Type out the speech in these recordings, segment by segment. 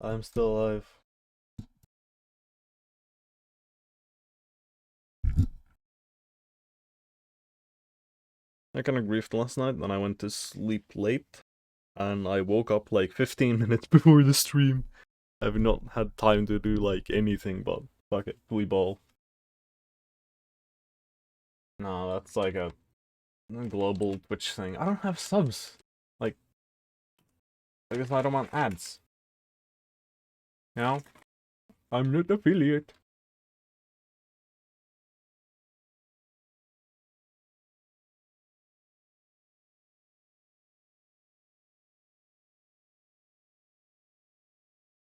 I'm still alive. I kind of griefed last night, and I went to sleep late, and I woke up like 15 minutes before the stream. I've not had time to do like anything but fuck it, we ball. No, that's like a global Twitch thing. I don't have subs. Like, because I don't want ads. You know? I'm not affiliate.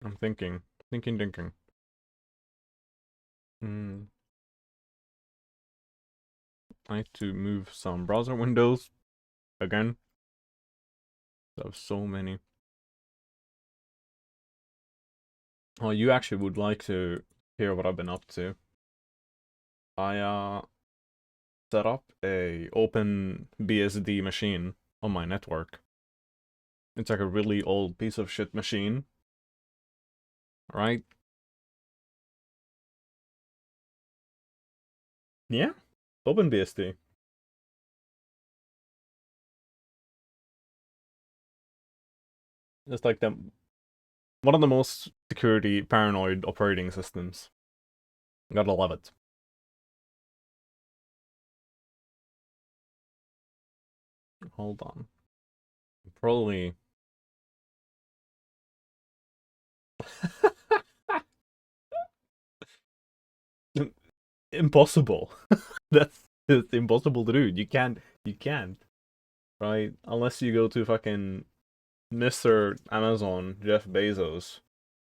I'm thinking. Thinking. I need to move some browser windows again. I have so many. Oh, you actually would like to hear what I've been up to. I set up a open BSD machine on my network. It's like a really old piece of shit machine. Right? Yeah. Open BSD. It's like one of the most security paranoid operating systems. Gotta love it. Hold on. Probably impossible. That's it's impossible to do. You can't. Right? Unless you go to fucking Mr. Amazon, Jeff Bezos,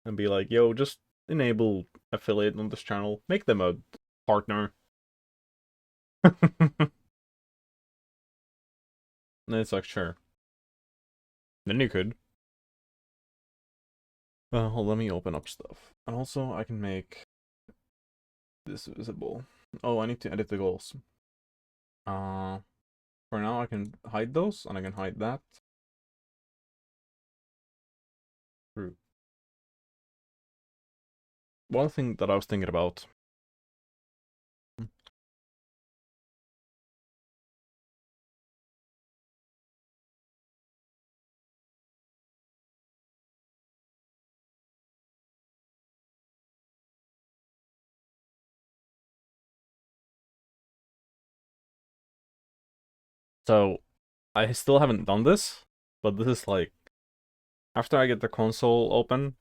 and be like, yo, just enable affiliate on this channel. Make them a partner. And it's like, sure. Then you could. Hold, let me open up stuff. And also, I can make this visible. Oh, I need to edit the goals. For now, I can hide those, and I can hide that. True. One thing that I was thinking about. So, I still haven't done this, but this is like, after I get the console open,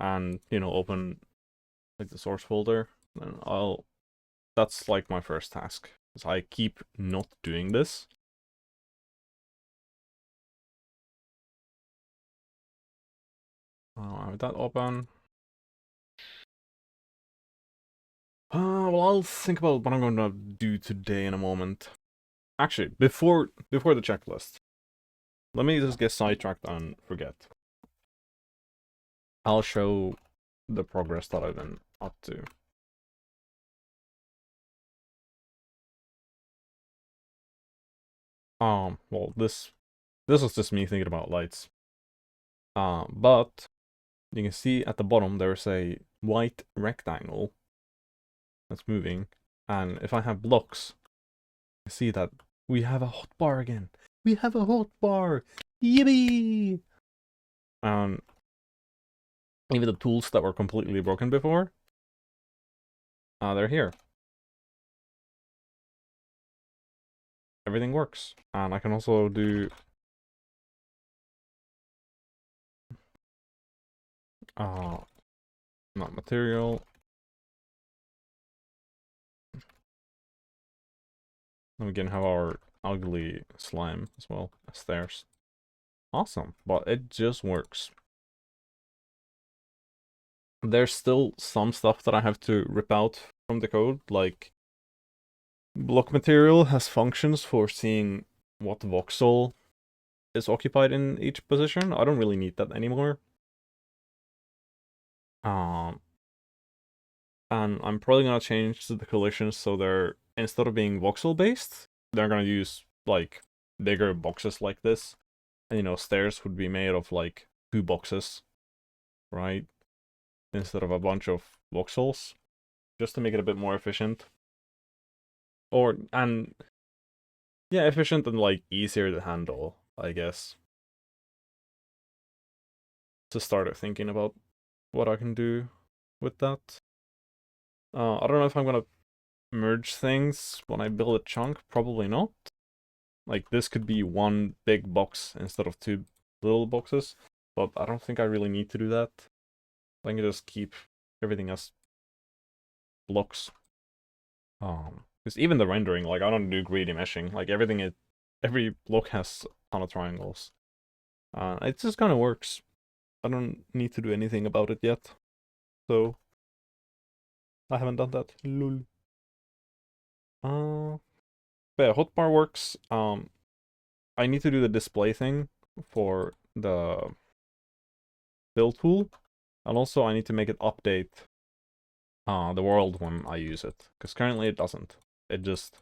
and, you know, open like the source folder, then that's like my first task. Because I keep not doing this. I have that open. Well, I'll think about what I'm gonna do today in a moment. Actually, before the checklist, let me just get sidetracked and forget. I'll show the progress that I've been up to. Well, this was just me thinking about lights. But you can see at the bottom there's a white rectangle that's moving, and if I have blocks, you see that we have a hotbar again. We have a hotbar! Yippee! Even the tools that were completely broken before, they're here. Everything works. And I can also do not material. And we can have our ugly slime as well as theirs. Awesome, but it just works. There's still some stuff that I have to rip out from the code, like block material has functions for seeing what voxel is occupied in each position. I don't really need that anymore. And I'm probably gonna change the collisions so they're, instead of being voxel based, they're gonna use like bigger boxes like this. And you know, stairs would be made of like 2 boxes right? Instead of a bunch of voxels, just to make it a bit more efficient. And yeah, efficient and like easier to handle, I guess. To start thinking about what I can do with that. I don't know if I'm gonna merge things when I build a chunk. Probably not. Like this could be one big box instead of two little boxes, but I don't think I really need to do that. I can just keep everything as blocks. Because even the rendering, like I don't do greedy meshing. Like every block has a ton of triangles. It just kind of works. I don't need to do anything about it yet, so I haven't done that. Lol. But yeah, hotbar works. I need to do the display thing for the build tool, and also I need to make it update the world when I use it, because currently it doesn't. It does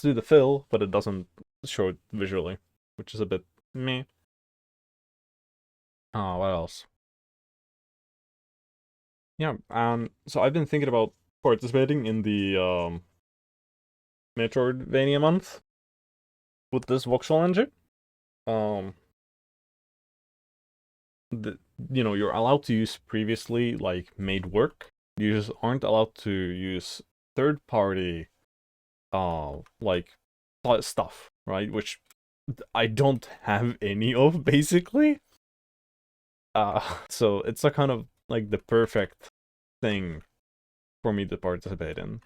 do the fill, but it doesn't show it visually, which is a bit meh. What else? Yeah, so I've been thinking about participating in the metroidvania month with this voxel engine. Um, the, you're allowed to use previously like made work. You just aren't allowed to use third party like stuff, right? Which I don't have any of basically. So it's a kind of like the perfect thing for me to participate in.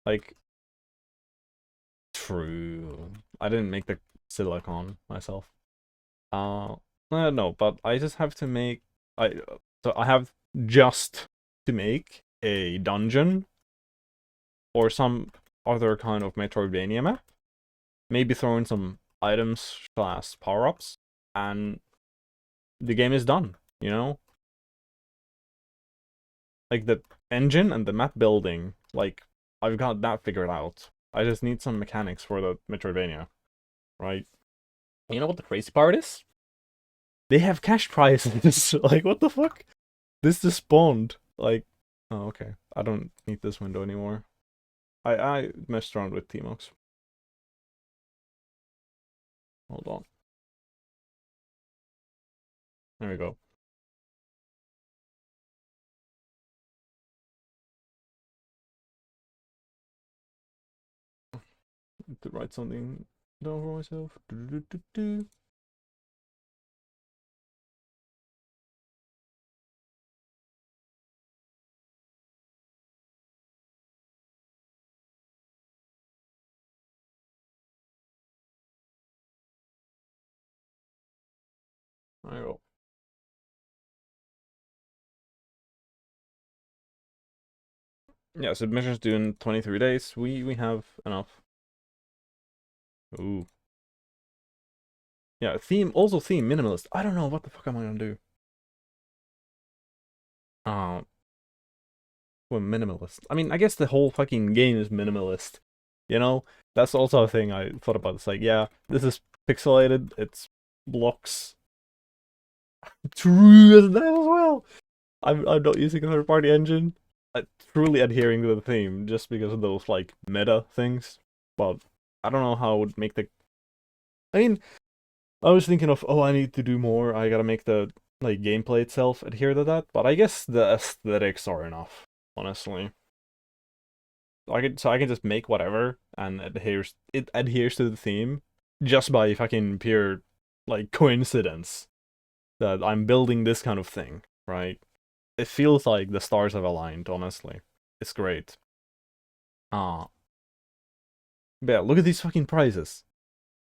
Like, true. I didn't make the silicon myself. No, but I just have to make so I have just to make a dungeon or some other kind of Metroidvania map. Maybe throw in some items slash power-ups, and the game is done, you know? Like the engine and the map building, like I've got that figured out. I just need some mechanics for the Metroidvania, right? You know what the crazy part is? They have cash prizes. Like, what the fuck? This just spawned. Like, oh, okay. I don't need this window anymore. I messed around with Tmox. Hold on. There we go. To write something down for myself. There we go. Yeah, submissions due in 23 days. We have enough. Ooh. Yeah, theme minimalist. I don't know what the fuck am I gonna do. Uh, well, minimalist. I mean, I guess the whole fucking game is minimalist. You know, that's also a thing I thought about. It's like, yeah, this is pixelated. It's blocks. True as that as well. I'm not using a third party engine. I'm truly adhering to the theme just because of those like meta things. But I don't know how I would make the. I mean, I was thinking of, oh, I need to do more. I gotta make the like gameplay itself adhere to that. But I guess the aesthetics are enough, honestly. I can just make whatever and it adheres to the theme just by fucking pure like coincidence that I'm building this kind of thing, right? It feels like the stars have aligned, honestly. It's great. Ah. But yeah, look at these fucking prices.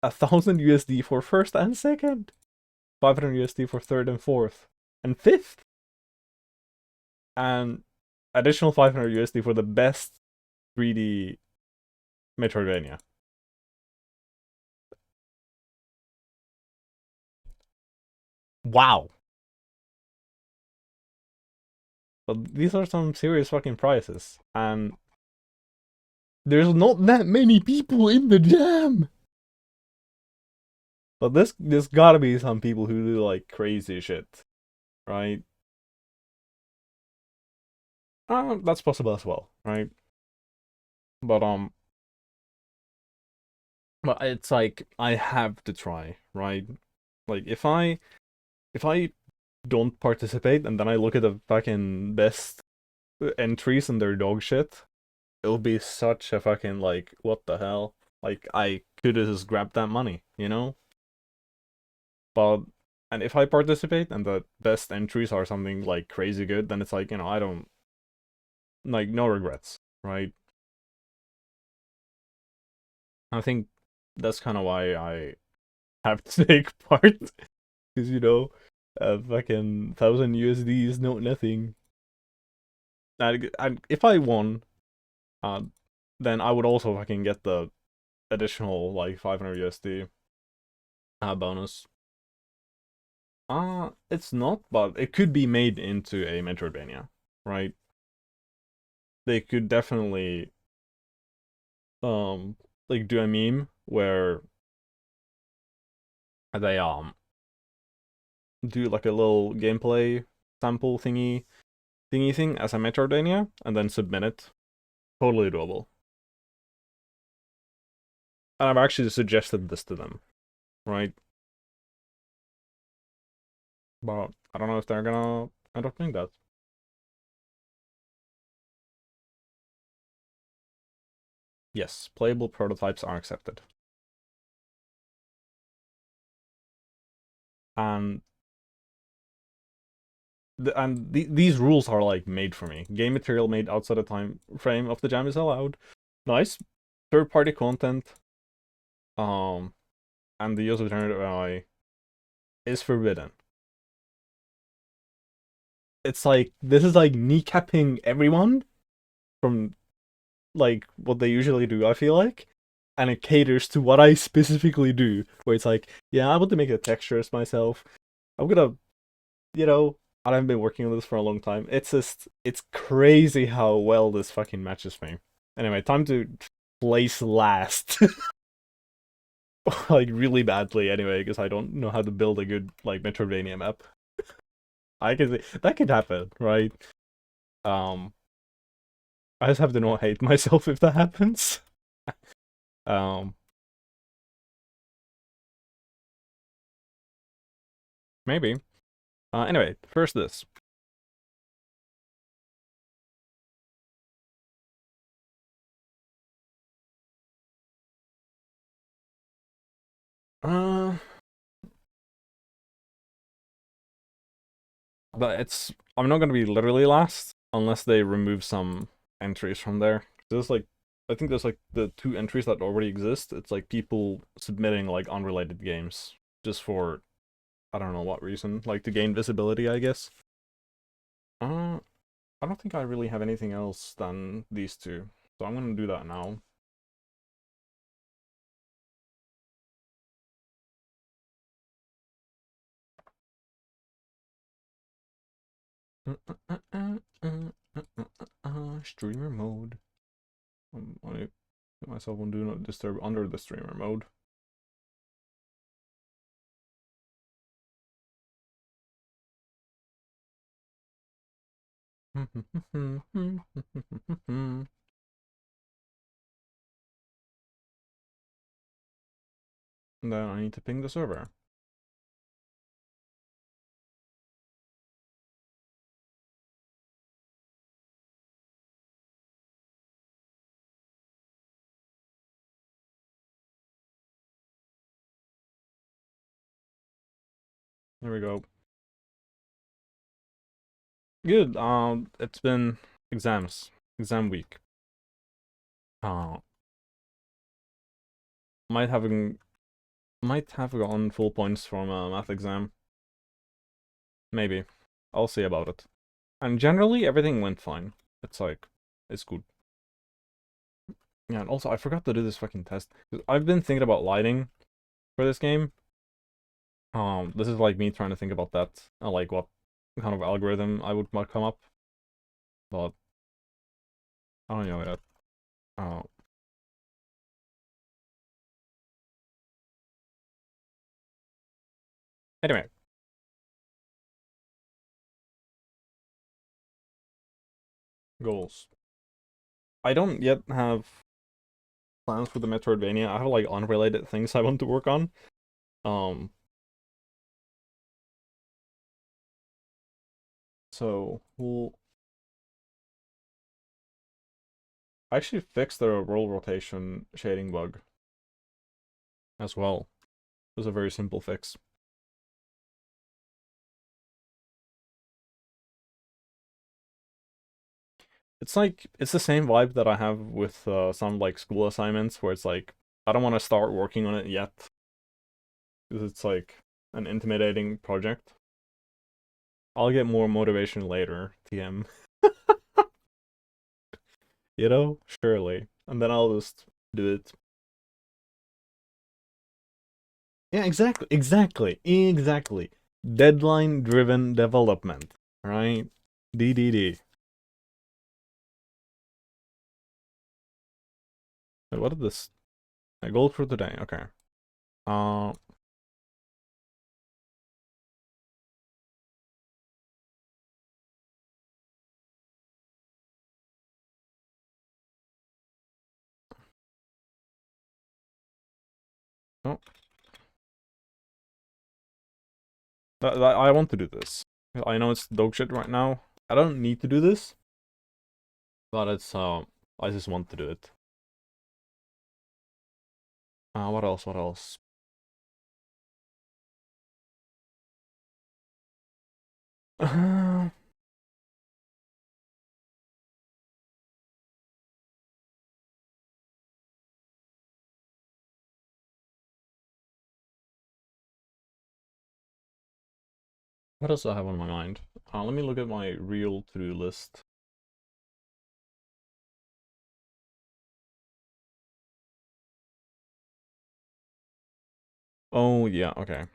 1,000 USD for first and second. 500 USD for third and fourth. And fifth. And additional 500 USD for the best 3D Metroidvania. Wow. But these are some serious fucking prices. And there's not that many people in the jam. But this gotta be some people who do like crazy shit, right? That's possible as well, right? But but it's like I have to try, right? Like if I don't participate and then I look at the fucking best entries and their dog shit, it'll be such a fucking like what the hell? Like I could have just grabbed that money, you know? But and if I participate and the best entries are something like crazy good, then it's like, I don't like no regrets, right? I think that's kind of why I have to take part because fucking 1,000 USD is not nothing. And if I won, uh, then I would also fucking get the additional like 500 USD bonus. It's not, but it could be made into a metroidvania, right? They could definitely um like do a meme where they do like a little gameplay sample thingy thing as a metroidvania and then submit it. Totally doable. And I've actually suggested this to them, right? But I don't know if they're gonna end up doing that. Yes, playable prototypes are accepted. And these rules are like made for me. Game material made outside the time frame of the jam is allowed. Nice. Third party content, um, and the use of generative AI is forbidden. It's like this is like kneecapping everyone from like what they usually do, I feel like. And it caters to what I specifically do, where it's like, yeah, I want to make the textures myself. I'm gonna, you know, I haven't been working on this for a long time. It's crazy how well this fucking matches me. Anyway, time to place last. Like, really badly, anyway, because I don't know how to build a good, like, Metroidvania map. I can see, that could happen, right? Um, I just have to not hate myself if that happens. Um, maybe. Anyway, first this. Uh, but I'm not gonna be literally last unless they remove some entries from there. There's like, I think there's like the two entries that already exist. It's like people submitting like unrelated games just for, I don't know what reason, like to gain visibility, I guess. Uh, I don't think I really have anything else than these two, so I'm gonna do that now. Streamer mode. I put myself on do not disturb under the streamer mode. Then I need to ping the server. There we go. Good. It's been exam week. Uh, might having might have gotten full points from a math exam. Maybe. I'll see about it. And generally, everything went fine. It's like, it's good. Yeah, and also, I forgot to do this fucking test. I've been thinking about lighting for this game. This is like me trying to think about that. Like what kind of algorithm I would might come up. But I don't know yet. Uh, Anyway, goals. I don't yet have plans for the Metroidvania. I have like unrelated things I want to work on. Um, so we'll actually fix the roll rotation shading bug as well. It was a very simple fix. It's like it's the same vibe that I have with some like school assignments where it's like I don't want to start working on it yet because it's like an intimidating project. I'll get more motivation later, TM. You know, surely, and then I'll just do it. Yeah, exactly. Deadline-driven development, right? DDD. Wait, what is this? A goal for today. Okay. Uh, oh, I want to do this. I know it's dog shit right now. I don't need to do this, but it's I just want to do it. What else? What else? What else do I have on my mind? Let me look at my real to-do list. Oh yeah, okay.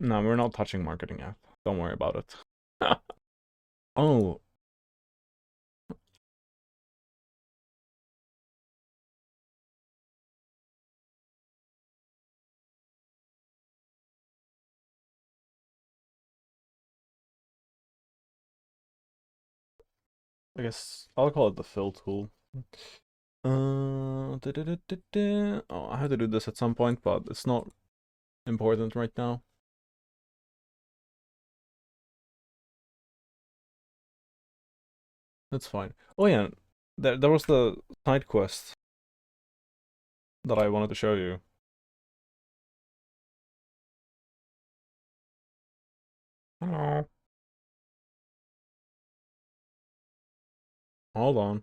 No, we're not touching marketing yet. Don't worry about it. Oh, I guess I'll call it the fill tool. Oh, I have to do this at some point, but it's not important right now. That's fine. Oh yeah, there was the side quest that I wanted to show you. Hello. Hold on.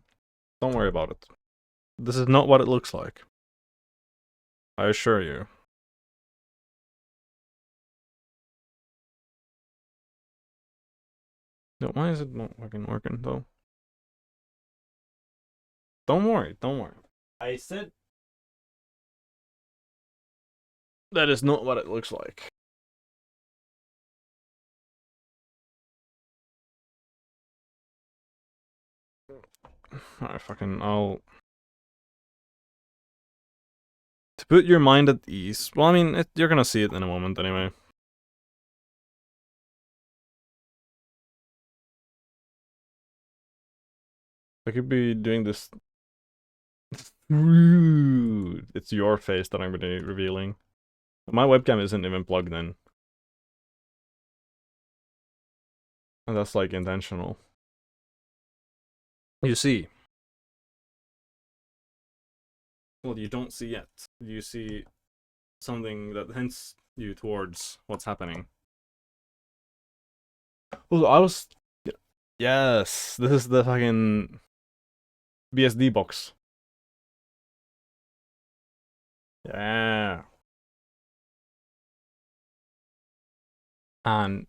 Don't worry about it. This is not what it looks like. I assure you. No, why is it not fucking working though? Don't worry, don't worry. I said that is not what it looks like. I'll to put your mind at ease. Well, I mean, you're gonna see it in a moment anyway. I could be doing this. Rude. It's your face that I'm gonna be revealing. My webcam isn't even plugged in. And that's like intentional. You see. Well, you don't see yet. You see something that hints you towards what's happening. Well, I was. Yes, this is the fucking BSD box. Yeah. And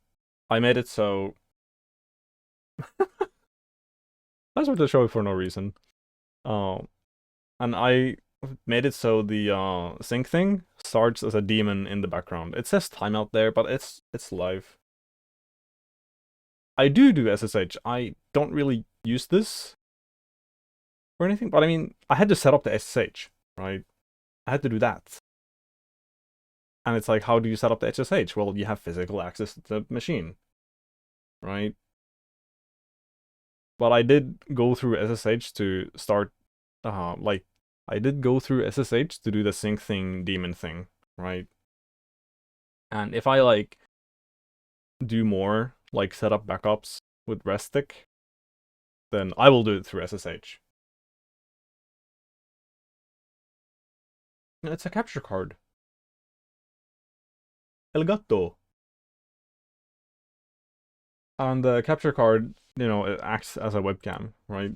I made it so. I just wanted to show it for no reason. Um, and I made it so the sync thing starts as a demon in the background. It says timeout there, but it's live. I do SSH. I don't really use this or anything, but I mean, I had to set up the SSH, right? I had to do that. And it's like, how do you set up the SSH? Well, you have physical access to the machine, right? But I did go through SSH to start, like, I did go through SSH to do the sync thing, daemon thing, right? And if I, like, do more, like, set up backups with RESTIC, then I will do it through SSH. It's a capture card. El gato. And the capture card, it acts as a webcam, right?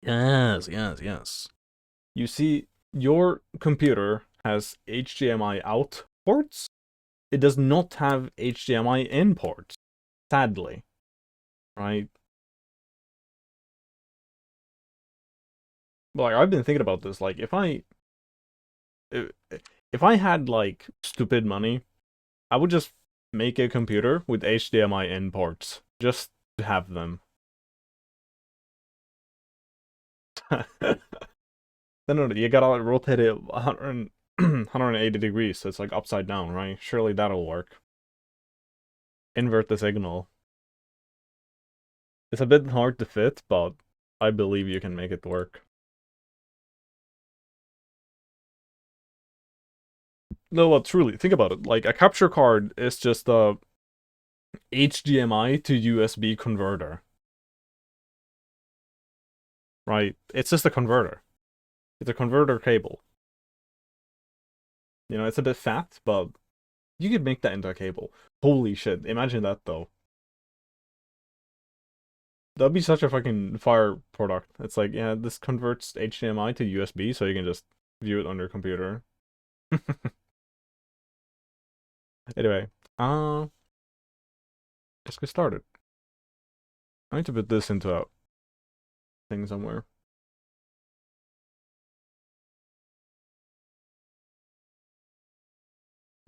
Yes. You see, your computer has HDMI out ports. It does not have HDMI in ports, sadly, right? But like, I've been thinking about this. Like, if I had like stupid money, I would just make a computer with HDMI in ports just to have them. No, you gotta rotate it 180 degrees, so it's like upside down, right? Surely that'll work. Invert the signal. It's a bit hard to fit, but I believe you can make it work. No, well, truly, think about it. Like, a capture card is just a HDMI to USB converter, right? It's just a converter. It's a converter cable. It's a bit fat, but you could make that into a cable. Holy shit, imagine that, though. That'd be such a fucking fire product. It's like, yeah, this converts HDMI to USB, so you can just view it on your computer. Anyway, let's get started. I need to put this into a thing somewhere.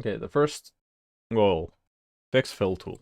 Okay, the first goal, fix fill tool.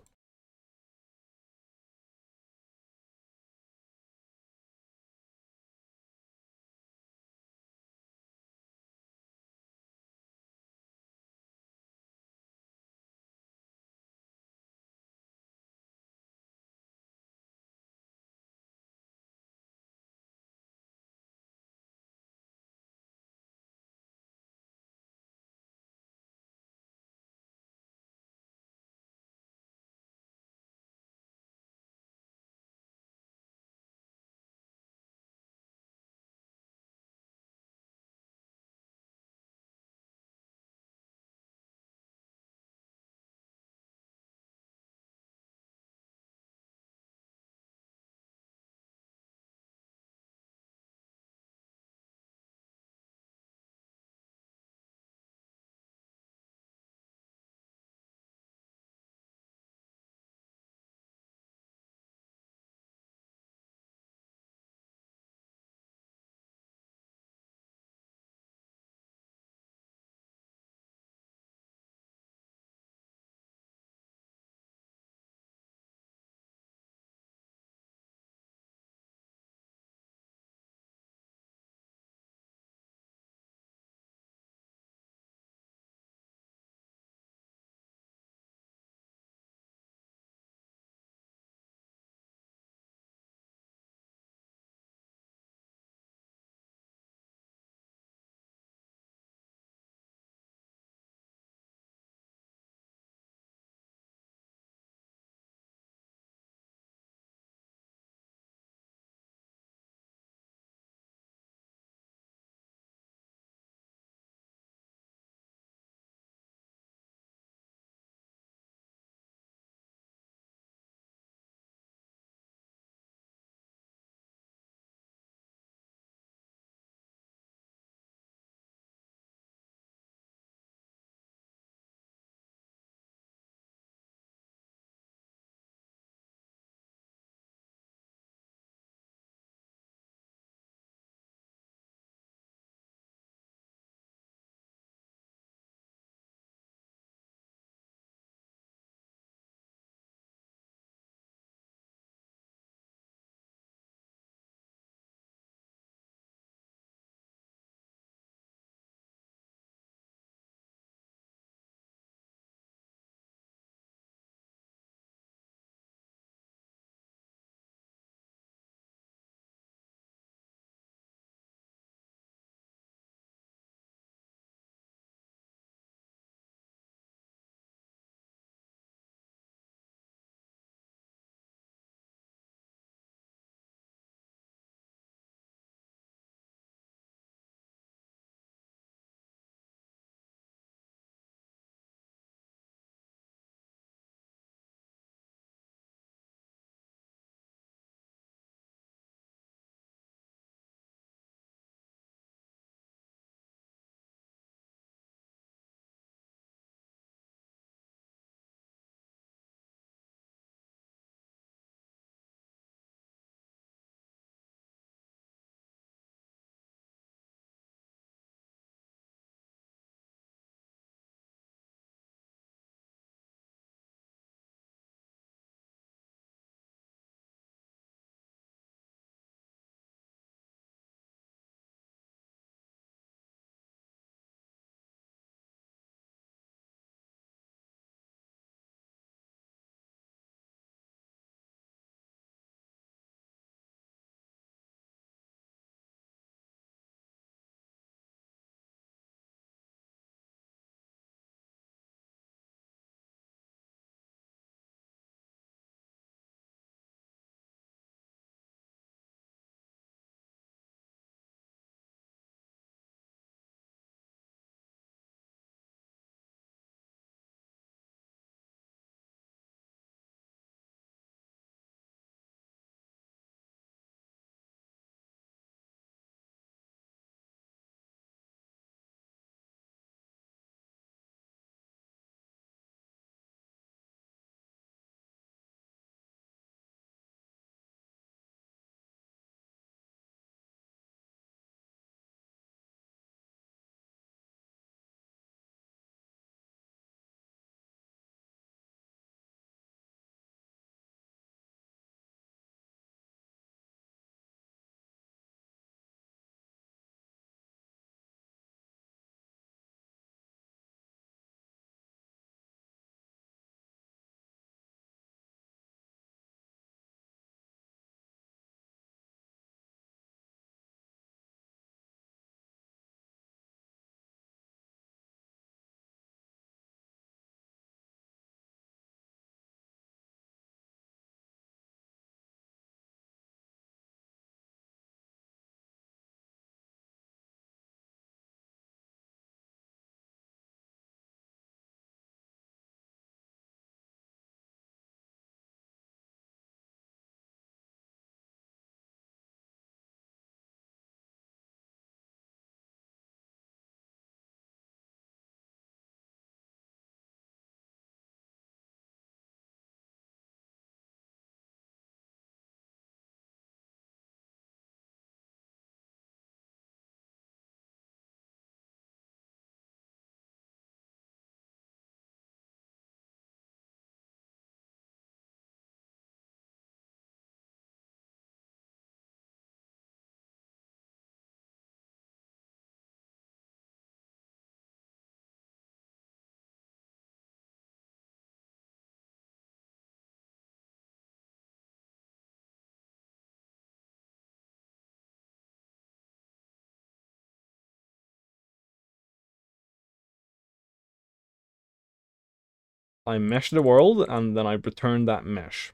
I mesh the world, and then I return that mesh.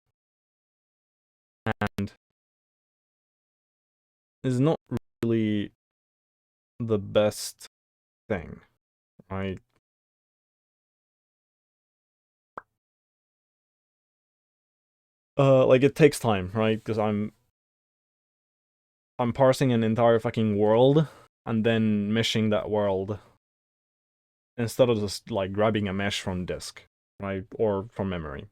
And it's not really the best thing, right? Like it takes time, right? Because I'm parsing an entire fucking world and then meshing that world instead of just like grabbing a mesh from disk, right? Or from memory.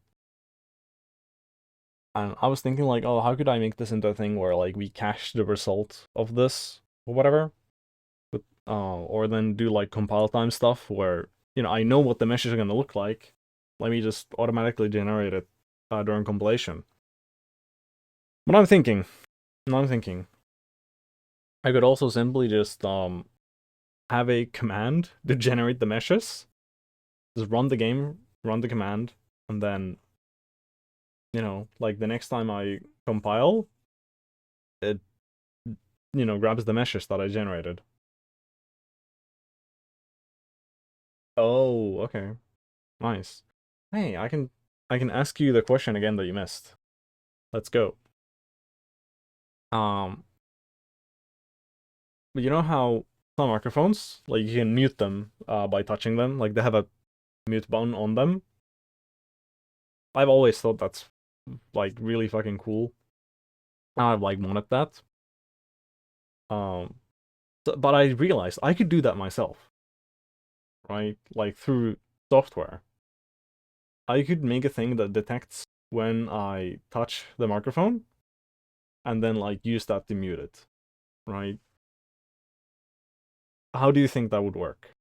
And I was thinking like, oh, how could I make this into a thing where like we cache the result of this or whatever? But or then do like compile time stuff where, I know what the meshes are gonna look like. Let me just automatically generate it during compilation. But I'm thinking, I could also simply just have a command to generate the meshes. Just run the game, run the command, and then, like the next time I compile, it, grabs the meshes that I generated. Oh, okay. Nice. Hey, I can ask you the question again that you missed. Let's go. Um, you know how some microphones, like you can mute them by touching them, like they have a mute button on them. I've always thought that's like really fucking cool. I've like wanted that. Um, but I realized I could do that myself, right? Like through software. I could make a thing that detects when I touch the microphone and then like use that to mute it, right? How do you think that would work?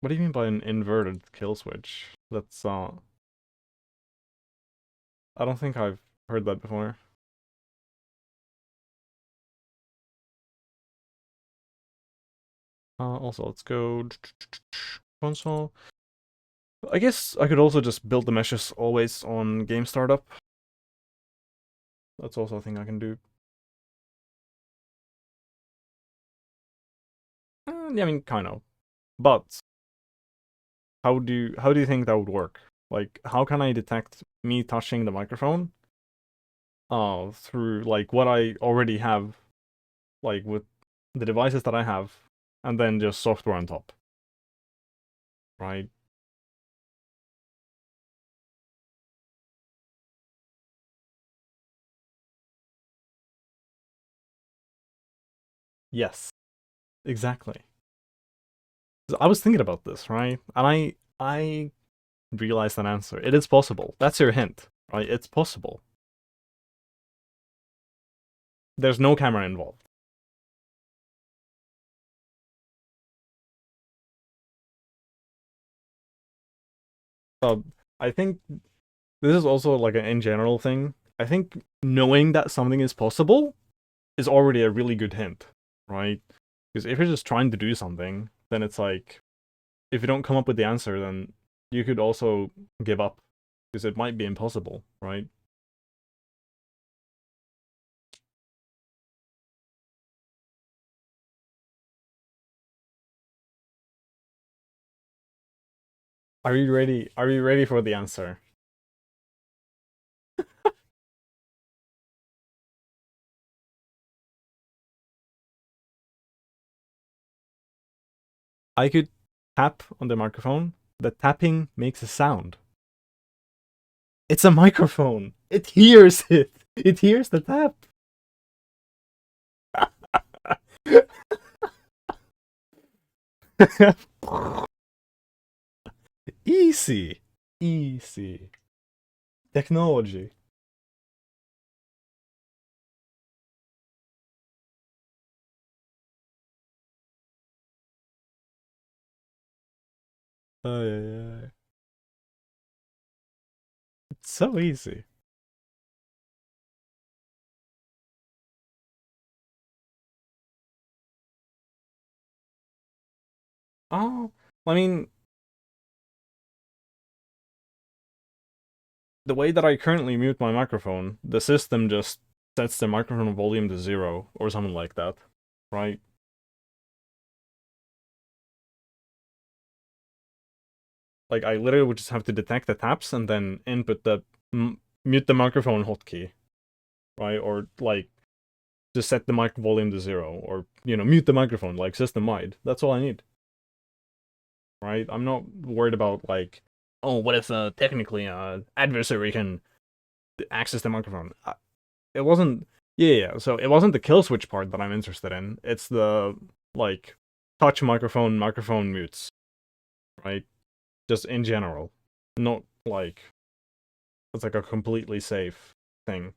What do you mean by an inverted kill switch? That's I don't think I've heard that before. Also, let's go console. I guess I could also just build the meshes always on game startup. That's also a thing I can do. Yeah, I mean, kind of. But how do you think that would work? Like, how can I detect me touching the microphone? Through like what I already have, like with the devices that I have, and then just software on top, right? Yes, exactly. I was thinking about this, right? And I realized an answer. It is possible. That's your hint, right? It's possible. There's no camera involved. So I think this is also like an in general thing. I think knowing that something is possible is already a really good hint, right? Because if you're just trying to do something, then it's like if you don't come up with the answer, then you could also give up because it might be impossible, right? Are you ready? Are you ready for the answer? I could tap on the microphone. The tapping makes a sound. It's a microphone. It hears it. It hears the tap. Easy. Easy. Technology. Ay, it's so easy. Oh, I mean, the way that I currently mute my microphone, the system just sets the microphone volume to 0 or something like that, right? Like I literally would just have to detect the taps and then input the mute the microphone hotkey, right? Or like just set the mic volume to 0 or mute the microphone like system wide. That's all I need. Right? I'm not worried about like, oh, what if technically adversary can access the microphone? It wasn't. Yeah. So it wasn't the kill switch part that I'm interested in. It's the like touch microphone mutes, right? Just in general, not like it's like a completely safe thing.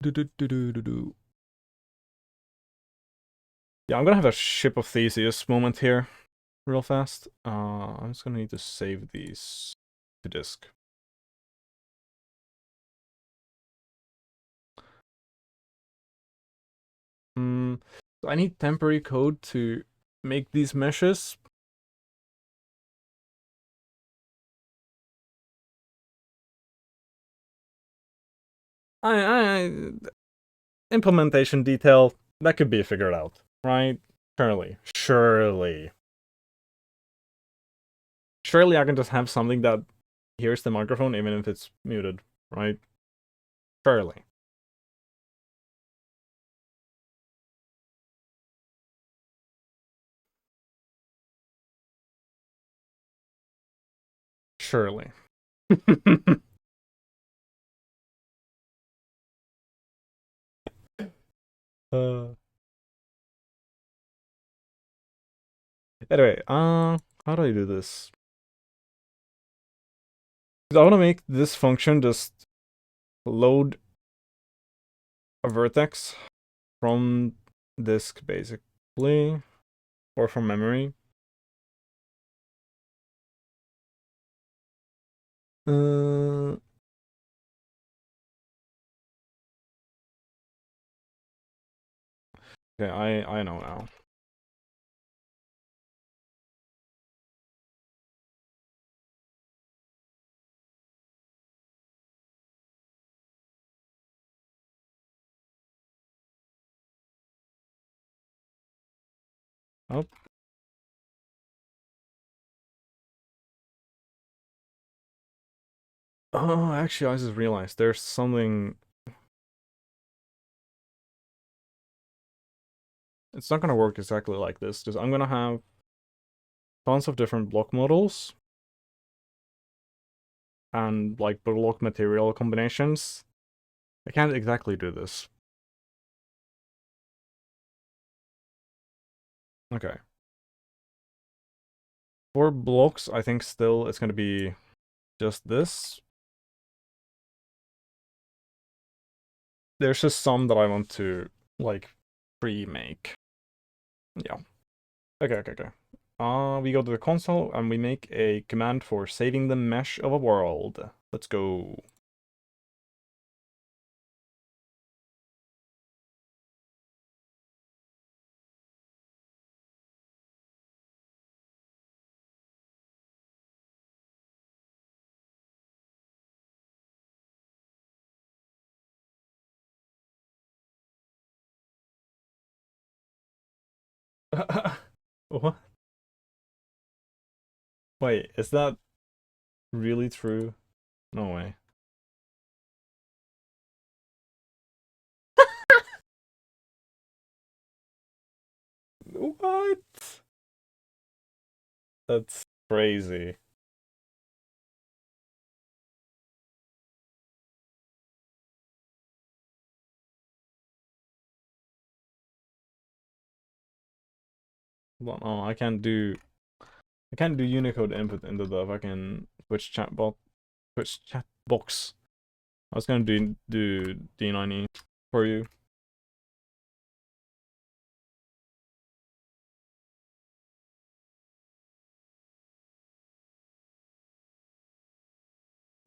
Do do do do do do. Yeah, I'm gonna have a ship of Theseus moment here, real fast. I'm just gonna need to save these to disk. I need temporary code to make these meshes. I implementation detail that could be figured out, right? Surely, I can just have something that hears the microphone even if it's muted, right? Surely. Surely. uh, anyway, how do I do this? I want to make this function just load a vertex from disk, basically, or from memory. Uh, okay, I know now. Oh. Oh, actually, I just realized there's something. It's not gonna work exactly like this. Just I'm gonna have tons of different block models and like block material combinations. I can't exactly do this. Okay. For blocks, I think still it's gonna be just this. There's just some that I want to like pre-make. Yeah. Okay. We go to the console and we make a command for saving the mesh of a world. Let's go. What? Wait, is that really true? No way. What? That's crazy. Well, no, I can't do Unicode input into the fucking Twitch chat box. I was gonna do D90 for you.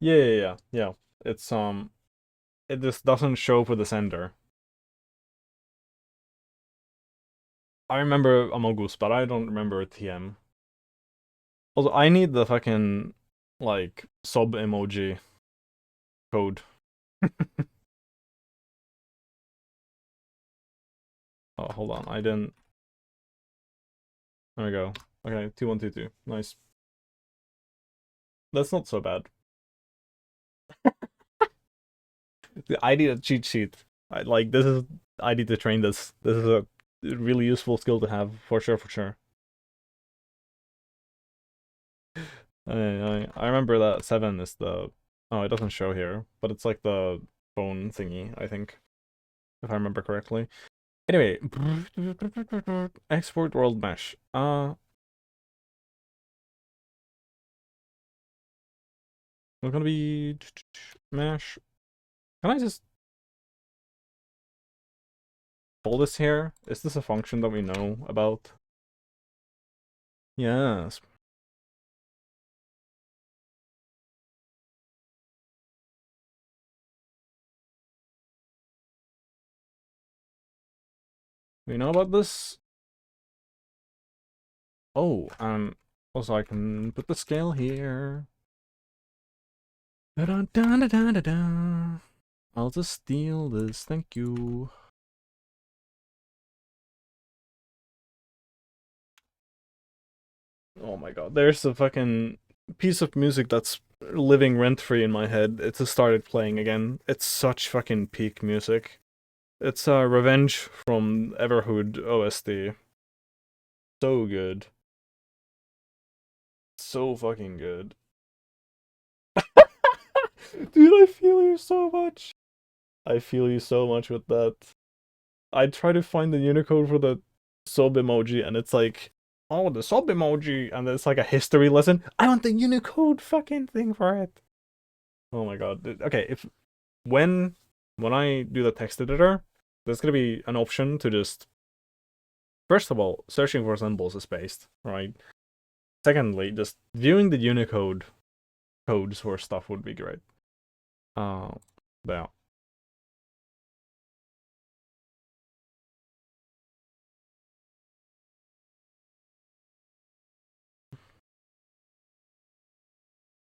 Yeah. It's it just doesn't show for the sender. I remember Amogus, but I don't remember TM. Also, I need the fucking like sub emoji code. Oh, hold on. I didn't. There we go. Okay, 2122. Nice. That's not so bad. I need a cheat sheet. I like this is. I need to train this. This is a really useful skill to have for sure. For sure. I remember that 7 is the. Oh, it doesn't show here, but it's like the phone thingy. I think, if I remember correctly. Anyway, export world mesh. We're gonna be mesh. Can I just pull this here? Is this a function that we know about? Yes. We know about this. Oh, also I can put the scale here. Da -da -da -da -da -da. I'll just steal this, thank you. Oh my god, there's a fucking piece of music that's living rent-free in my head. It just started playing again. It's such fucking peak music. It's Revenge from Everhood OST. So good. So fucking good. Dude, I feel you so much. I feel you so much with that. I try to find the Unicode for the sub emoji, and it's like, oh, the sub emoji, and it's like a history lesson. I want the Unicode fucking thing for it. Oh my god. Okay, if when I do the text editor, there's gonna be an option to just first of all, searching for symbols is based, right? Secondly, just viewing the Unicode codes for stuff would be great. Uh, yeah.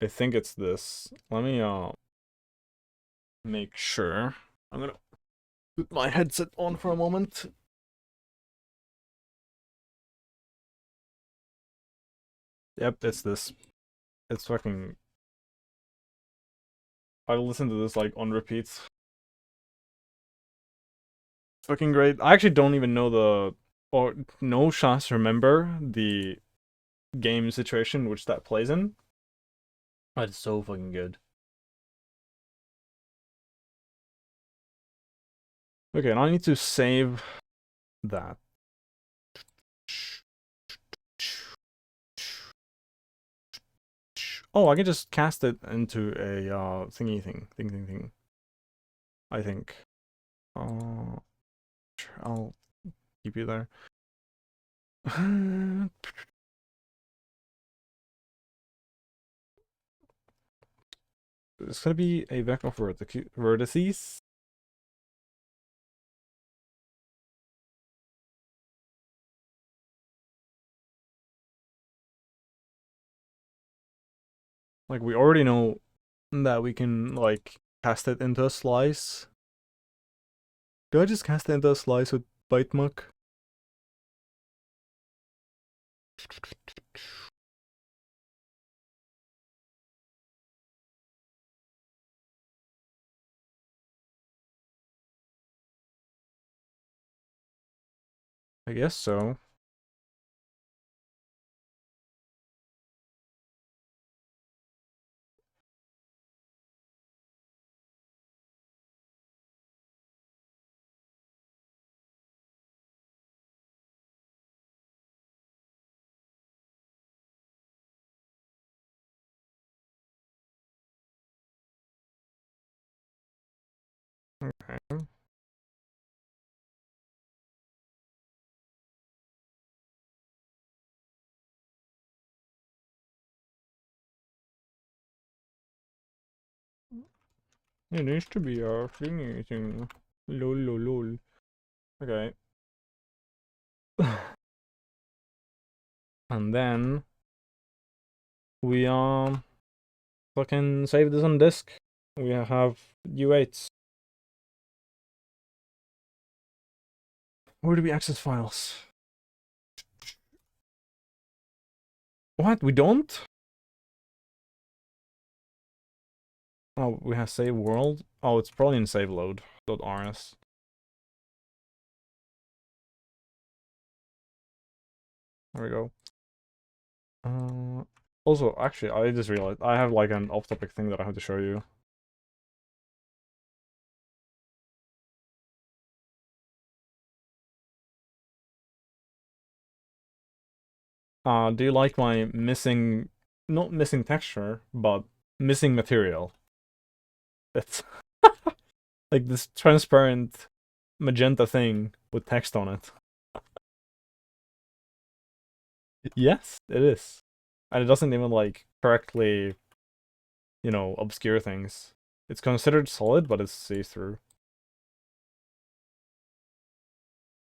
I think it's this. Let me make sure. I'm gonna put my headset on for a moment. Yep, it's this. It's fucking. I listen to this like on repeat. Fucking great. I actually don't even know the or no shots remember the game situation which that plays in. But it's so fucking good. Okay, and I need to save that. Oh, I can just cast it into a thingy thing. I think. Uh, I'll keep you there. It's gonna be a vector of vertices. Like we already know that we can like cast it into a slice. Do I just cast it into a slice with bite muck? I guess so. Okay. It needs to be a thingy thing. Lol lol lol. Okay. And then we fucking save this on disk. We have U8s. Where do we access files? What? We don't? Oh, we have save world. Oh, it's probably in save load.rs. There we go. Also, actually, I just realized I have like an off-topic thing that I have to show you. Do you like my missing, not missing texture, but missing material? It's like this transparent magenta thing with text on it. Yes, it is. And it doesn't even like correctly, obscure things. It's considered solid, but it's see-through.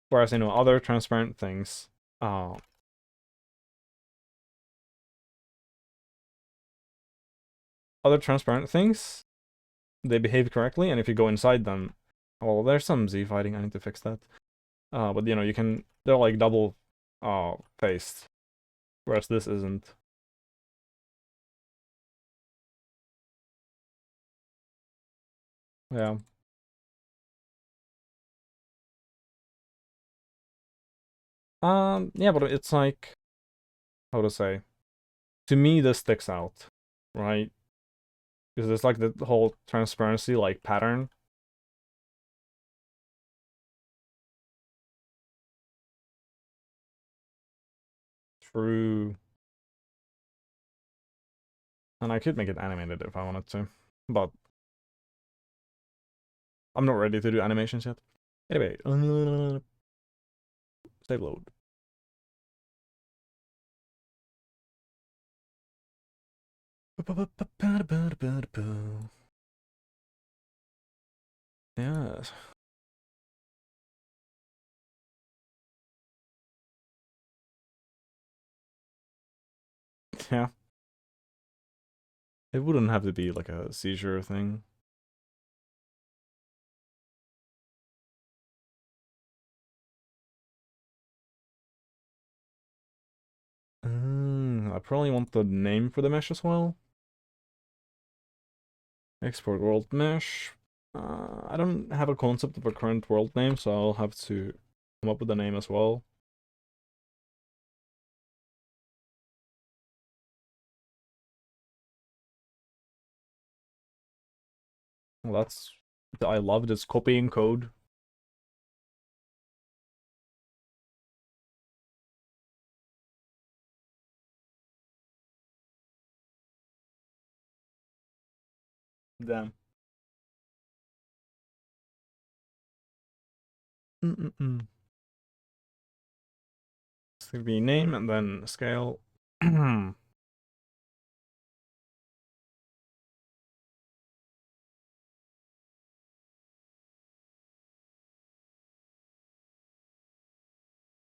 Whereas, other transparent things, uh, other transparent things, they behave correctly, and if you go inside them, well, there's some Z fighting, I need to fix that. But they're like double faced, whereas this isn't. Yeah. Yeah, but it's like, how to say? To me, this sticks out, right? Because there's like the whole transparency like pattern. True. And I could make it animated if I wanted to, but I'm not ready to do animations yet. Anyway, save load. Yes. Yeah. It wouldn't have to be like a seizure thing. I probably want the name for the mesh as well. Export world mesh. I don't have a concept of a current world name, so I'll have to come up with a name as well. Well, I love this copying code. Damn. It's gonna be name and then scale.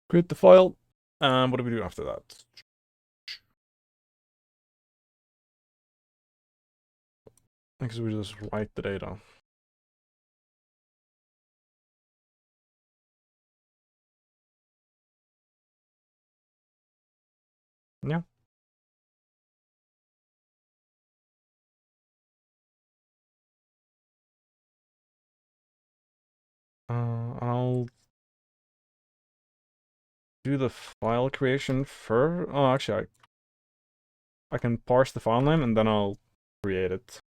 Create the file. What do we do after that? I guess we just write the data. Yeah. I'll do the file creation first. Oh, actually, I can parse the file name and then I'll create it.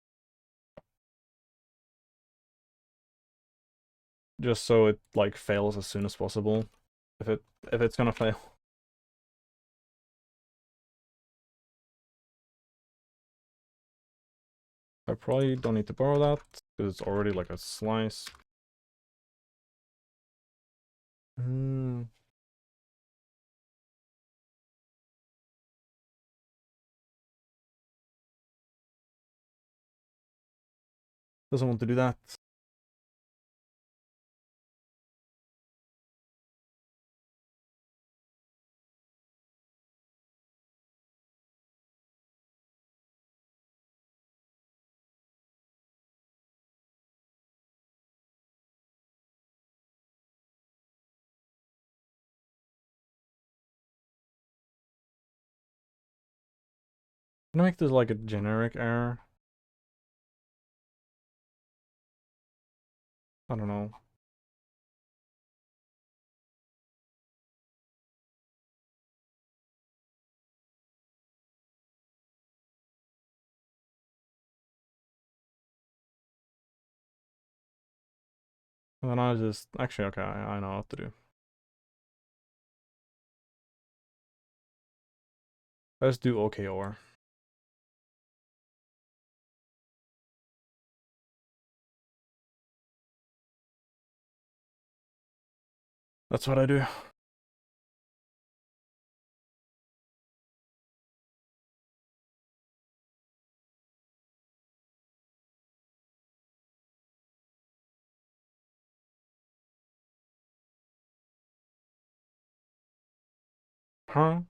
Just so it like fails as soon as possible. If it's gonna fail. I probably don't need to borrow that because it's already like a slice. Mm. Doesn't want to do that. Can I make this like a generic error? I don't know. And then I just actually okay, I know what to do. Let's do OKR. That's what I do. Huh?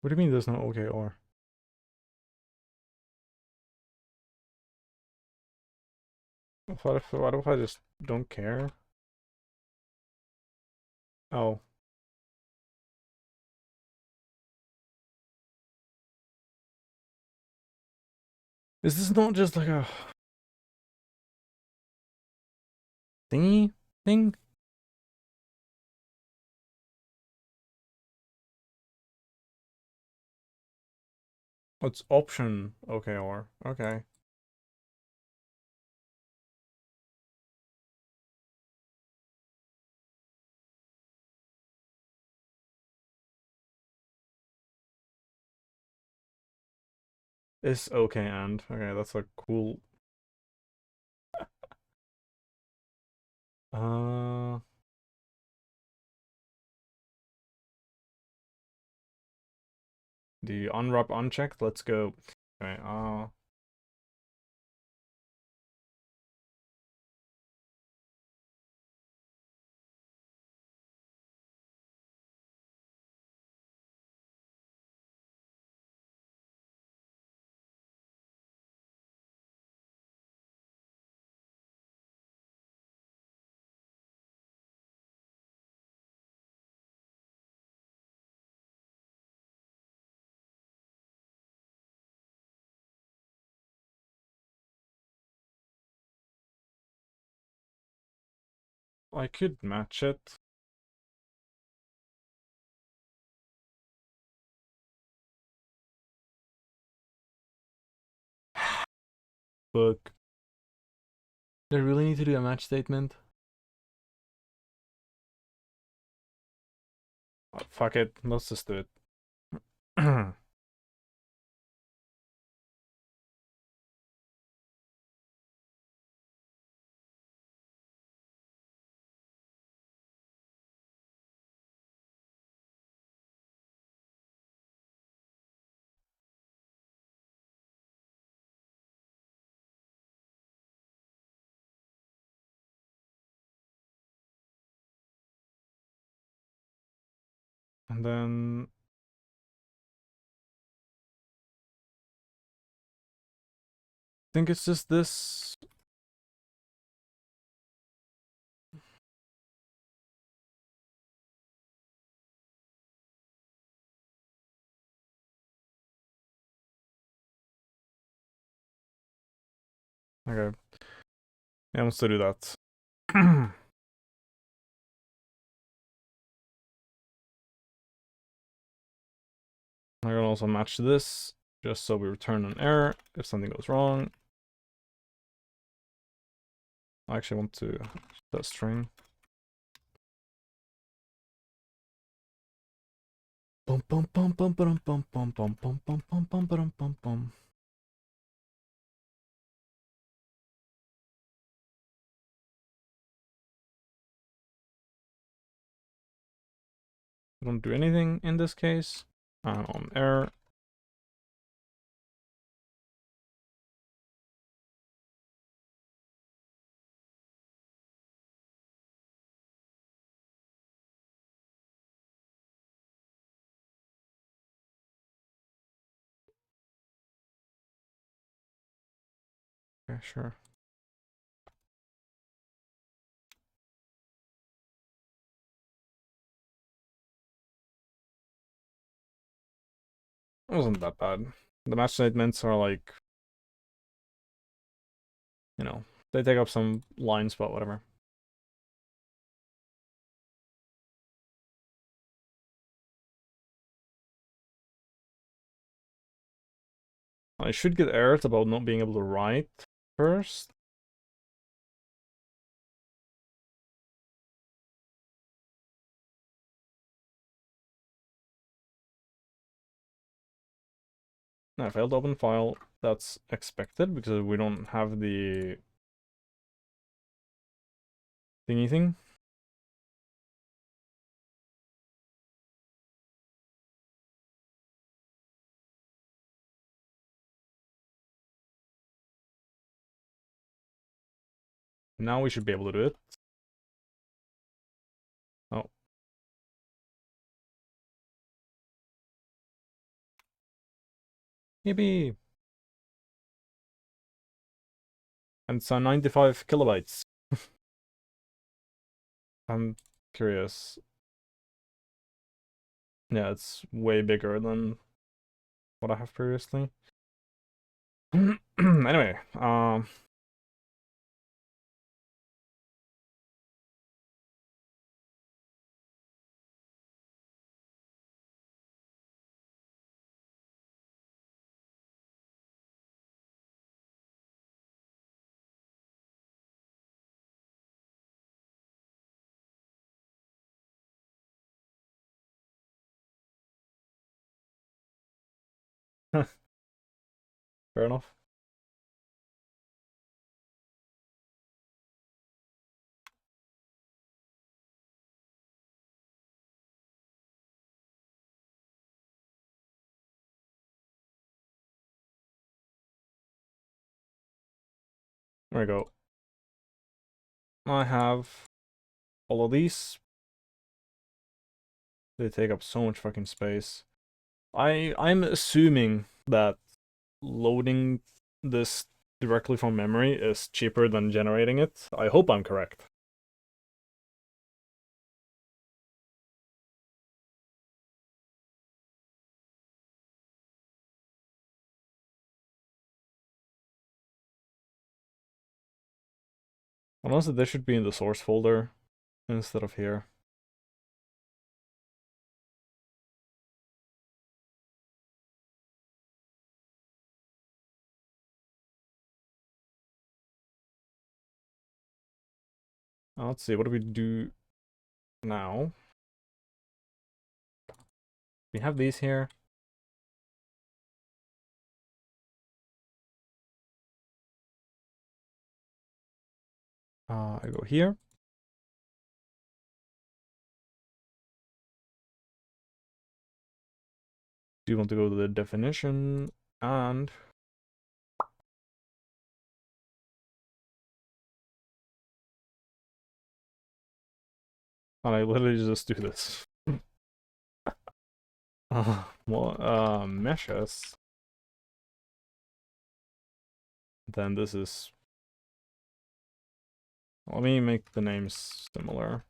What do you mean there's no OKR? What if I just don't care? Oh. Is this not just like a thingy thing? It's option OKR. Okay. It's okay and okay, that's a cool uh the unwrap unchecked. Let's go. Okay, I could match it. But do I really need to do a match statement? Oh, fuck it, let's just do it. And then I think it's just this. Okay. Yeah, let's do that. I'm gonna also match this, just so we return an error if something goes wrong. I actually want to that string. Bum bum bum bum bum bum bum bum bum bum bum bum bum bum bum. Don't do anything in this case. On error. Okay, sure. It wasn't that bad. The match statements are like, you know, they take up some lines, but whatever. I should get errors about not being able to write first. I failed to open file. That's expected because we don't have the thingy thing. Now we should be able to do it. Oh. Yippee! And it's 95 kilobytes. I'm curious. Yeah, it's way bigger than what I have previously. Anyway, fair enough. There we go. I have all of these. They take up so much fucking space. I'm assuming that loading this directly from memory is cheaper than generating it. I hope I'm correct. Honestly, this should be in the source folder instead of here. Let's see, what do we do now? We have these here. I go here. Do you want to go to the definition and I literally just do this. Meshes. Then this is. Let me make the names similar.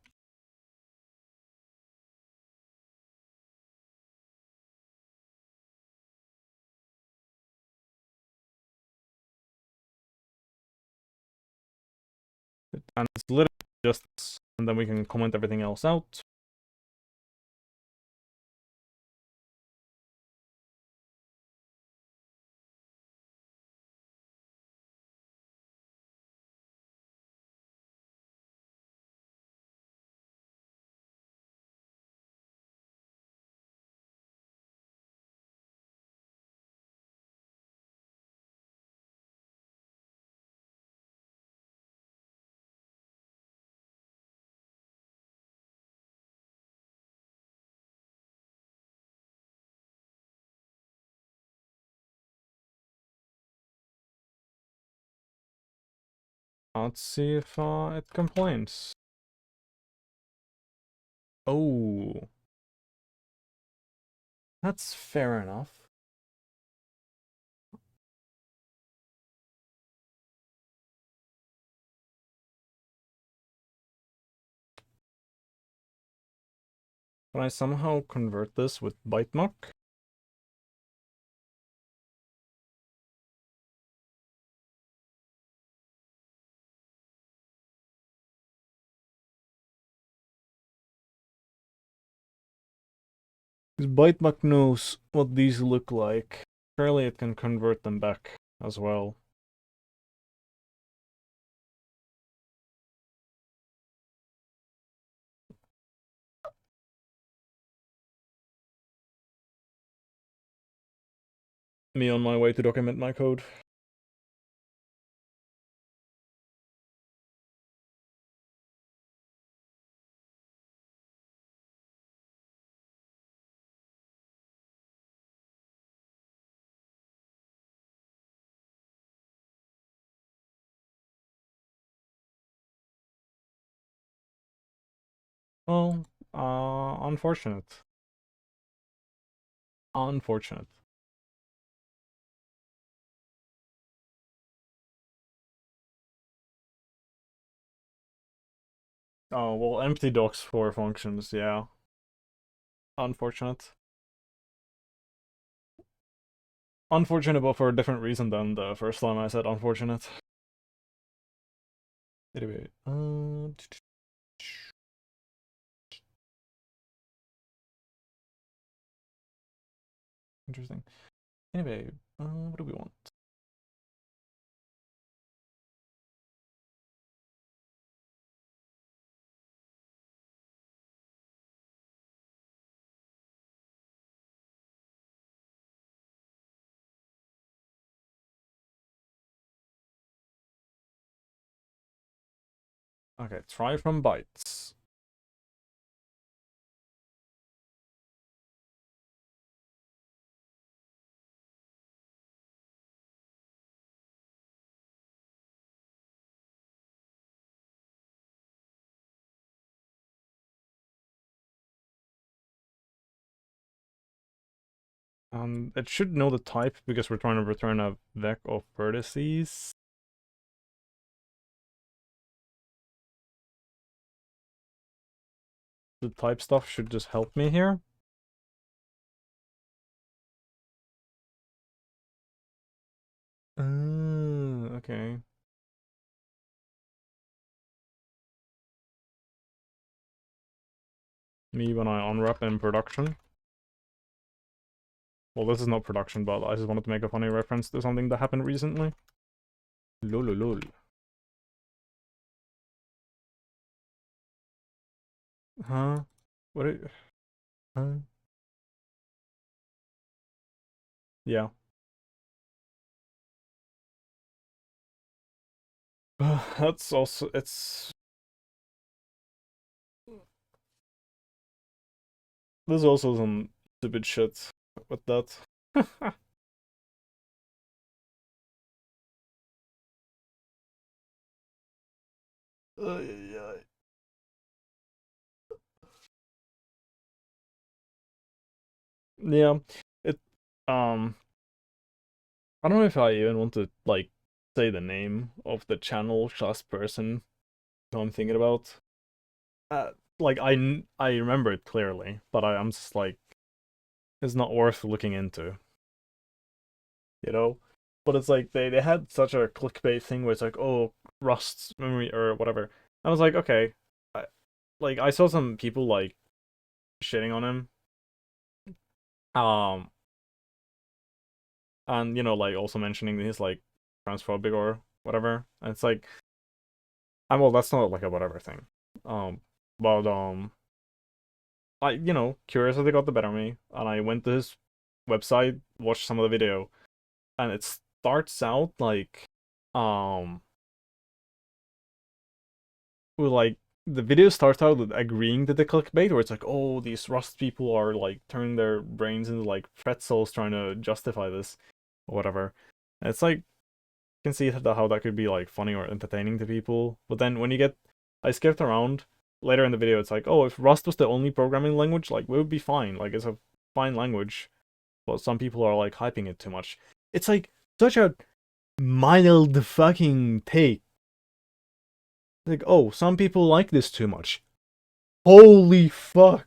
And it's literally just this, and then we can comment everything else out. Let's see if it complains. Oh, that's fair enough. Can I somehow convert this with bytemuck? Bytemac knows what these look like. Surely it can convert them back as well. Me on my way to document my code. Well, unfortunate. Unfortunate. Oh, well, empty docs for functions, yeah. Unfortunate. Unfortunate, but for a different reason than the first time I said unfortunate. Anyway, interesting. Anyway, what do we want? Okay, try from bytes. It should know the type because we're trying to return a vec of vertices. The type stuff should just help me here. Okay. Me when I unwrap in production. Well, this is not production, but I just wanted to make a funny reference to something that happened recently. Lol. Huh? What? Huh? Yeah. That's also it's. There's also some stupid shit with that. Yeah. Yeah. It. Um. I don't know if I even want to like say the name of the channel slash person who I'm thinking about. Like I remember it clearly, but I'm just like it's not worth looking into, you know. But it's like they had such a clickbait thing where it's like, oh, Rust's memory or whatever. I was like, okay, I, like I saw some people like shitting on him, um, and like also mentioning that he's like transphobic or whatever. And it's like, well, that's not like a whatever thing, um, but I curiosity got the better of me, and I went to his website, watched some of the video, and it starts out like um with like the video starts out with agreeing to the clickbait where it's like, oh, these Rust people are like turning their brains into like pretzels trying to justify this or whatever. And it's like you can see how that could be like funny or entertaining to people. But then when you get I skipped around later in the video, it's like, oh, if Rust was the only programming language, like we would be fine. Like it's a fine language. But some people are like hyping it too much. It's like such a mild fucking take. Like, oh, some people like this too much. Holy fuck.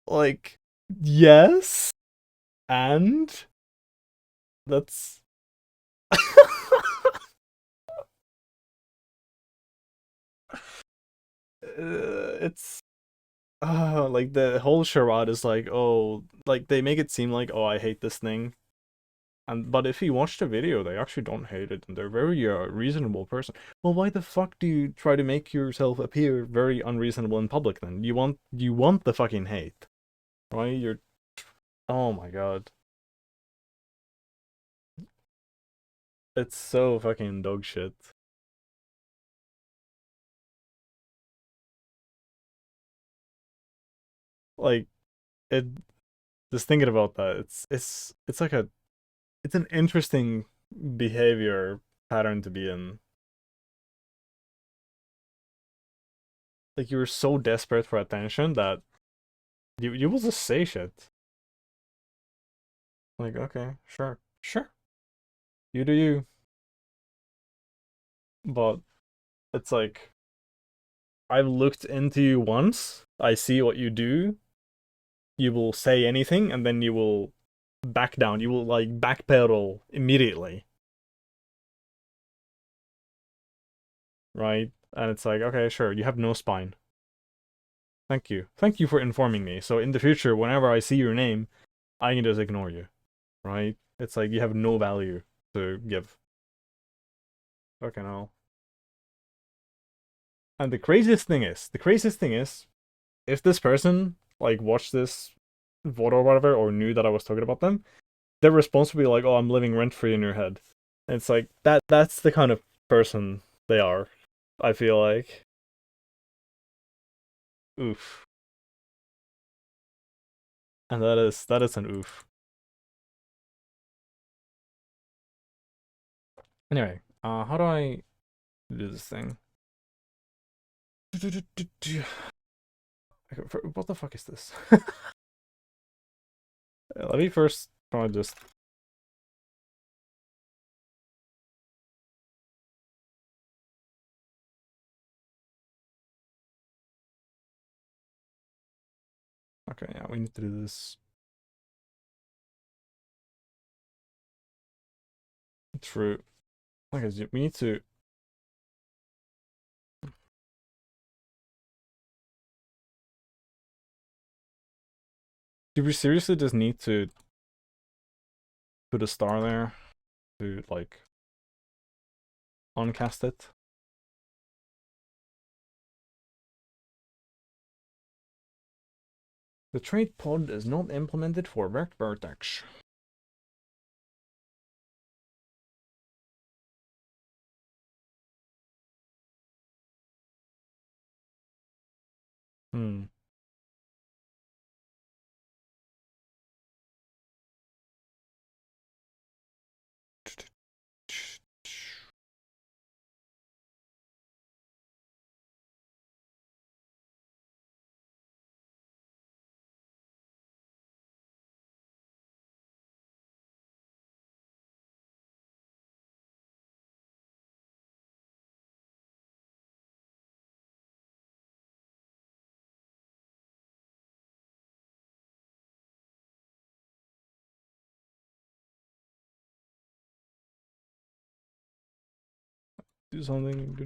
Like, yes? And? That's. It's. like the whole charade is like, oh, like they make it seem like, oh, I hate this thing. And but if you watch the video, they actually don't hate it, and they're very reasonable person. Well, why the fuck do you try to make yourself appear very unreasonable in public then? You want the fucking hate, right? You're oh my god, it's so fucking dog shit. Like it. Just thinking about that, it's like it's an interesting behavior pattern to be in. Like you were so desperate for attention that you will just say shit. Like, okay, sure, sure, you do you. But it's like I've looked into you once. I see what you do. You will say anything, and then you will back down. You will like backpedal immediately, right? And it's like, okay, sure, you have no spine. Thank you. Thank you for informing me. So in the future, whenever I see your name, I can just ignore you, right? It's like you have no value to give. Fucking hell. And the craziest thing is, if this person like watched this photo or whatever, or knew that I was talking about them, their response would be like, "Oh, I'm living rent free in your head." And it's like that's the kind of person they are. I feel like, oof, and that is an oof. Anyway, how do I do this thing? What the fuck is this? Let me first try just. Okay, yeah, we need to do this. True. Okay, we need to. Do we seriously just need to put a star there to like uncast it? The trade pod is not implemented for vect vertex. Hmm. Do something.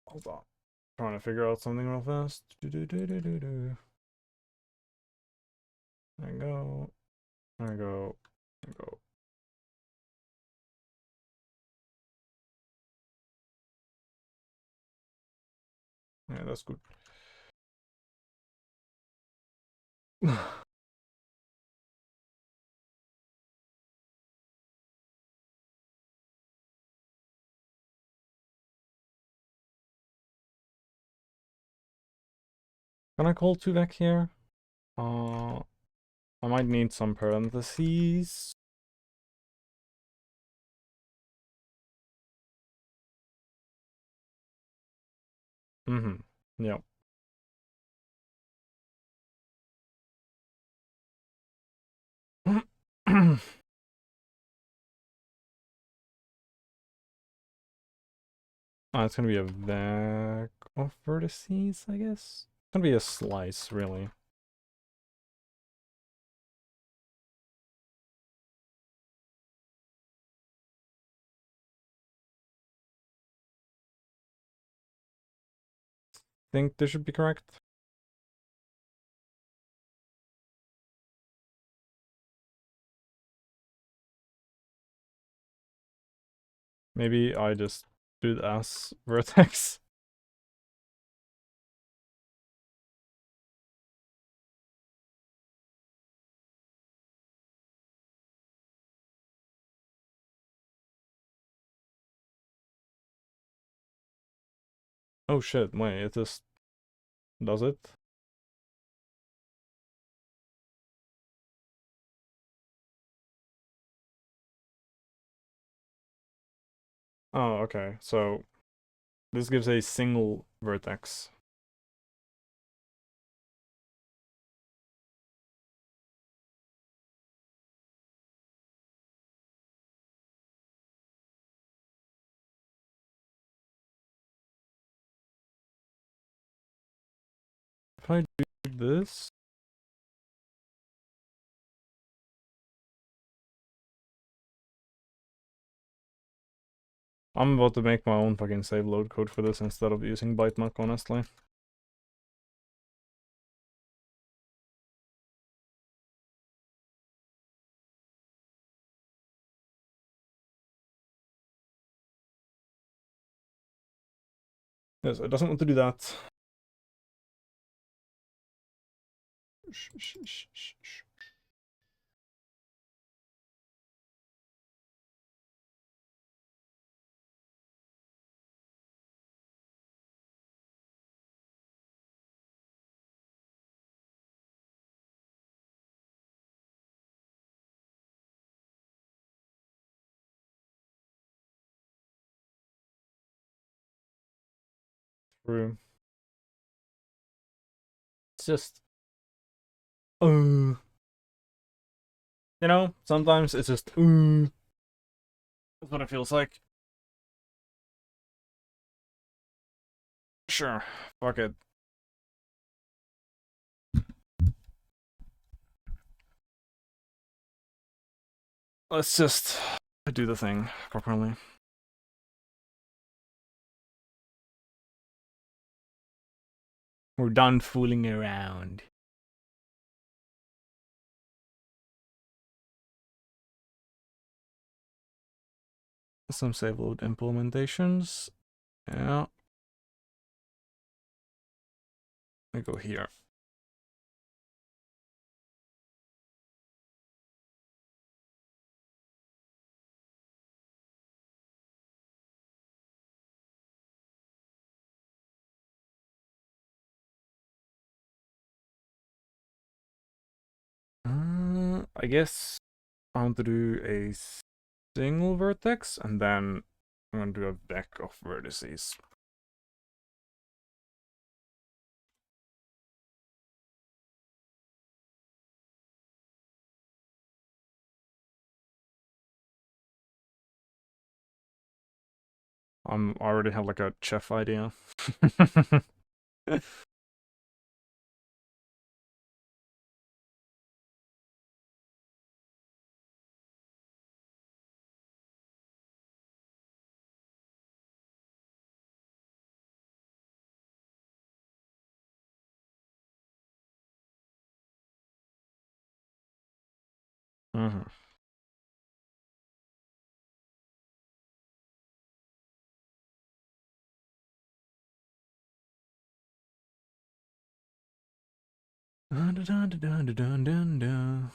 Hold on. Trying to figure out something real fast. There we go. There we go. There we go. Yeah, that's good. Can I call 2 back here? I might need some parentheses. Mm-hmm. Yep. It's gonna be a vec of vertices, I guess. It's gonna be a slice, really. Think this should be correct. Maybe I just do it as vertex. Oh shit, wait, it just does it? Oh, okay. So this gives a single vertex. If I do this, I'm about to make my own fucking save load code for this instead of using ByteMac, honestly. Yes, it doesn't want to do that. True. It's just, you know, sometimes it's just, that's what it feels like. Sure, fuck it. Let's just do the thing properly. We're done fooling around. Some save load implementations. Yeah. I go here. I guess I want to do a single vertex and then I'm gonna do a deck of vertices. I already have like a chef idea. Mhm. Dun, dun, dun, dun, dun, dun, dun, dun.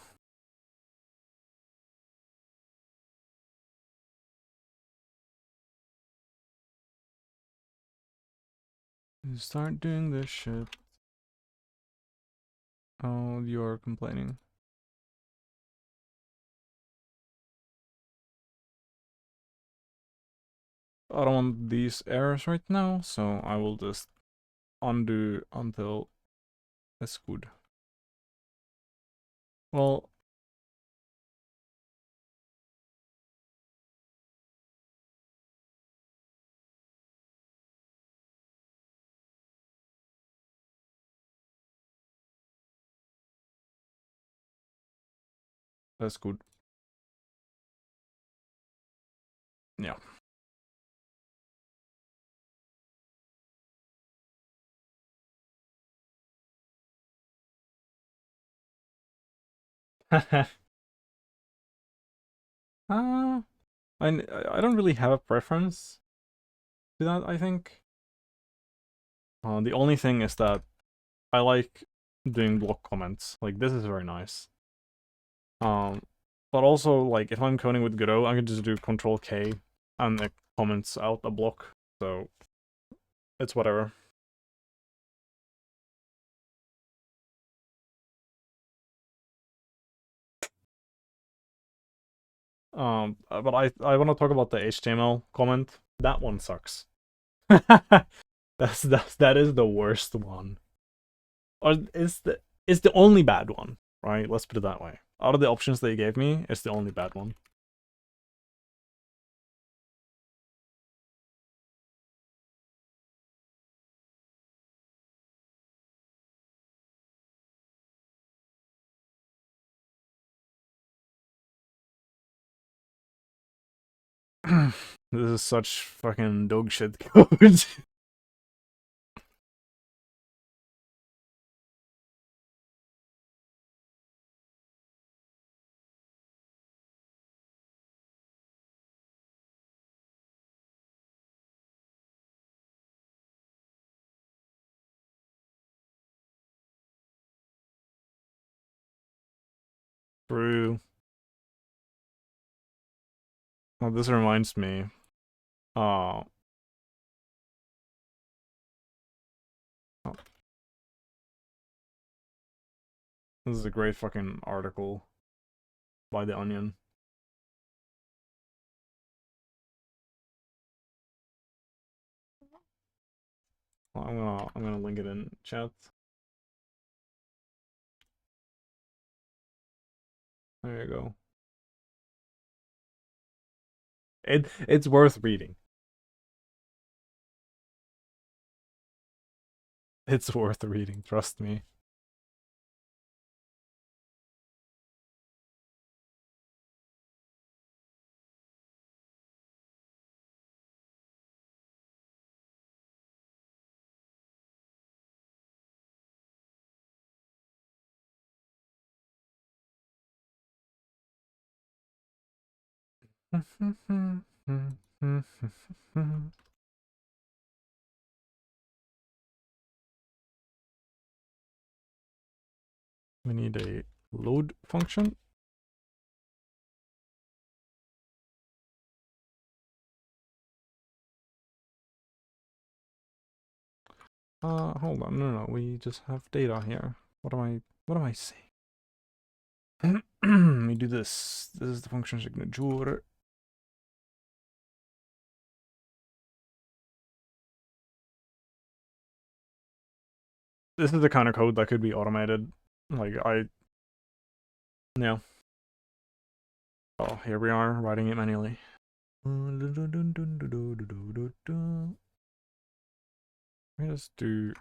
Start doing this shit. Oh, you're complaining. I don't want these errors right now, so I will just undo until it's good. Well, that's good. Yeah. uh, I don't really have a preference to that, I think. The only thing is that I like doing block comments. Like, this is very nice. But also, like, if I'm coding with Godot, I can just do Control K and it comments out a block. So, it's whatever. But I want to talk about the HTML comment. That one sucks. That is the worst one. Or it's the only bad one, right? Let's put it that way. Out of the options they gave me, it's the only bad one. This is such fucking dog shit code. True. Well, this reminds me. Uh, oh, this is a great fucking article by The Onion. I'm gonna link it in chat. There you go. It's worth reading. It's worth reading, trust me. We need a load function. Hold on, no, we just have data here. What am I saying? We do this. This is the function signature. This is the kind of code that could be automated. Like, yeah. Oh, here we are, writing it manually. Let's do...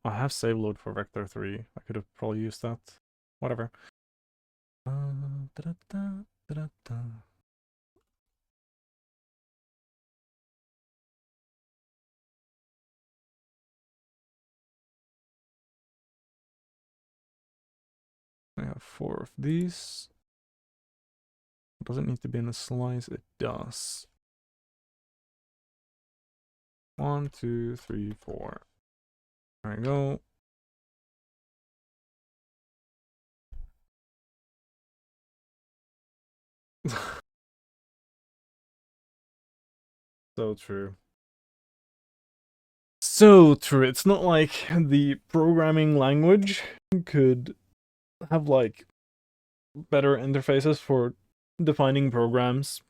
I have save load for vector 3. I could have probably used that. Whatever. I have 4 of these. Does it need to be in a slice? It does. 1, 2, 3, 4. There we go. So true. So true. It's not like the programming language could have like better interfaces for defining programs,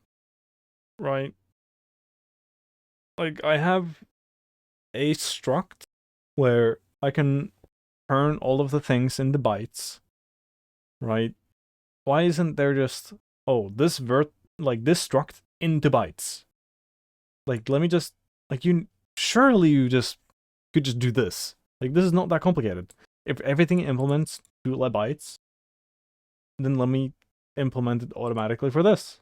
right? Like I have a struct where I can turn all of the things into bytes, right? Why isn't there just this struct into bytes? Like let me just like you surely you just could just do this. Like this is not that complicated. If everything implements 2 bytes, then let me implement it automatically for this.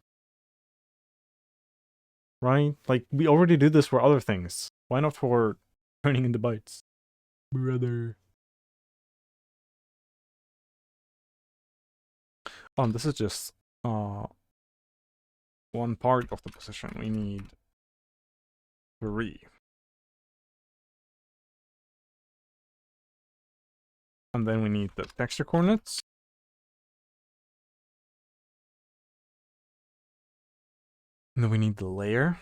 Right? Like we already do this for other things. Why not for turning into bytes? Brother. This is just one part of the position. We need 3. And then we need the texture coordinates. And then we need the layer.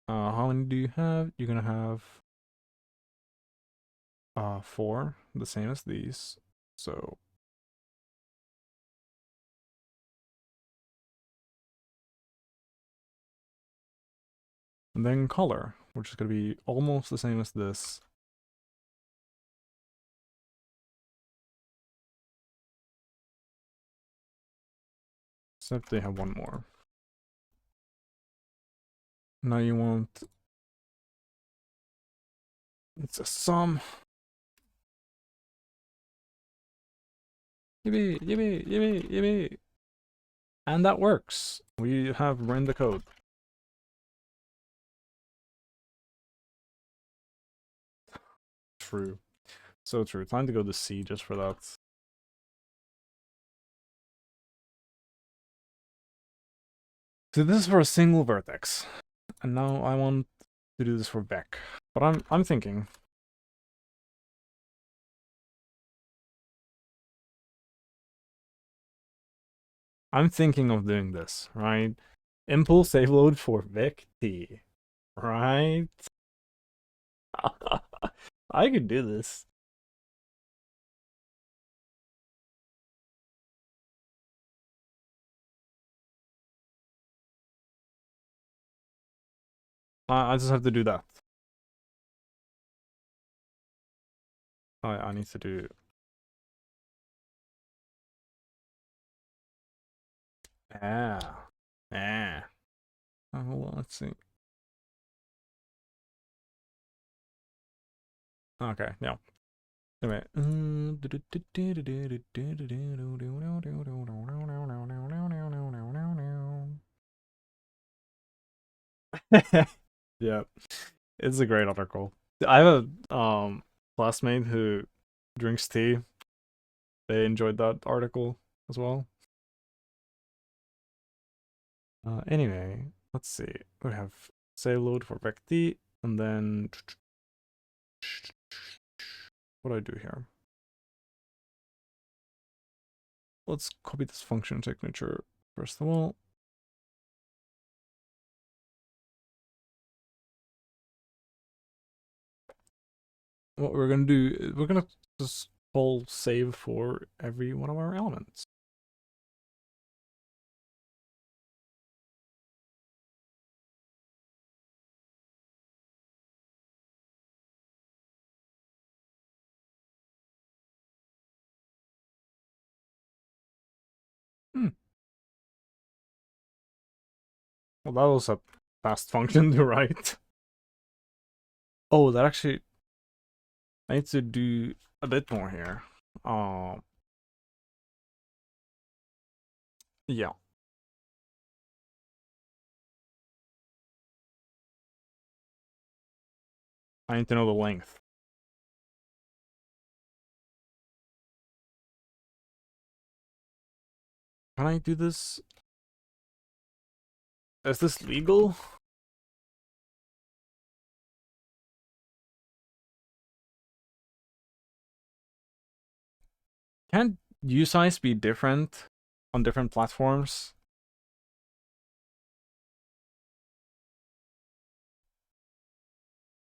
How many do you have? You're gonna have 4, the same as these. So and then color, which is gonna be almost the same as this. Except they have one more. Now you want it's a sum. Yippee, yippee, yippee, yippee. And that works. We have run the code. True. So true. Time to go to C just for that. So this is for a single vertex. And now I want to do this for Beck. But I'm thinking. I'm thinking of doing this, right? Impulse save load for Beck T. Right? I could do this. I just have to do that. I need to do. Ah. Ah. Oh, hold on, let's see. Okay, yeah. Anyway. Yeah, it's a great article. I have a classmate who drinks tea. They enjoyed that article as well. Anyway, let's see. We have save load for vecti, and then what do I do here? Let's copy this function signature first of all. What we're gonna do, we're gonna just call save for every one of our elements. Well, that was a fast function to write. Oh, that actually, I need to do a bit more here. Yeah. I need to know the length. Can I do this? Is this legal? Can't usize be different on different platforms.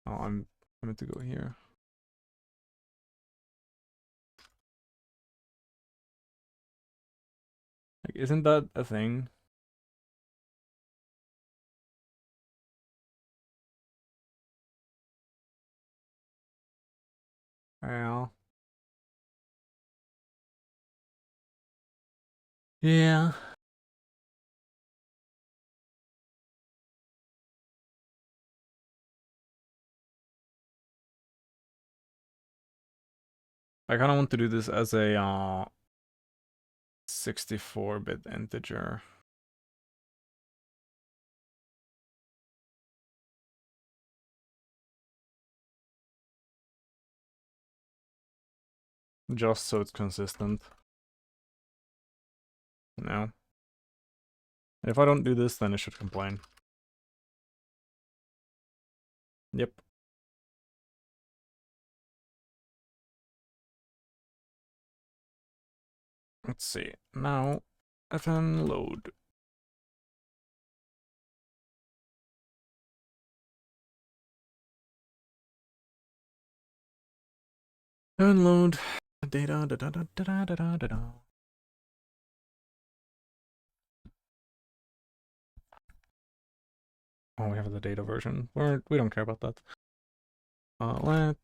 Oh, I'm meant to go here. Like, isn't that a thing? Well, yeah. I kind of want to do this as a 64-bit integer. Just so it's consistent. No. If I don't do this, then it should complain. Yep. Let's see. Now, FN load. Unload data. Da, da, da, da, da, da, da, da. Oh, we have the data version. We don't care about that. Let.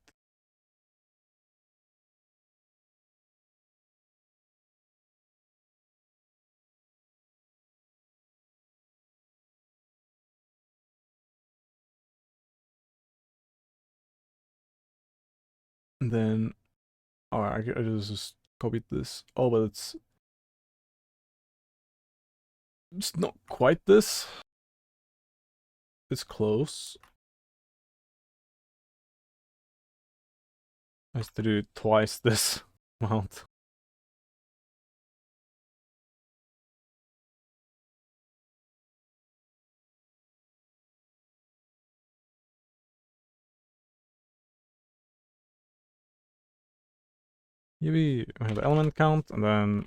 Then. Oh, I just copied this. Oh, but it's not quite this. It's close. I have to do twice this amount. Maybe we have element count and then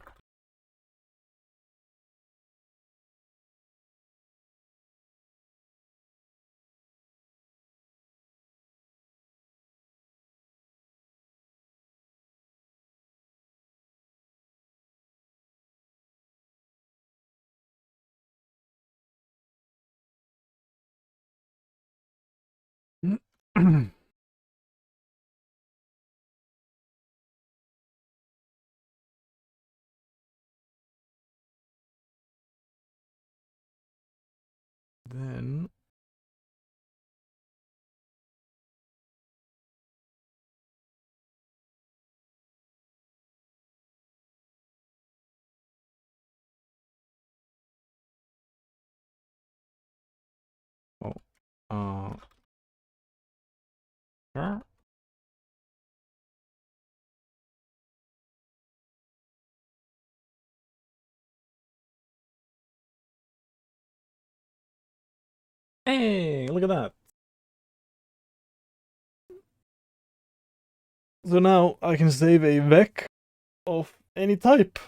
then oh uh hey, look at that. So now I can save a vec of any type.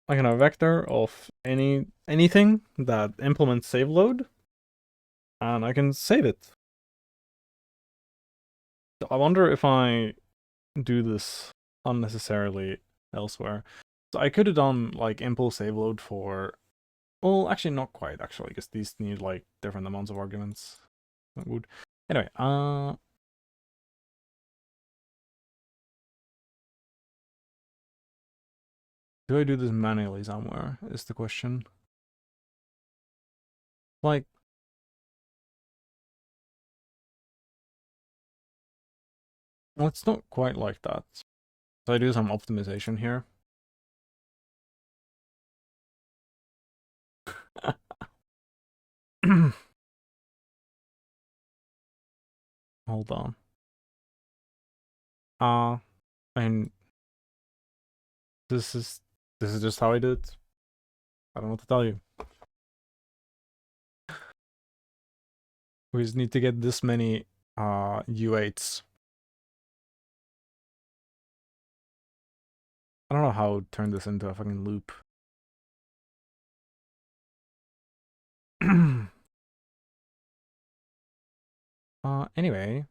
I can have a vector of anything that implements save load, and I can save it. So I wonder if I do this unnecessarily elsewhere. So I could have done like impulse save load for, well, actually not quite actually, because these need like different amounts of arguments. That would anyway. Do I do this manually somewhere? Is the question. Like, well, it's not quite like that. So I do some optimization here. Hold on. And this is just how I did it. I don't know what to tell you. We just need to get this many U8s. I don't know how to turn this into a fucking loop. Anyway,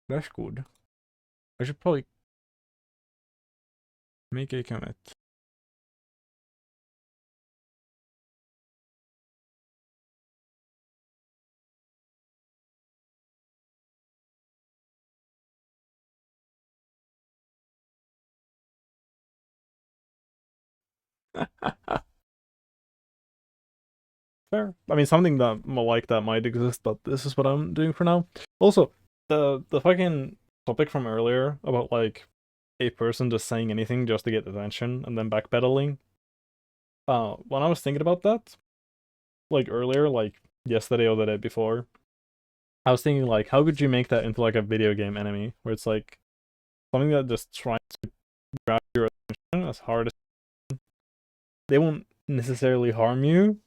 that's good. I should probably make a commit. Fair. I mean, something that like that might exist, but this is what I'm doing for now. Also, the fucking topic from earlier about like a person just saying anything just to get attention and then backpedaling. When I was thinking about that, like earlier, like yesterday or the day before, I was thinking like, how could you make that into like a video game enemy where it's like something that just tries to grab your attention as hard as they won't necessarily harm you.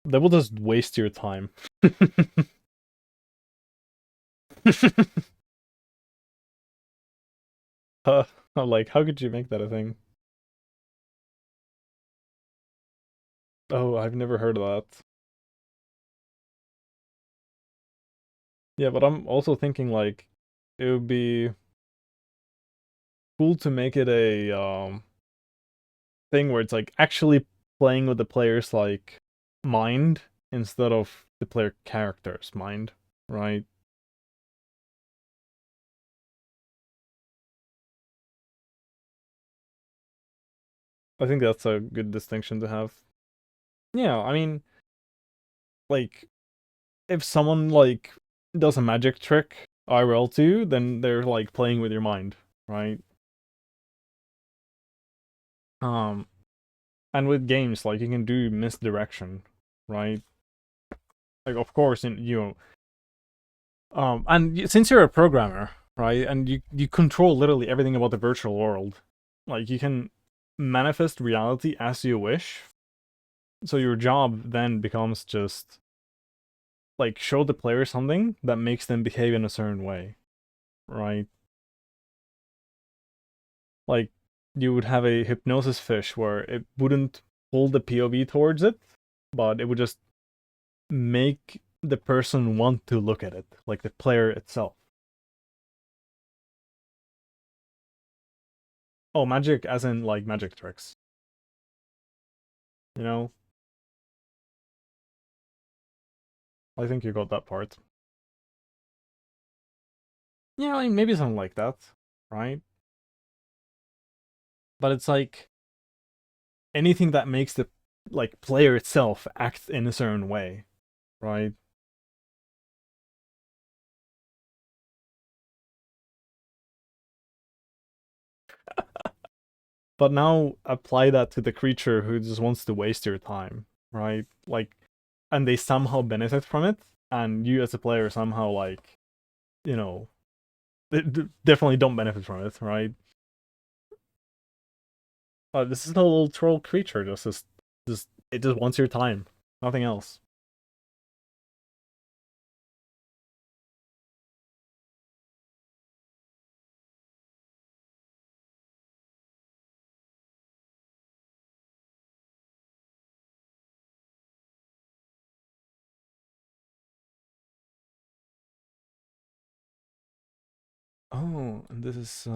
They will just waste your time. uh, I'm like, how could you make that a thing? Oh, I've never heard of that. Yeah, but I'm also thinking like it would be cool to make it a thing where it's like actually playing with the player's like mind instead of the player character's mind, right? I think that's a good distinction to have. Yeah, I mean, like if someone like does a magic trick IRL too, then they're like playing with your mind, right? Um, and with games, like you can do misdirection, right? Like of course, in and since you're a programmer, right, and you control literally everything about the virtual world, like you can manifest reality as you wish. So your job then becomes just like show the player something that makes them behave in a certain way, right? Like you would have a hypnosis fish where it wouldn't pull the POV towards it, but it would just make the person want to look at it, like the player itself. Oh, magic as in like magic tricks, you know? I think you got that part. Yeah, I mean, maybe something like that, right? But it's like anything that makes the like player itself act in a certain way, right? But now apply that to the creature who just wants to waste your time, right? Like, and they somehow benefit from it, and you as a player somehow like, you know, definitely don't benefit from it, right? This is a little troll creature, just it just wants your time, nothing else. Oh, and this is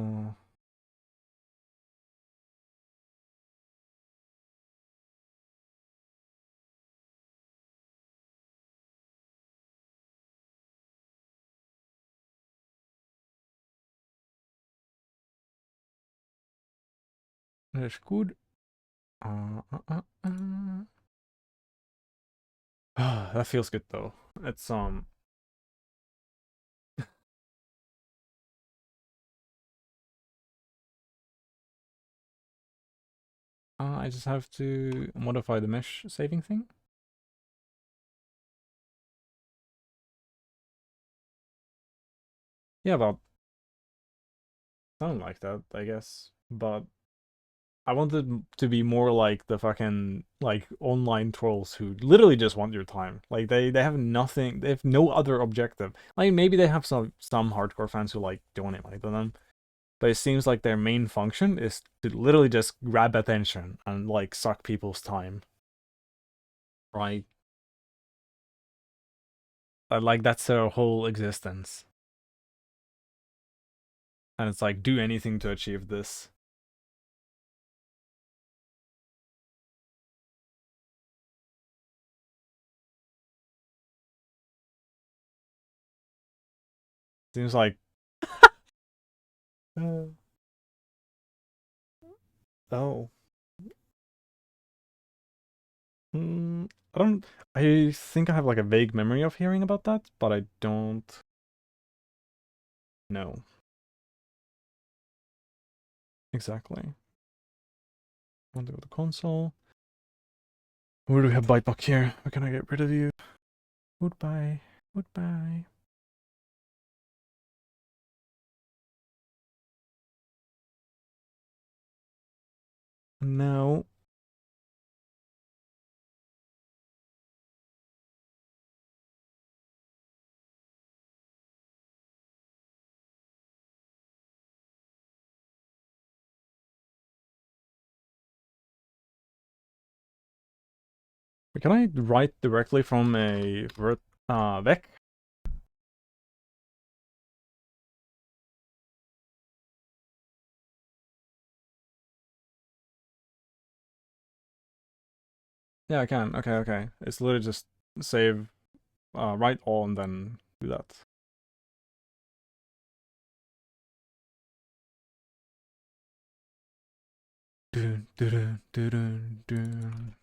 that's good. That feels good though. It's I just have to modify the mesh saving thing. Yeah, about something like that, I guess. But I wanted to be more like the fucking like online trolls who literally just want your time. Like they have nothing, they have no other objective. Like maybe they have some hardcore fans who like donate money to them, but it seems like their main function is to literally just grab attention and like suck people's time. Right? Like that's their whole existence. And it's like do anything to achieve this. Seems like oh. I don't. I think I have like a vague memory of hearing about that, but I don't know exactly. Want to go to console? Where do we have bite buck here? Where can I get rid of you? Goodbye. Goodbye. No. Can I write directly from a Vec? Yeah, I can. Okay, okay. It's literally just save, write all, and then do that. Dun, dun, dun, dun, dun.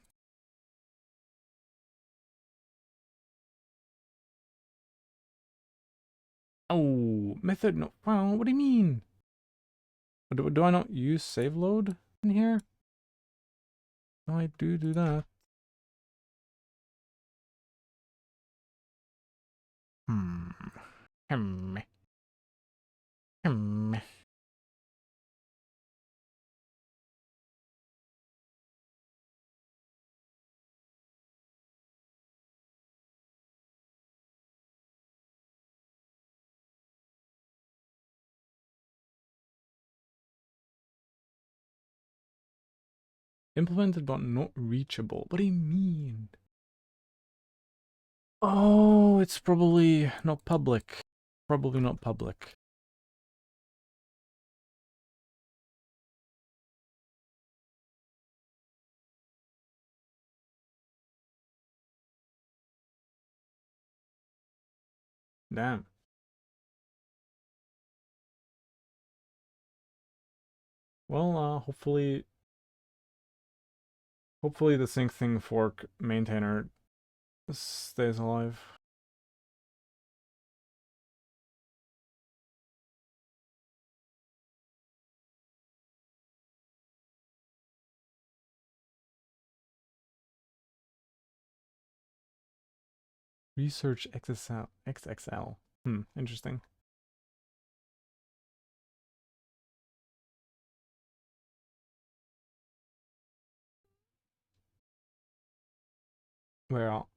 Oh, method no. Wow, what do you mean? Do I not use save load in here? No, I do that. Hmm. Hmm. Hmm. Implemented but not reachable. What do you mean? Oh, it's probably not public. Probably not public. Damn. Well, hopefully the sync thing fork maintainer stays alive. Research XXL. Interesting. Well,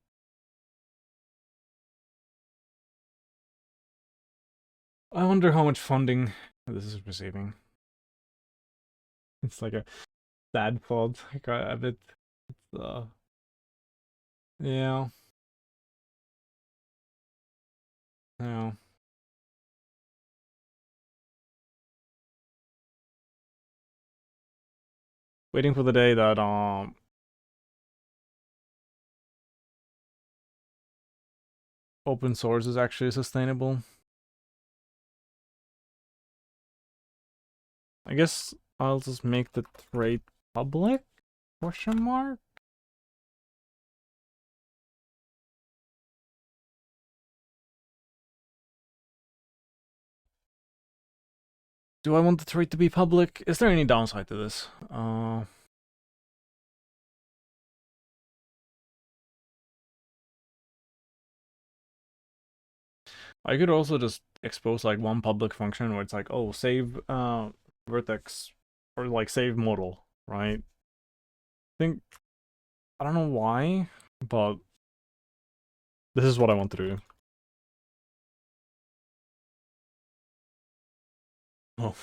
I wonder how much funding this is receiving. It's like a sad thought. Like a bit. Uh, yeah. Yeah. Waiting for the day that open source is actually sustainable. I guess I'll just make the trade public? Question mark? Do I want the trade to be public? Is there any downside to this? I could also just expose like one public function where it's like, oh, save vertex or like save model, right? I don't know why, but this is what I want to do. Oh.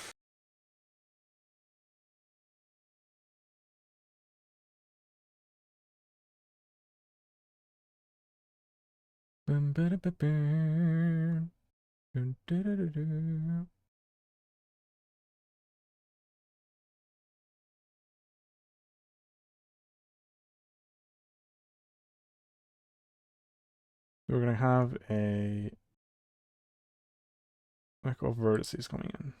We're gonna have a echo of vertices coming in.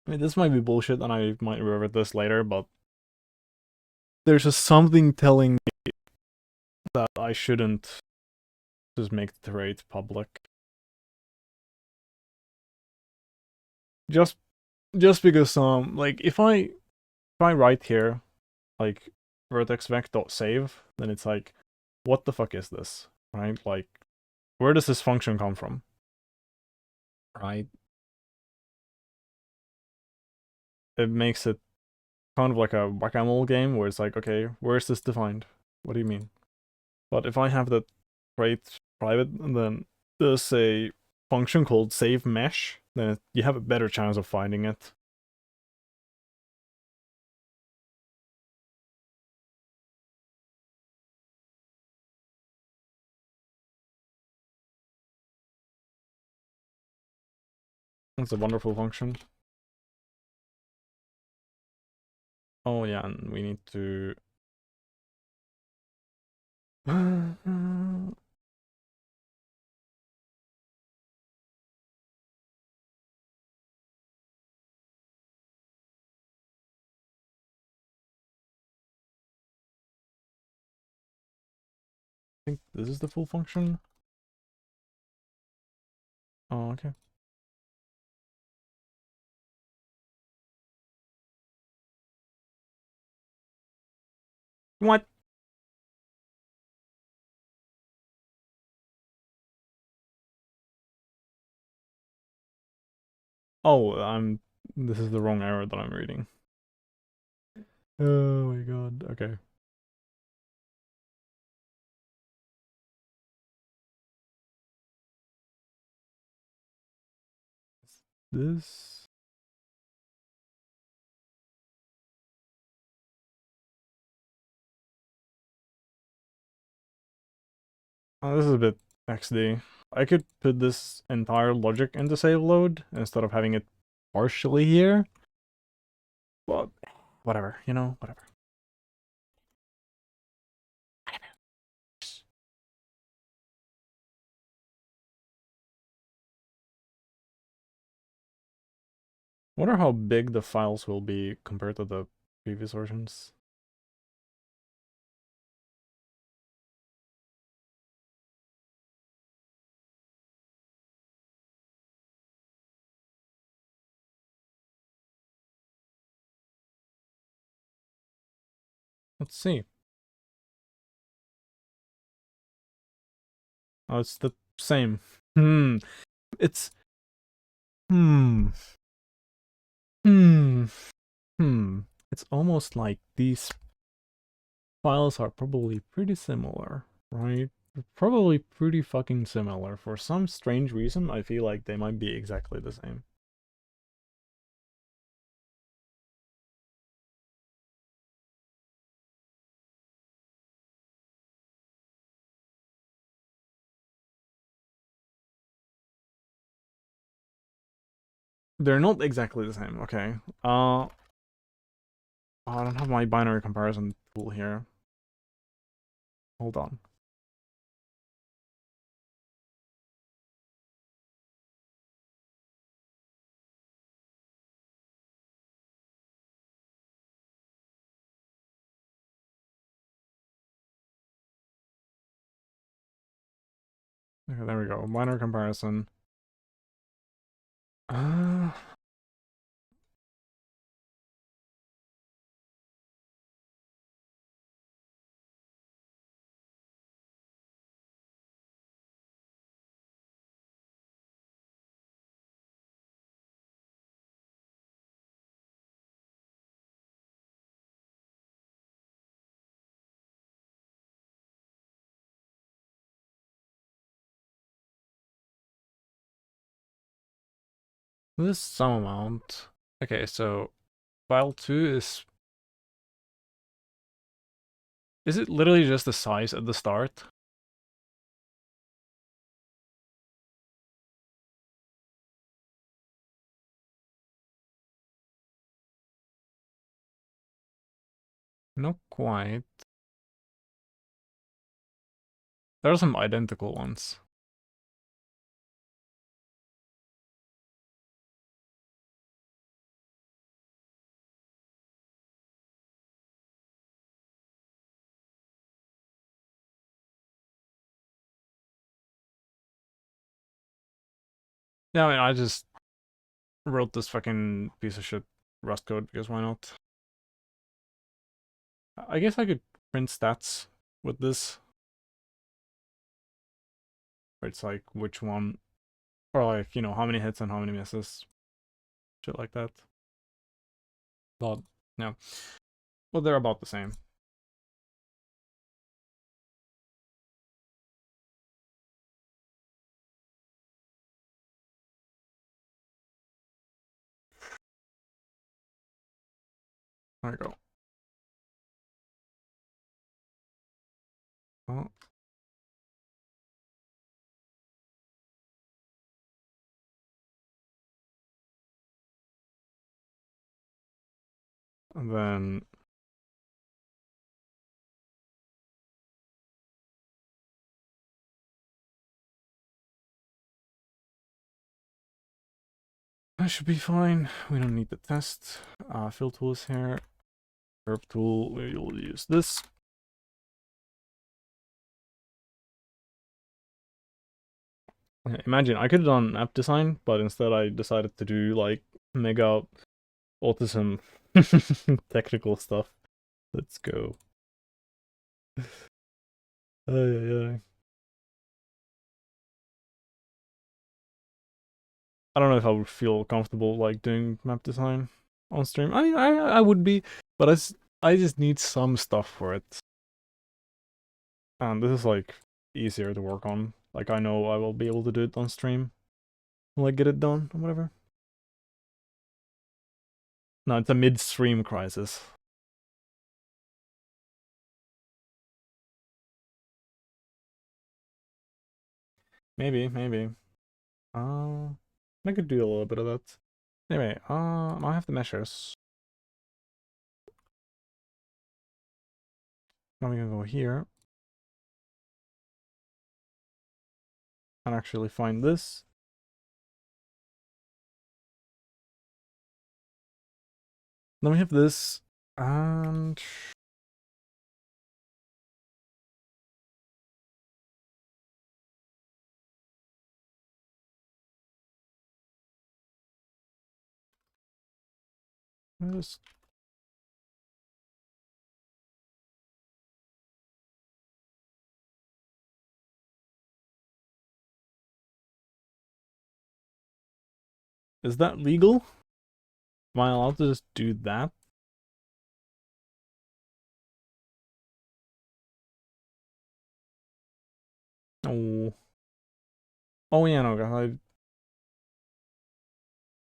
I mean, this might be bullshit, and I might revert this later, but there's just something telling me that I shouldn't just make the trade public. Just because like if I write here like vertex vec.save, then it's like, what the fuck is this? Right? Like, where does this function come from? Right? It makes it kind of like a whack-a-mole game where it's like, okay, where is this defined? What do you mean? But if I have that trait private, and then there's a function called save mesh, then you have a better chance of finding it. It's a wonderful function. Oh yeah, and we need to I think this is the full function. Oh, okay. What? Oh, this is the wrong error that I'm reading. Oh my god. Okay. This. Oh, this is a bit XD. I could put this entire logic into save load instead of having it partially here. But whatever, whatever. Wonder how big the files will be compared to the previous versions. Let's see. Oh, it's the same. It's hmm. Hmm. Hmm. It's almost like these files are probably pretty similar, right? They're probably pretty fucking similar. For some strange reason, I feel like they might be exactly the same. They're not exactly the same, okay. I don't have my binary comparison tool here. Hold on. Okay, there we go. Binary comparison. Uh, This some amount. Okay, so file 2 is it literally just the size at the start? Not quite. There are some identical ones. Yeah, I mean, I just wrote this fucking piece of shit Rust code because why not? I guess I could print stats with this. Where it's like which one, or like, you know, how many hits and how many misses. Shit like that. But, yeah. Well, they're about the same. There we go. Oh. And then that should be fine. We don't need the test. Fill tool is here. Curve tool, we will use this. Imagine, I could have done app design, but instead I decided to do like mega autism technical stuff. Let's go. Ay, ay, ay. I don't know if I would feel comfortable like doing map design on stream. I mean, I would be, but I just need some stuff for it. And this is like easier to work on. Like I know I will be able to do it on stream. Like get it done or whatever. No, it's a mid-stream crisis. Maybe, maybe. I could do a little bit of that. Anyway, I have the measures. Now we're gonna go here and actually find this. Then we have this, and this. Is that legal? Am I allowed to just do that? Oh. Oh yeah, no,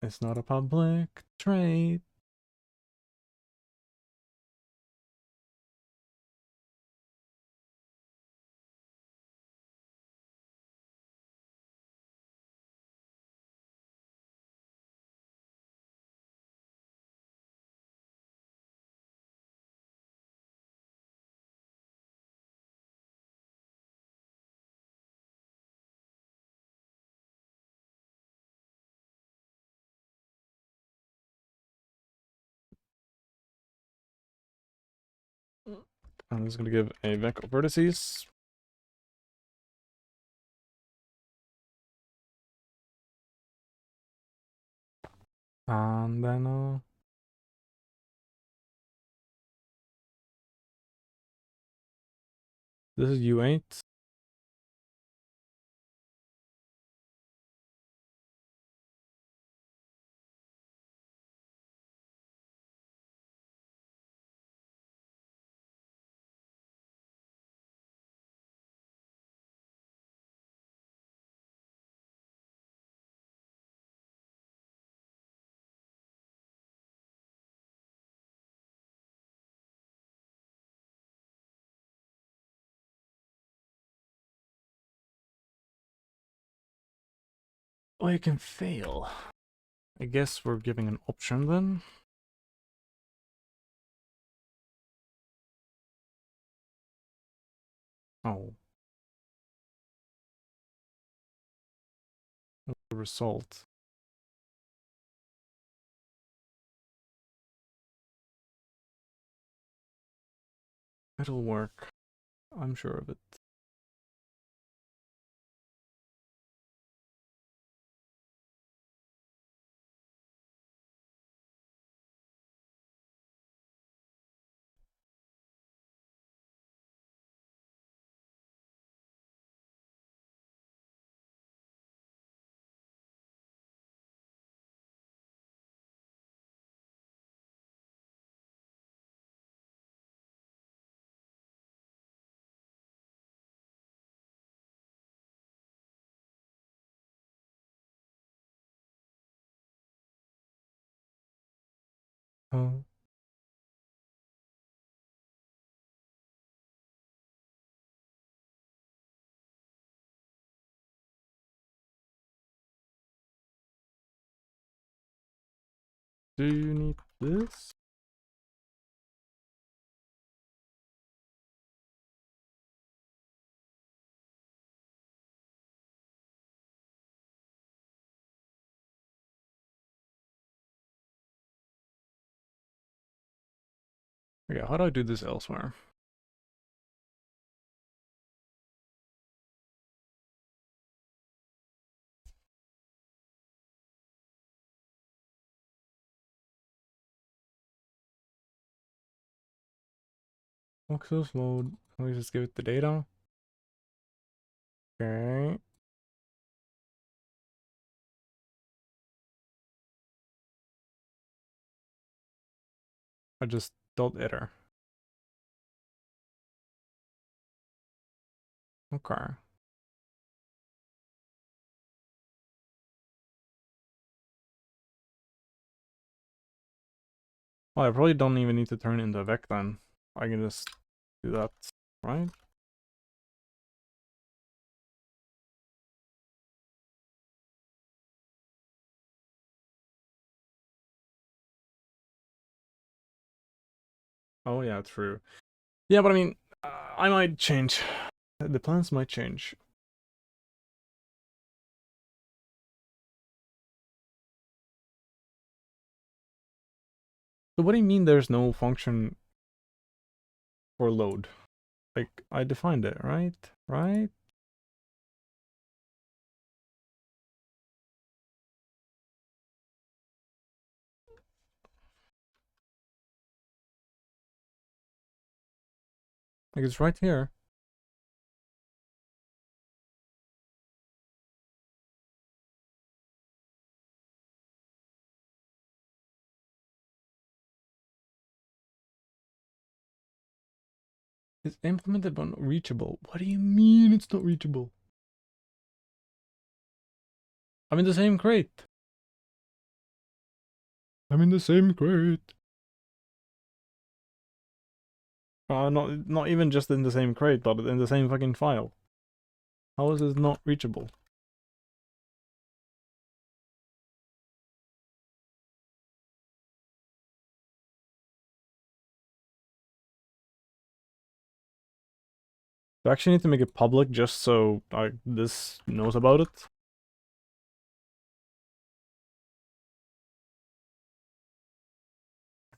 it's not a public trade. I'm just gonna give a vec of vertices. And then this is U8. Oh, you can fail. I guess we're giving an option then. Oh. What's the result? It'll work. I'm sure of it. Oh. Do you need this? Okay, how do I do this elsewhere? Voxel's load. Let me just give it the data. Okay. I just dot error. Okay. Well, I probably don't even need to turn it into a vec then. I can just do that, right? Oh yeah, true. Yeah, but I mean, I might change. The plans might change. So what do you mean there's no function for load? Like, I defined it, right? Right? Like, it's right here. It's implemented but not reachable. What do you mean it's not reachable? I'm in the same crate. I'm in the same crate. Not even just in the same crate, but in the same fucking file. How is this not reachable? Do I actually need to make it public just so this knows about it?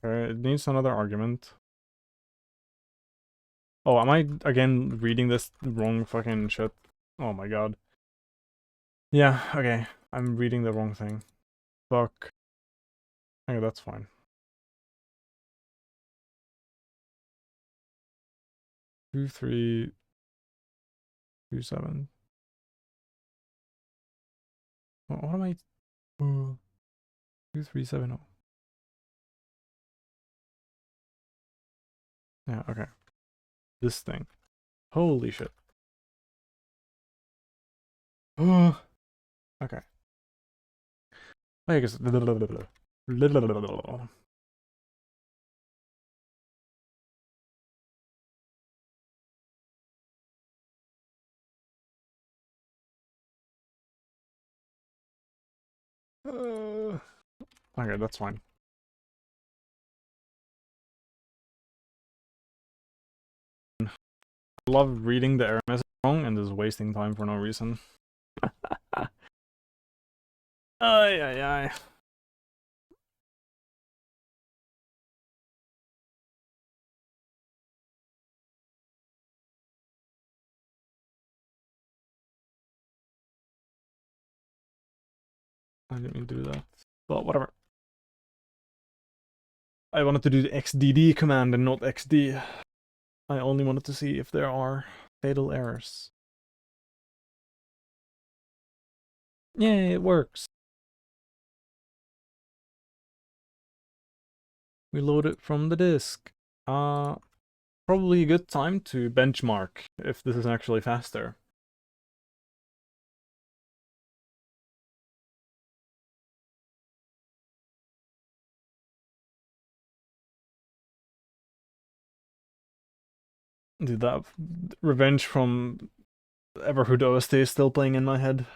Okay, it needs another argument. Oh, am I again reading this wrong fucking shit? Oh my god. Yeah, okay. I'm reading the wrong thing. Fuck. Okay, that's fine. Two, 3, 2, 7. What am I? 2370. Yeah, okay. This thing. Holy shit. Okay. I guess. Okay, that's fine. I love reading the error message wrong and just wasting time for no reason. Ay, ay, ay. I didn't mean to do that. But whatever. I wanted to do the XDD command and not XD. I only wanted to see if there are fatal errors. Yay, it works. We load it from the disk. Probably a good time to benchmark if this is actually faster. Dude, that Revenge from Everhood OST is still playing in my head.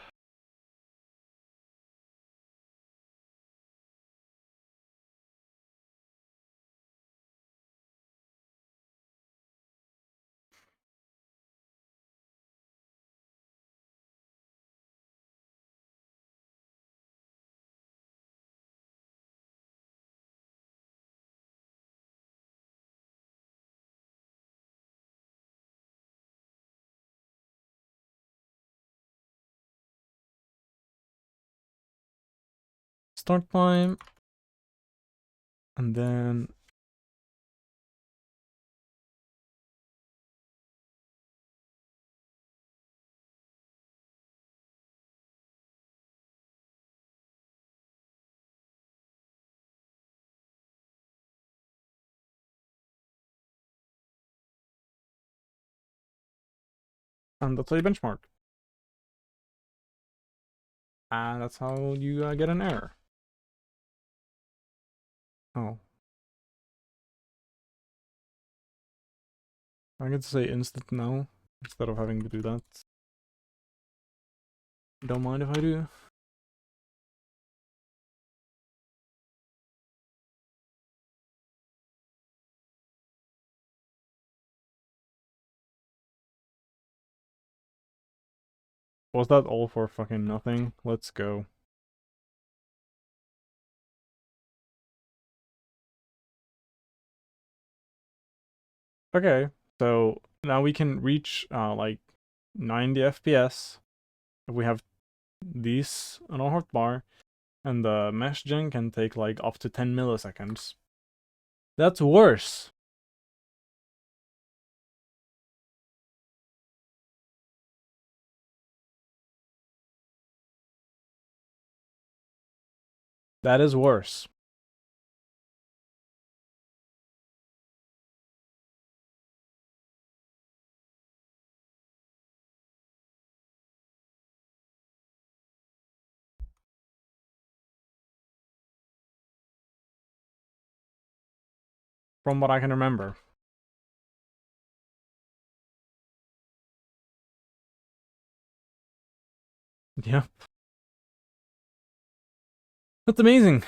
Start time. And then that's how you benchmark. And that's how you get an error. Oh. I get to say instant now instead of having to do that. Don't mind if I do. Was that all for fucking nothing? Let's go. Okay, so now we can reach like 90 FPS if we have these on our hotbar, and the mesh gen can take like up to 10 milliseconds. That's worse. That is worse. From what I can remember. Yep. That's amazing.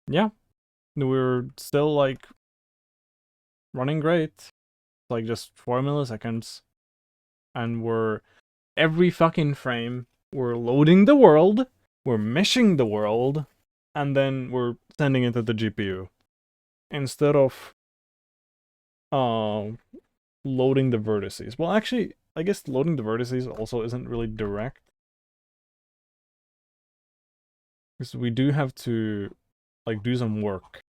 Yeah. We're still like running great. Like just 4 milliseconds. And we're every fucking frame, we're loading the world, we're meshing the world, and then we're sending it to the GPU. Instead of loading the vertices. Well, actually, I guess loading the vertices also isn't really direct. Because we do have to like do some work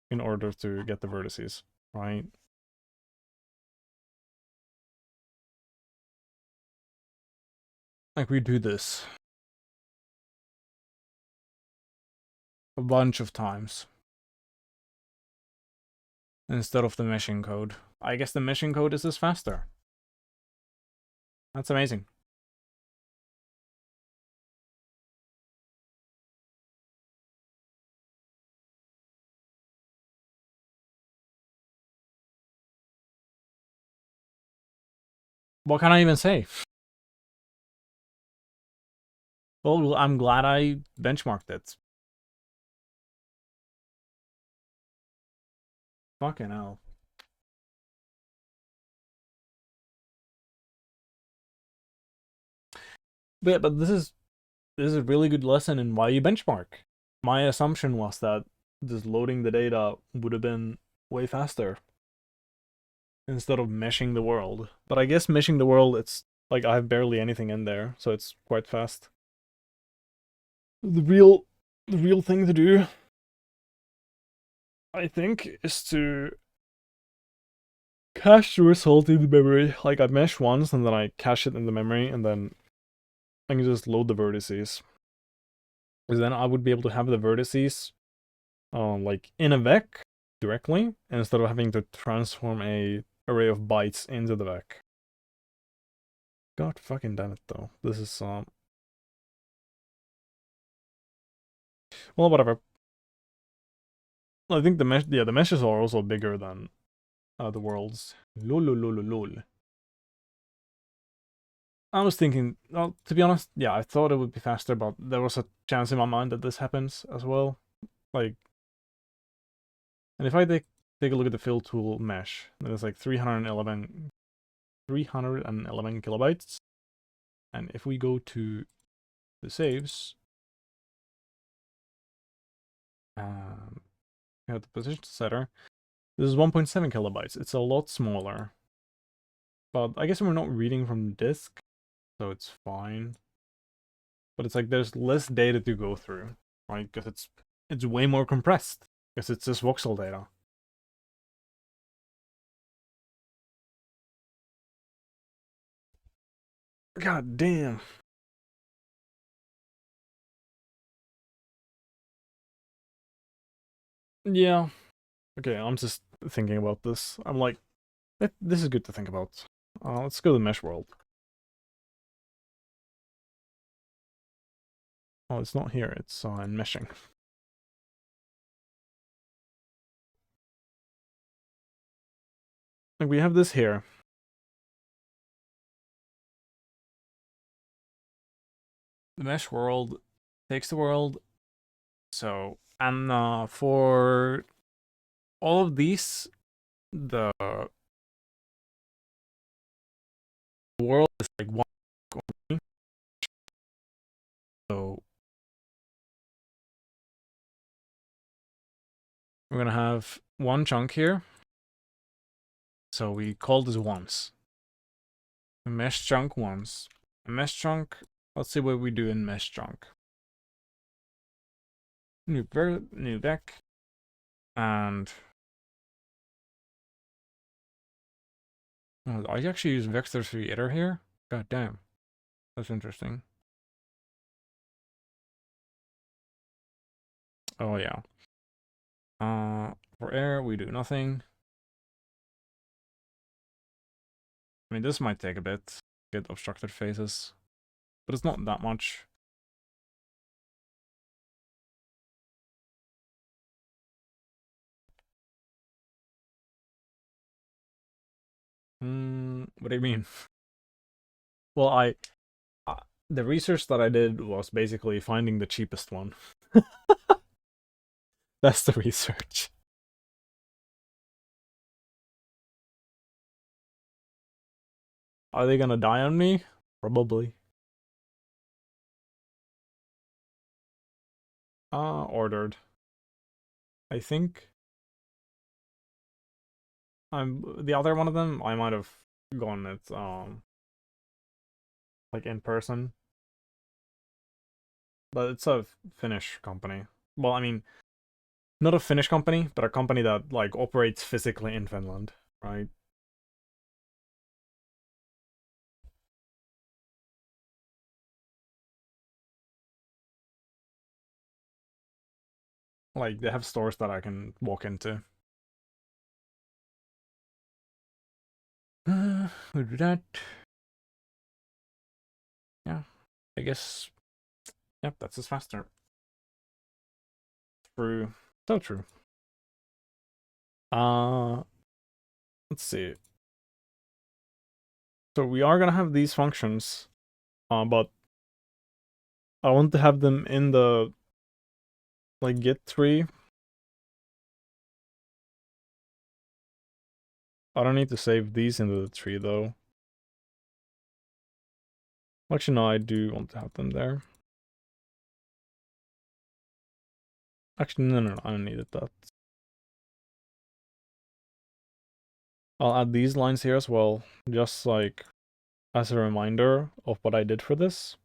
in order to get the vertices, right? Like we do this a bunch of times instead of the meshing code. I guess the meshing code is just faster. That's amazing. What can I even say? Well, I'm glad I benchmarked it. Fucking hell. But this is a really good lesson in why you benchmark. My assumption was that just loading the data would have been way faster instead of meshing the world. But I guess meshing the world, it's like I have barely anything in there, so it's quite fast. The real thing to do, I think, is to cache the result in the memory. Like I mesh once and then I cache it in the memory and then I can just load the vertices. Because then I would be able to have the vertices like in a vec directly instead of having to transform a array of bytes into the vec. God fucking damn it though. This is well whatever. I think the meshes are also bigger than the worlds. Lol lol lol lol. I was thinking, well, to be honest, yeah, I thought it would be faster, but there was a chance in my mind that this happens as well. Like, and if I take a look at the fill tool mesh, then it's like 311 kilobytes. And if we go to the saves, the position setter, this is 1.7 kilobytes. It's a lot smaller. But I guess we're not reading from the disk, so it's fine. But it's like there's less data to go through, right? Because it's way more compressed. Because it's just voxel data. God damn. Yeah. Okay, I'm just thinking about this. I'm like, this is good to think about. Let's go to the mesh world. Oh, it's not here. It's in meshing. Like we have this here. The mesh world takes the world. So, and for all of these, the world is like one. So we're gonna have one chunk here. So we call this once. A mesh chunk once. A mesh chunk. Let's see what we do in mesh chunk. New deck. And oh, I actually use vector creator here. God damn, that's interesting. Oh yeah. For air we do nothing. I mean, this might take a bit. Get obstructed faces, but it's not that much. What do you mean? Well, the research that I did was basically finding the cheapest one. That's the research. Are they gonna die on me? Probably. Ordered. I think. I'm the other one of them. I might have gone it like in person, but it's a Finnish company. Well, I mean, not a Finnish company, but a company that like operates physically in Finland, right? Like they have stores that I can walk into. We'll do that. Yeah, I guess. Yep, that's just faster. True. So true. Uh, let's see. So we are gonna have these functions, but I want to have them in the like Git tree. I don't need to save these into the tree though. Actually, no, I do want to have them there. Actually, no, I don't need it that. I'll add these lines here as well, just like as a reminder of what I did for this.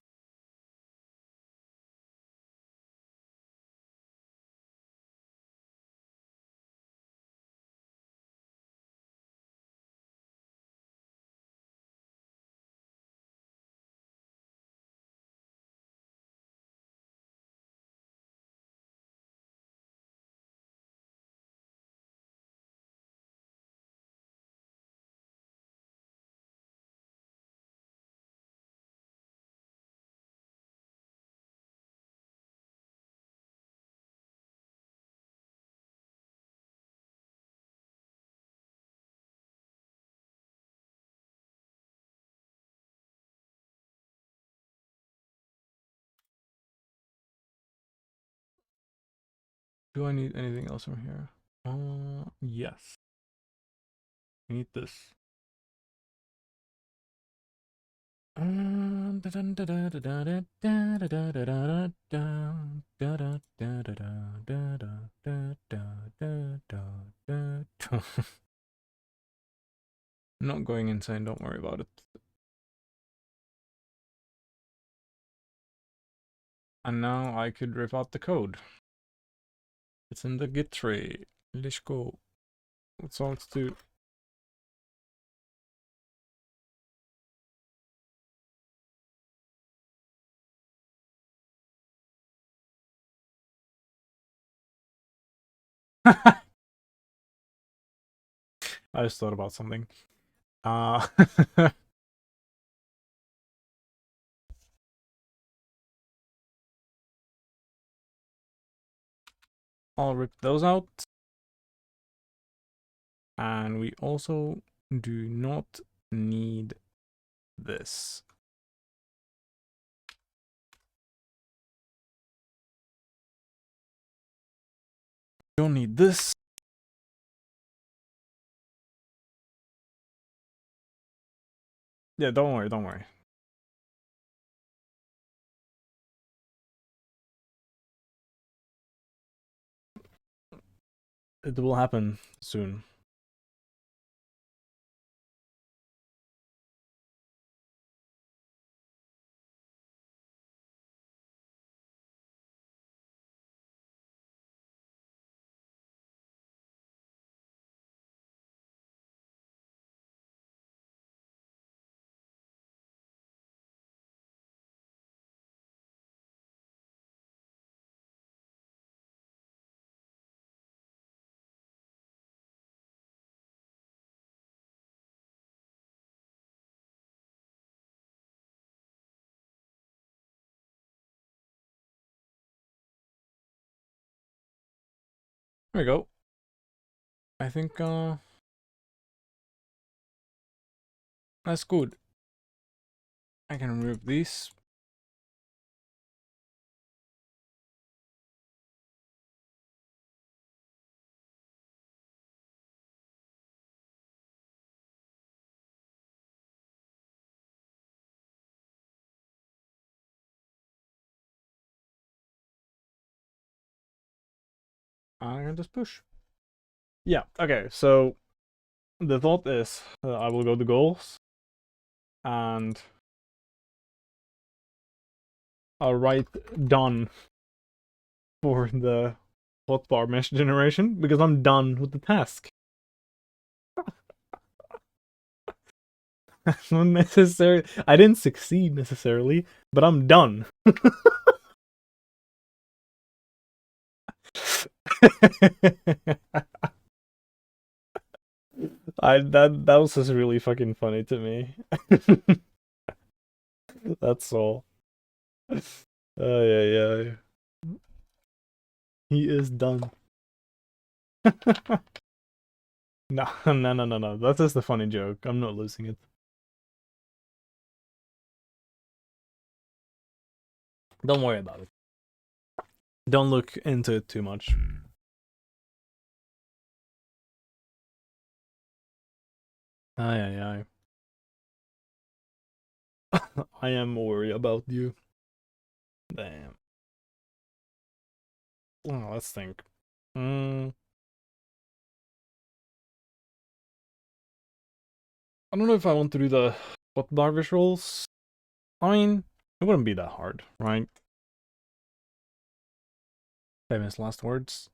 Do I need anything else from here? Yes. I need this. Not going insane, don't worry about it. And now I could rip out the code. It's in the Git tray. Let's go. That's all it's do. I just thought about something. I'll rip those out. And we also do not need this. Don't need this. Yeah, don't worry, don't worry. It will happen soon. There we go. I think that's good. I can remove these. I can just push. Yeah, okay, so the thought is I will go to goals and I'll write done for the hotbar mesh generation because I'm done with the task. Not necessarily. I didn't succeed necessarily, but I'm done. That was just really fucking funny to me. That's all. Yeah. He is done. No. That's just a funny joke. I'm not losing it. Don't worry about it. Don't look into it too much. Aye, aye, aye. I am worried about you. Damn. Oh, let's think. I don't know if I want to do the hotbar visuals. I mean, it wouldn't be that hard, right? Famous last words.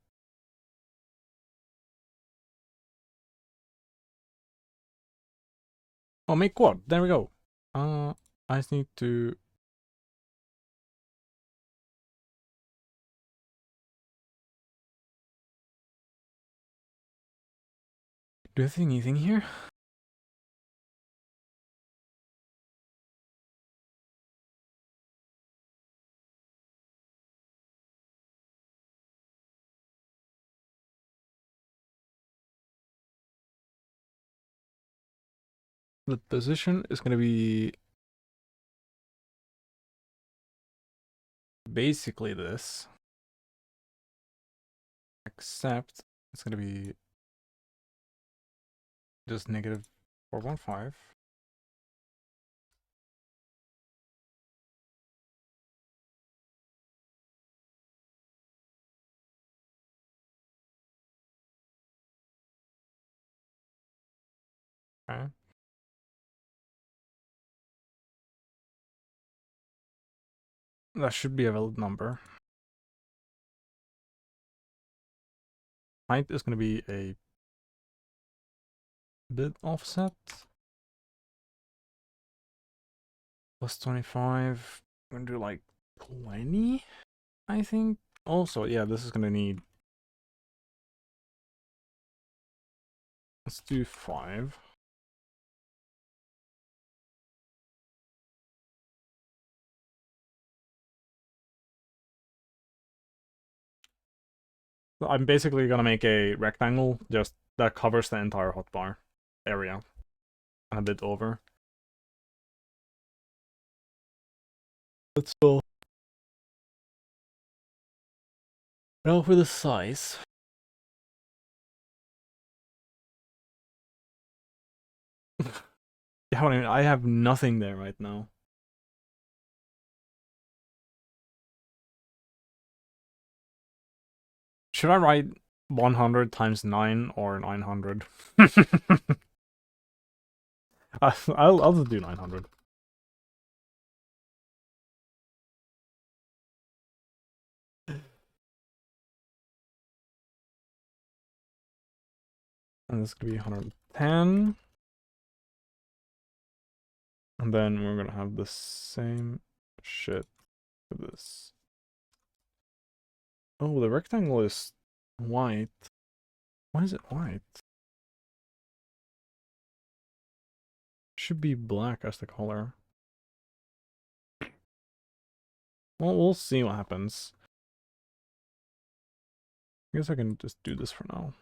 Oh, make quad. There we go. I just need to. Do I have anything here? The position is gonna be basically this, except it's gonna be just negative 415. Okay. That should be a valid number. Height is gonna be a bit offset. Plus 25. I'm gonna do like 20, I think. Also, yeah, this is gonna need. Let's do 5. I'm basically gonna make a rectangle just that covers the entire hotbar area and a bit over. Let's go. Now for the size. Yeah, I have nothing there right now. Should I write 100 times 9 or 900? I'll just do 900. And this could be 110. And then we're gonna have the same shit for this. Oh, the rectangle is white. Why is it white? Should be black as the color. Well, we'll see what happens. I guess I can just do this for now.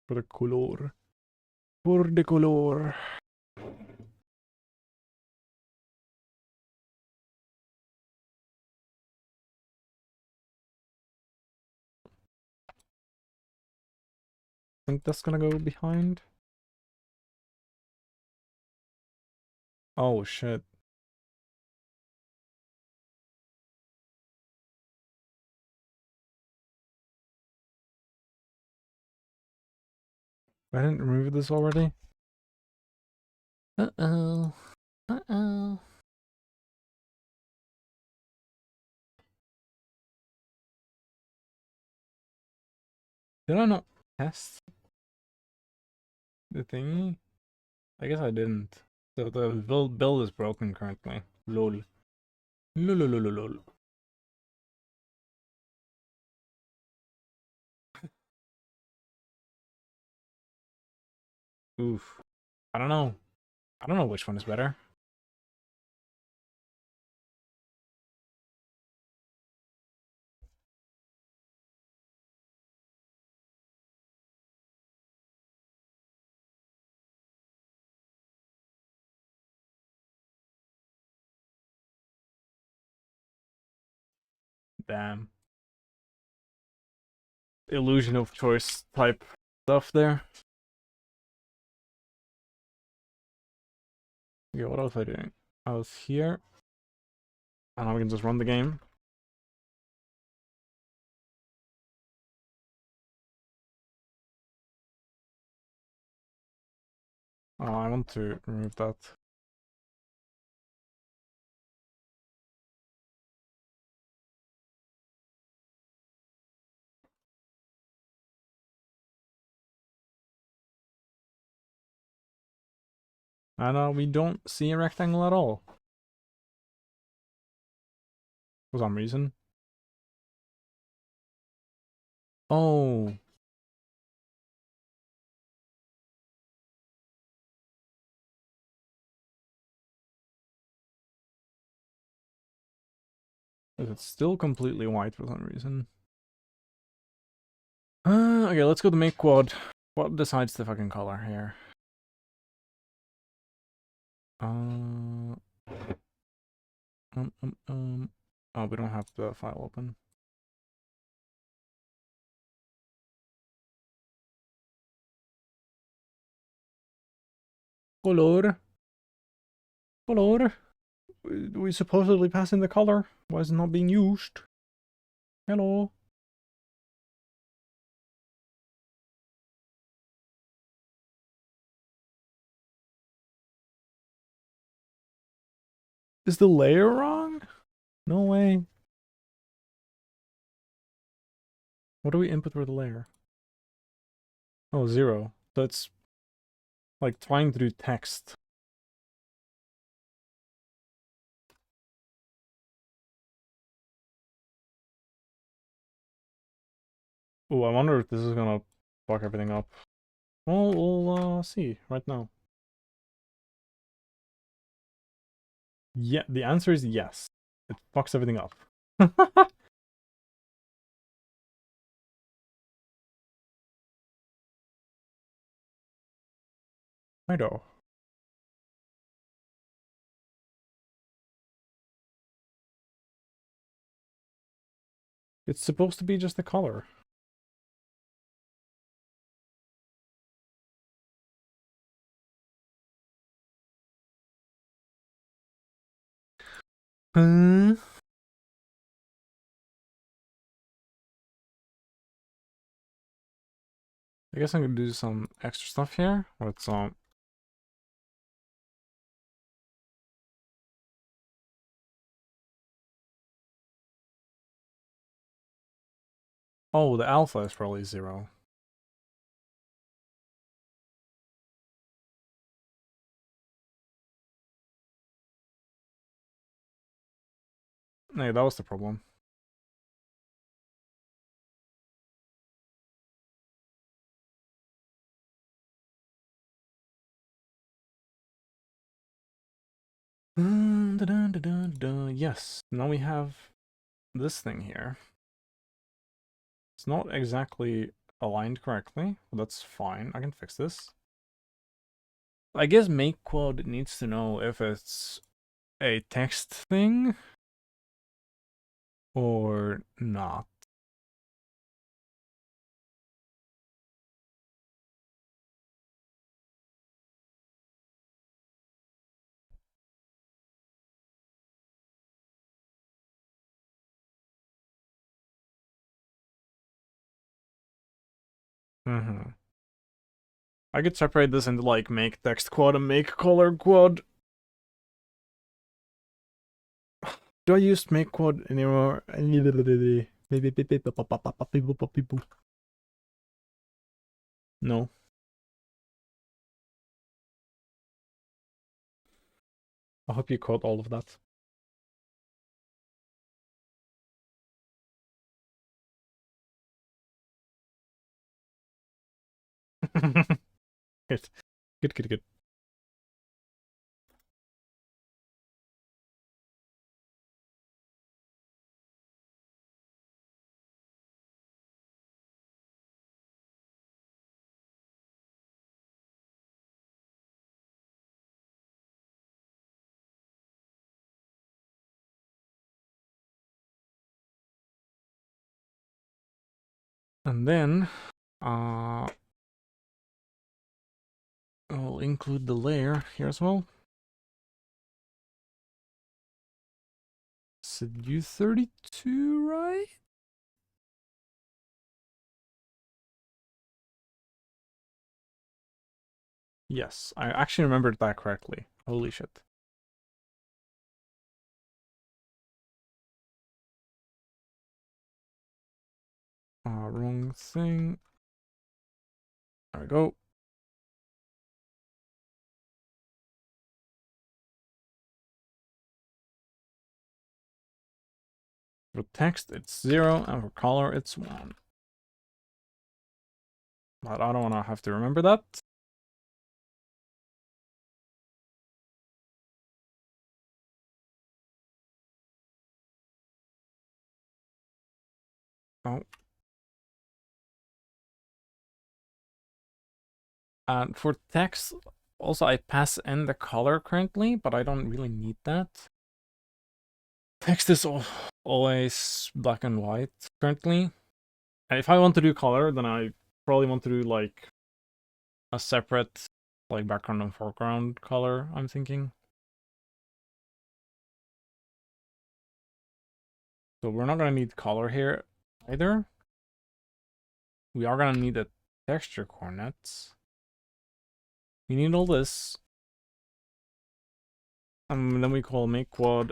For the color. For the color. I think that's gonna go behind. Oh shit. I didn't remove this already. Uh-oh. Uh-oh. Did I not test the thingy? I guess I didn't. The build is broken currently. Lol. Lol. Oof. I don't know. I don't know which one is better. Damn. Illusion of choice type stuff there. Okay, what else was I doing? I was here. And now we can just run the game. Oh, I want to remove that. And we don't see a rectangle at all. For some reason. Oh. It's still completely white for some reason. Okay, let's go to make quad. What decides the fucking color here? Oh, we don't have the file open. Color. Color. We supposedly passing the color. Why is it not being used? Hello. Is the layer wrong? No way. What do we input for the layer? Oh, 0. So it's like trying to do text. Oh, I wonder if this is gonna fuck everything up. Well, we'll see right now. Yeah, the answer is yes. It fucks everything up. I know. It's supposed to be just a color. I guess I'm gonna do some extra stuff here with some. Oh, the alpha is probably 0. No, that was the problem. Yes, now we have this thing here. It's not exactly aligned correctly, but that's fine. I can fix this. I guess make quad needs to know if it's a text thing or not. I could separate this into like make text quad and make color quad. Do I use make quad anymore? No. I hope you caught all of that. Good. Good. And then I'll include the layer here as well. Said U32, right? Yes, I actually remembered that correctly. Holy shit. Wrong thing. There we go. For text, it's 0, and for color, it's 1. But I don't want to have to remember that. Oh. And for text, also I pass in the color currently, but I don't really need that. Text is always black and white currently. And if I want to do color, then I probably want to do like a separate like background and foreground color, I'm thinking. So we're not gonna need color here either. We are gonna need the texture coordinates. We need all this. And then we call make quad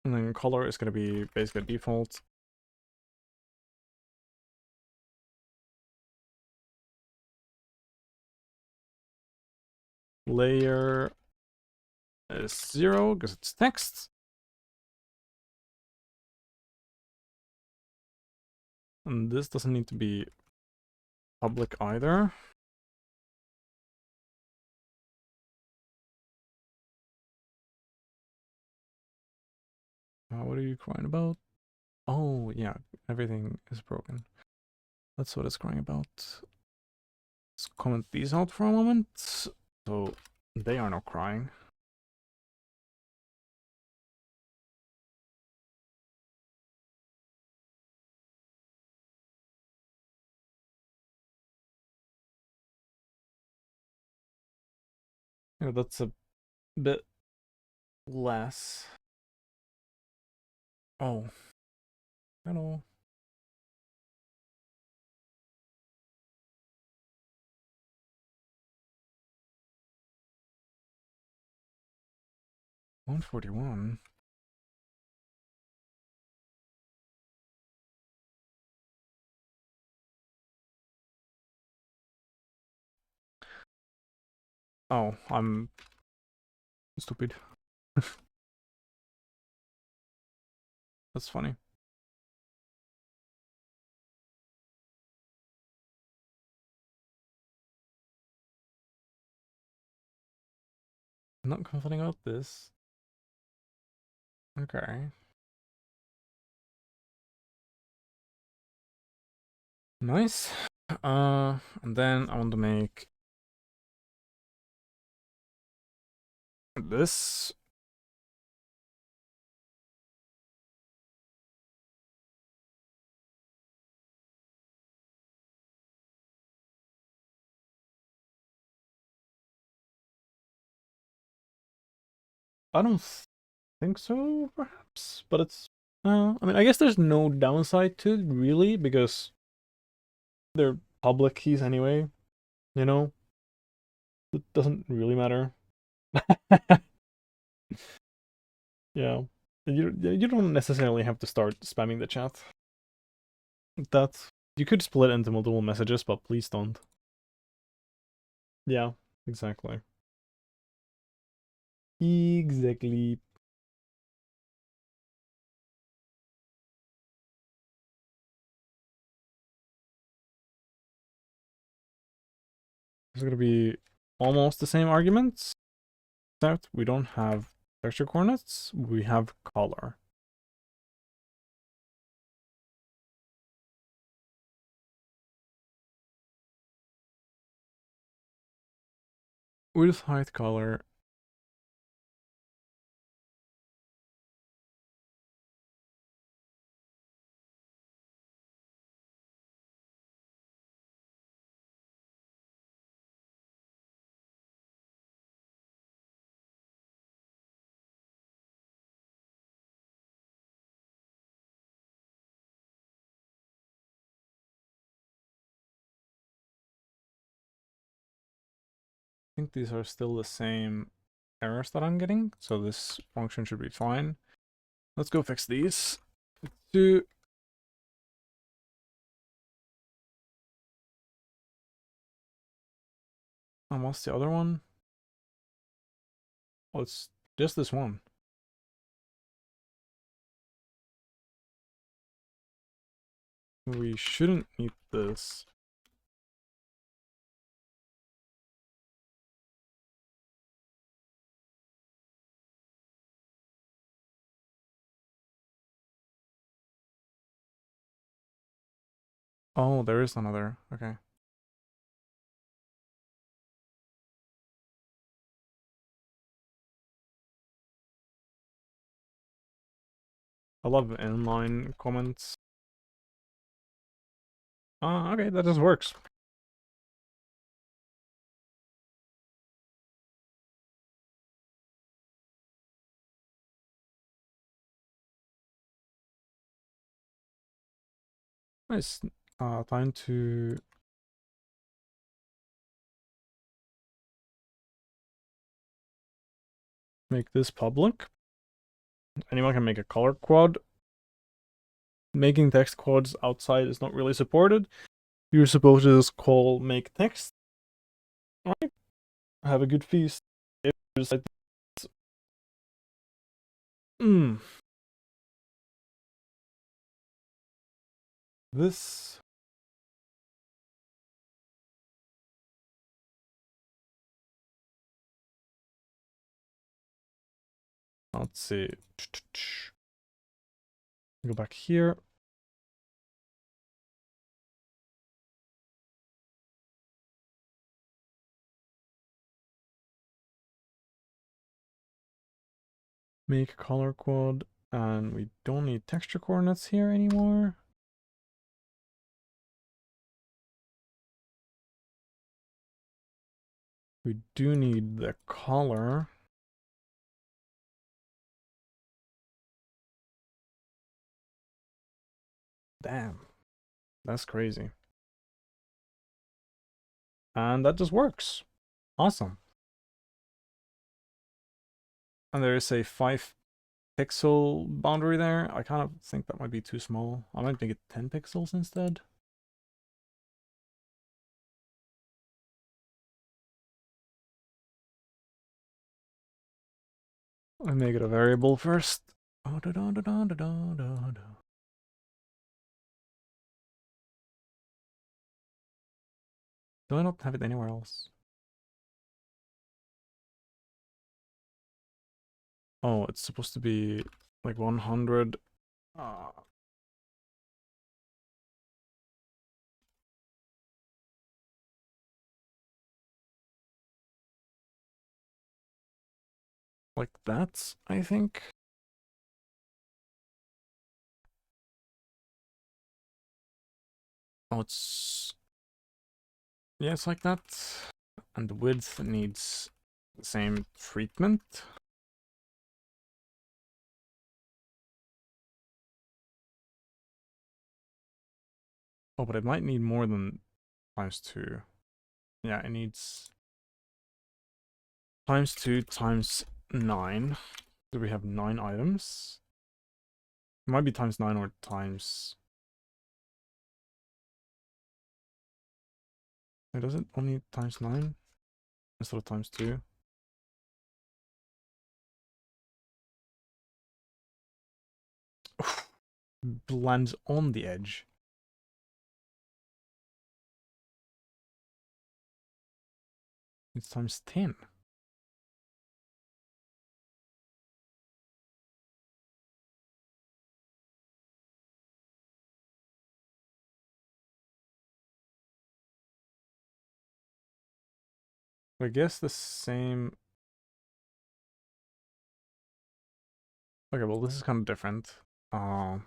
and then color is gonna be basically default. Layer is 0 because it's text. And this doesn't need to be public either. What are you crying about? Oh, yeah, everything is broken. That's what it's crying about. Let's comment these out for a moment. So they are not crying. Yeah, that's a bit less. Oh, hello. $141. Oh, I'm stupid. That's funny. I'm not complaining about this. Okay. Nice. And then I want to make this. I don't think so, perhaps, but it's. I mean, I guess there's no downside to it, really, because they're public keys anyway, you know? It doesn't really matter. Yeah. You don't necessarily have to start spamming the chat. That you could split into multiple messages, but please don't. Yeah, exactly. Exactly. It's gonna be almost the same arguments, except we don't have texture coordinates, we have color. Width, height, color. I think these are still the same errors that I'm getting, so this function should be fine. Let's go fix these. Two. And what's the other one? Oh, it's just this one. We shouldn't need this. Oh, there is another. Okay. I love inline comments. Okay, that just works. Nice. Time to make this public. Anyone can make a color quad. Making text quads outside is not really supported. You're supposed to just call make text. Alright. Have a good feast. If there's like this. Let's see. Go back here. Make color quad. And we don't need texture coordinates here anymore. We do need the color. Damn. That's crazy. And that just works. Awesome. And there is a 5 pixel boundary there. I kind of think that might be too small. I might make it 10 pixels instead. I make it a variable first. Do I not have it anywhere else? Oh, it's supposed to be like 100. Like that, I think. Oh, it's... Yeah, it's like that. And the width needs the same treatment. Oh, but it might need more than ×2. Yeah, it needs ×2 times 9. Do we have 9 items? It might be ×9 or times... Wait, does it only ×9 instead of ×2? Blends on the edge. It's ×10. I guess the same. Okay, well, this is kind of different. Um,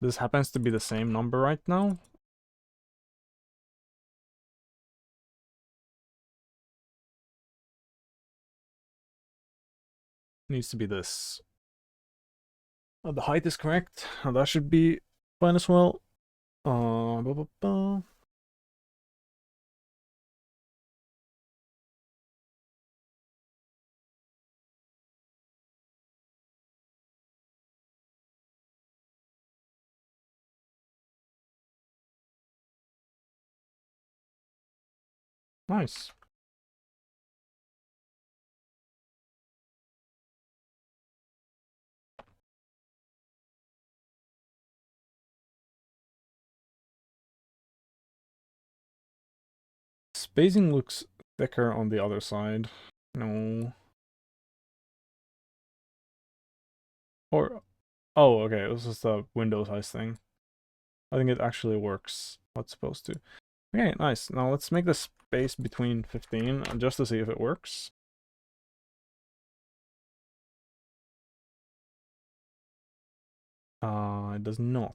this happens to be the same number right now. Needs to be this. The height is correct. That should be fine as well. Ba, ba, ba. Nice. Spacing looks thicker on the other side. No. Or, oh, okay, this is the window size thing. I think it actually works. What's supposed to. Okay, nice. Now let's make the space between 15 just to see if it works. It does not.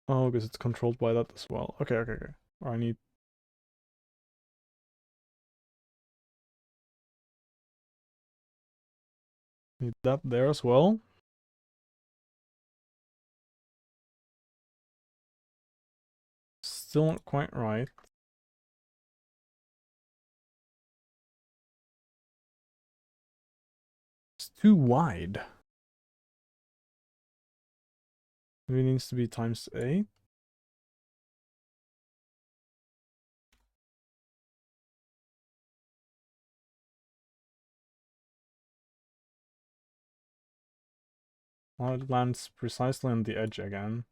Oh, because it's controlled by that as well. Okay, okay, okay. I need that there as well. Still not quite right. It's too wide. Maybe it needs to be times 8. Well, it lands precisely on the edge again.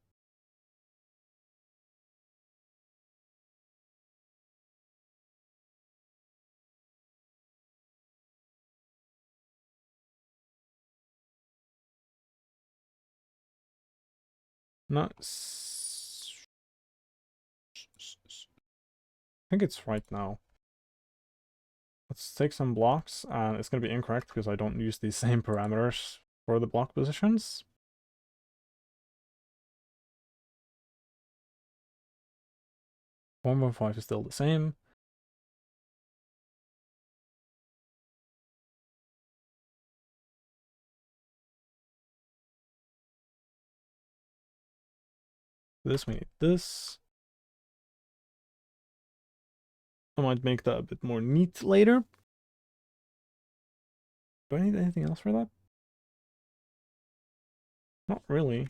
No, I think it's right now. Let's take some blocks, and it's going to be incorrect because I don't use the same parameters for the block positions. 1.5 is still the same. This, we need this. I might make that a bit more neat later. Do I need anything else for that? Not really.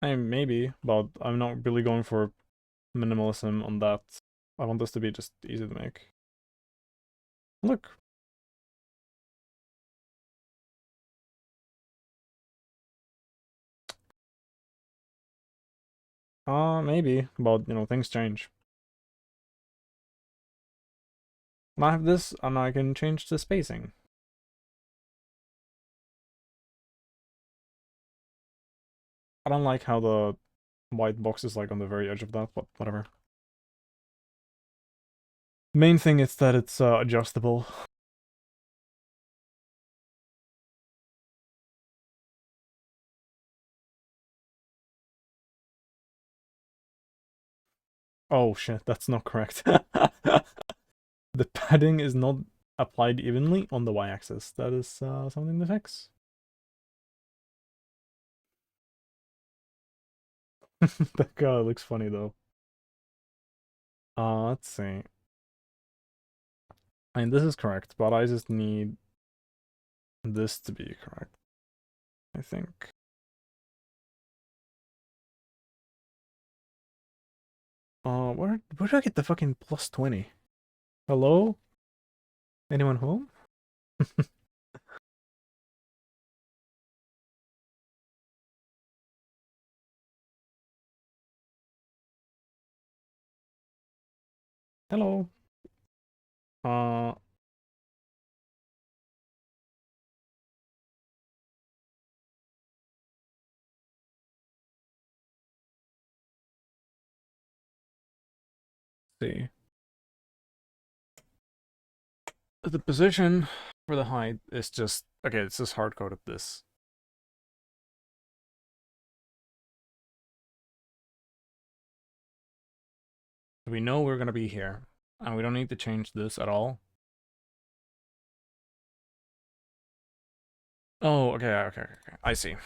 I mean, maybe, but I'm not really going for minimalism on that. I want this to be just easy to make. Look. Maybe, but you know, things change. And I have this, and I can change the spacing. I don't like how the white box is like on the very edge of that, but whatever. Main thing is that it's adjustable. Oh shit, that's not correct. The padding is not applied evenly on the y-axis. That is something to fix. That guy looks funny though. Let's see. I mean, this is correct, but I just need this to be correct, I think. Where do I get the fucking plus 20? Hello? Anyone home? Hello. Uh, see. The position for the height is just okay. It's just hard coded this. We know we're gonna be here, and we don't need to change this at all. Oh, okay. I see.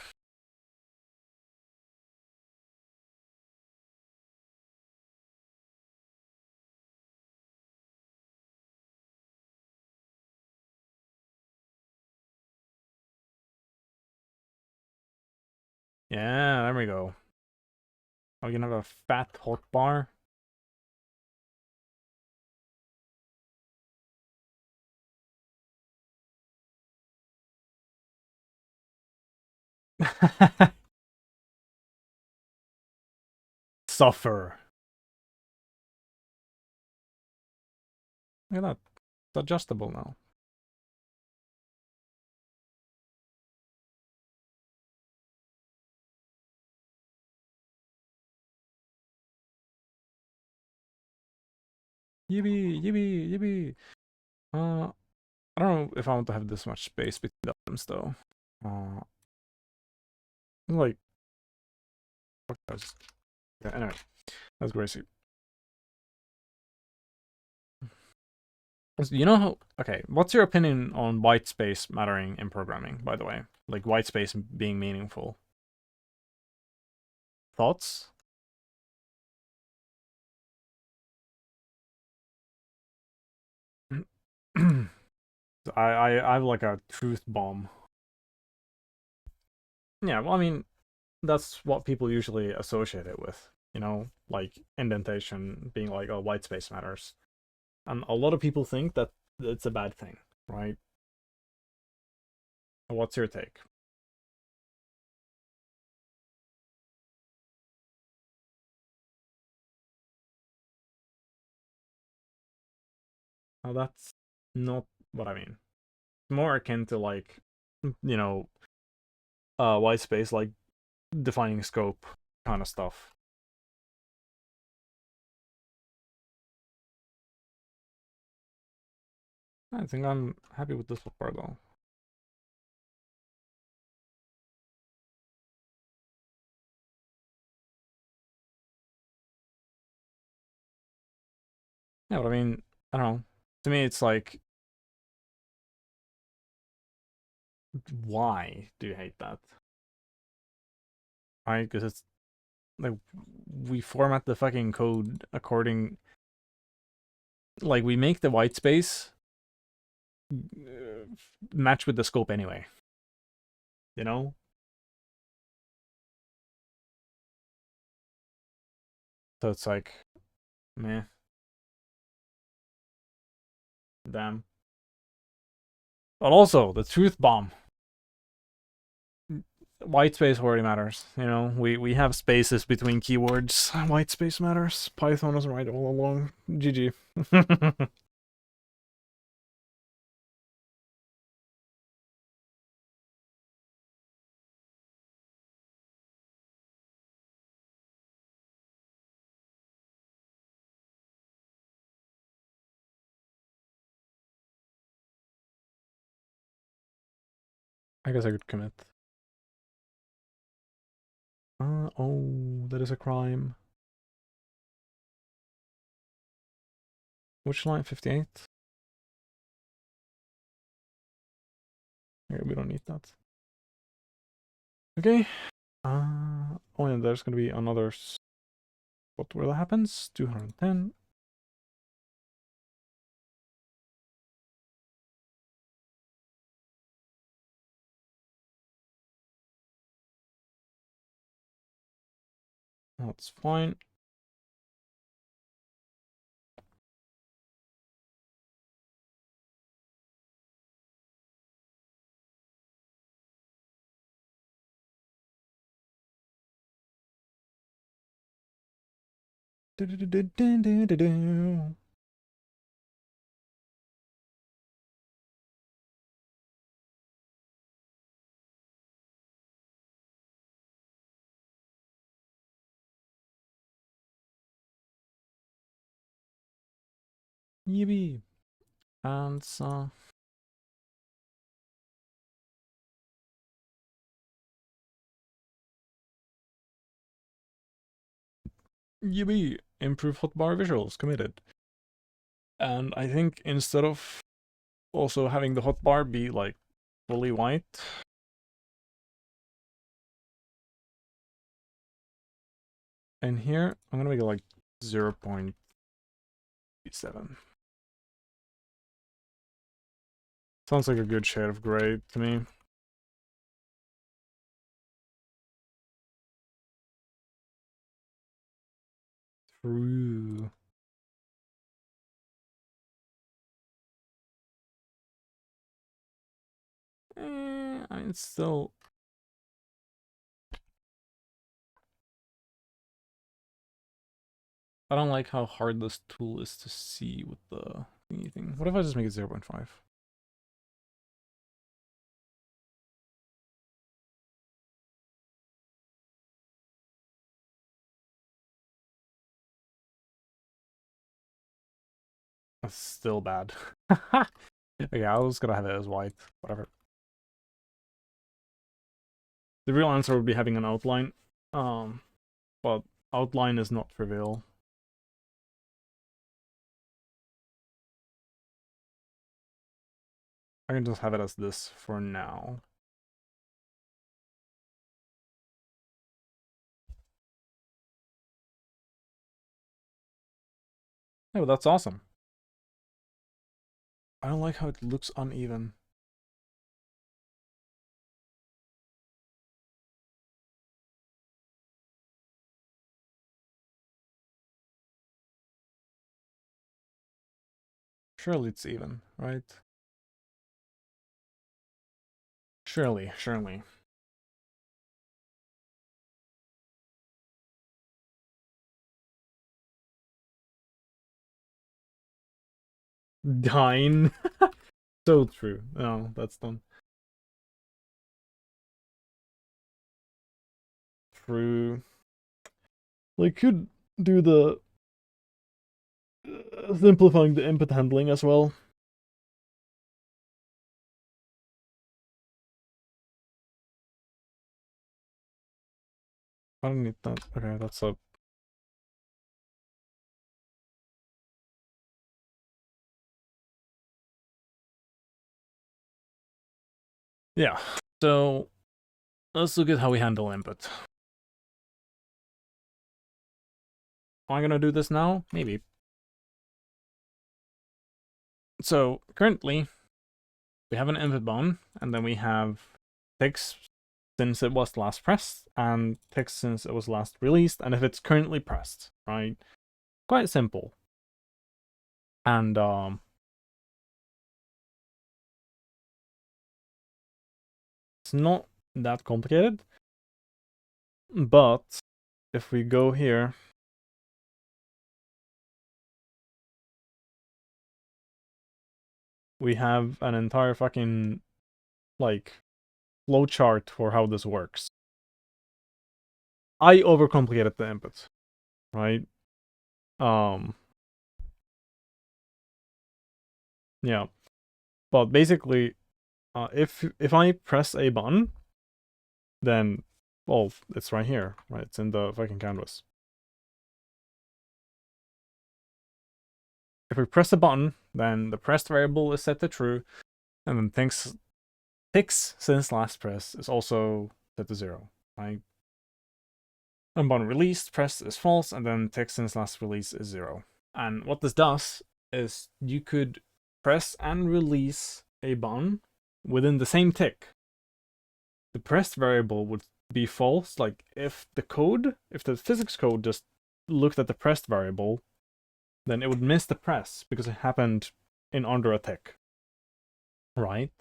Yeah, there we go. Oh, you can have a fat hotbar. Suffer. Look at that. It's adjustable now. Yippee, yippee, yippee. I don't know if I want to have this much space between the items though. Uh, like, yeah, anyway, that's crazy. You know how? Okay, what's your opinion on white space mattering in programming? By the way, like white space being meaningful. Thoughts? I have like a truth bomb. Yeah, well, I mean, that's what people usually associate it with. You know, like indentation being like, oh, white space matters, and a lot of people think that it's a bad thing, right? What's your take? Now that's not what I mean. More akin to like, you know, white space, like defining scope kind of stuff. I think I'm happy with this so far though. Yeah, but I mean, I don't know. To me, it's like, why do you hate that? Right? Because it's like we format the fucking code according, like we make the white space match with the scope anyway. You know? So it's like, meh, damn. But also the truth bomb. White space already matters. You know, we have spaces between keywords. White space matters. Python was right all along. GG. I guess I could commit. Oh, that is a crime. Which line? 58? Okay, we don't need that. Okay. Oh, and there's gonna be another spot where that happens. 210. That's fine. Yippee. And so... Yippee. Improve hotbar visuals. Committed. And I think instead of also having the hotbar be like fully white, and here I'm gonna make it like 0.7. Sounds like a good shade of gray to me. True. I mean, it's still... I don't like how hard this tool is to see with the thingy thing. What if I just make it 0.5? That's still bad. Okay, I was gonna have it as white. Whatever. The real answer would be having an outline. But outline is not trivial. I can just have it as this for now. Oh, that's awesome. I don't like how it looks uneven. Surely it's even, right? Surely, surely. Dine. So true. Oh, that's done. True. Like, could do the simplifying the input handling as well. I don't need that. Okay, that's a... Yeah. So, let's look at how we handle input. Am I gonna do this now? Maybe. So, currently, we have an input button, and then we have text since it was last pressed, and text since it was last released, and if it's currently pressed, right? Quite simple. And, it's not that complicated, but if we go here, we have an entire fucking, like, flowchart for how this works. I overcomplicated the input, right? Yeah. But basically, if I press a button, then, well, it's right here, right? It's in the fucking canvas. If we press a button, then the pressed variable is set to true, and then ticks since last press is also set to 0, right? And button released, pressed is false, and then ticks since last release is 0. And what this does is you could press and release a button within the same tick. The pressed variable would be false. Like if the physics code just looked at the pressed variable, then it would miss the press because it happened in under a tick, right?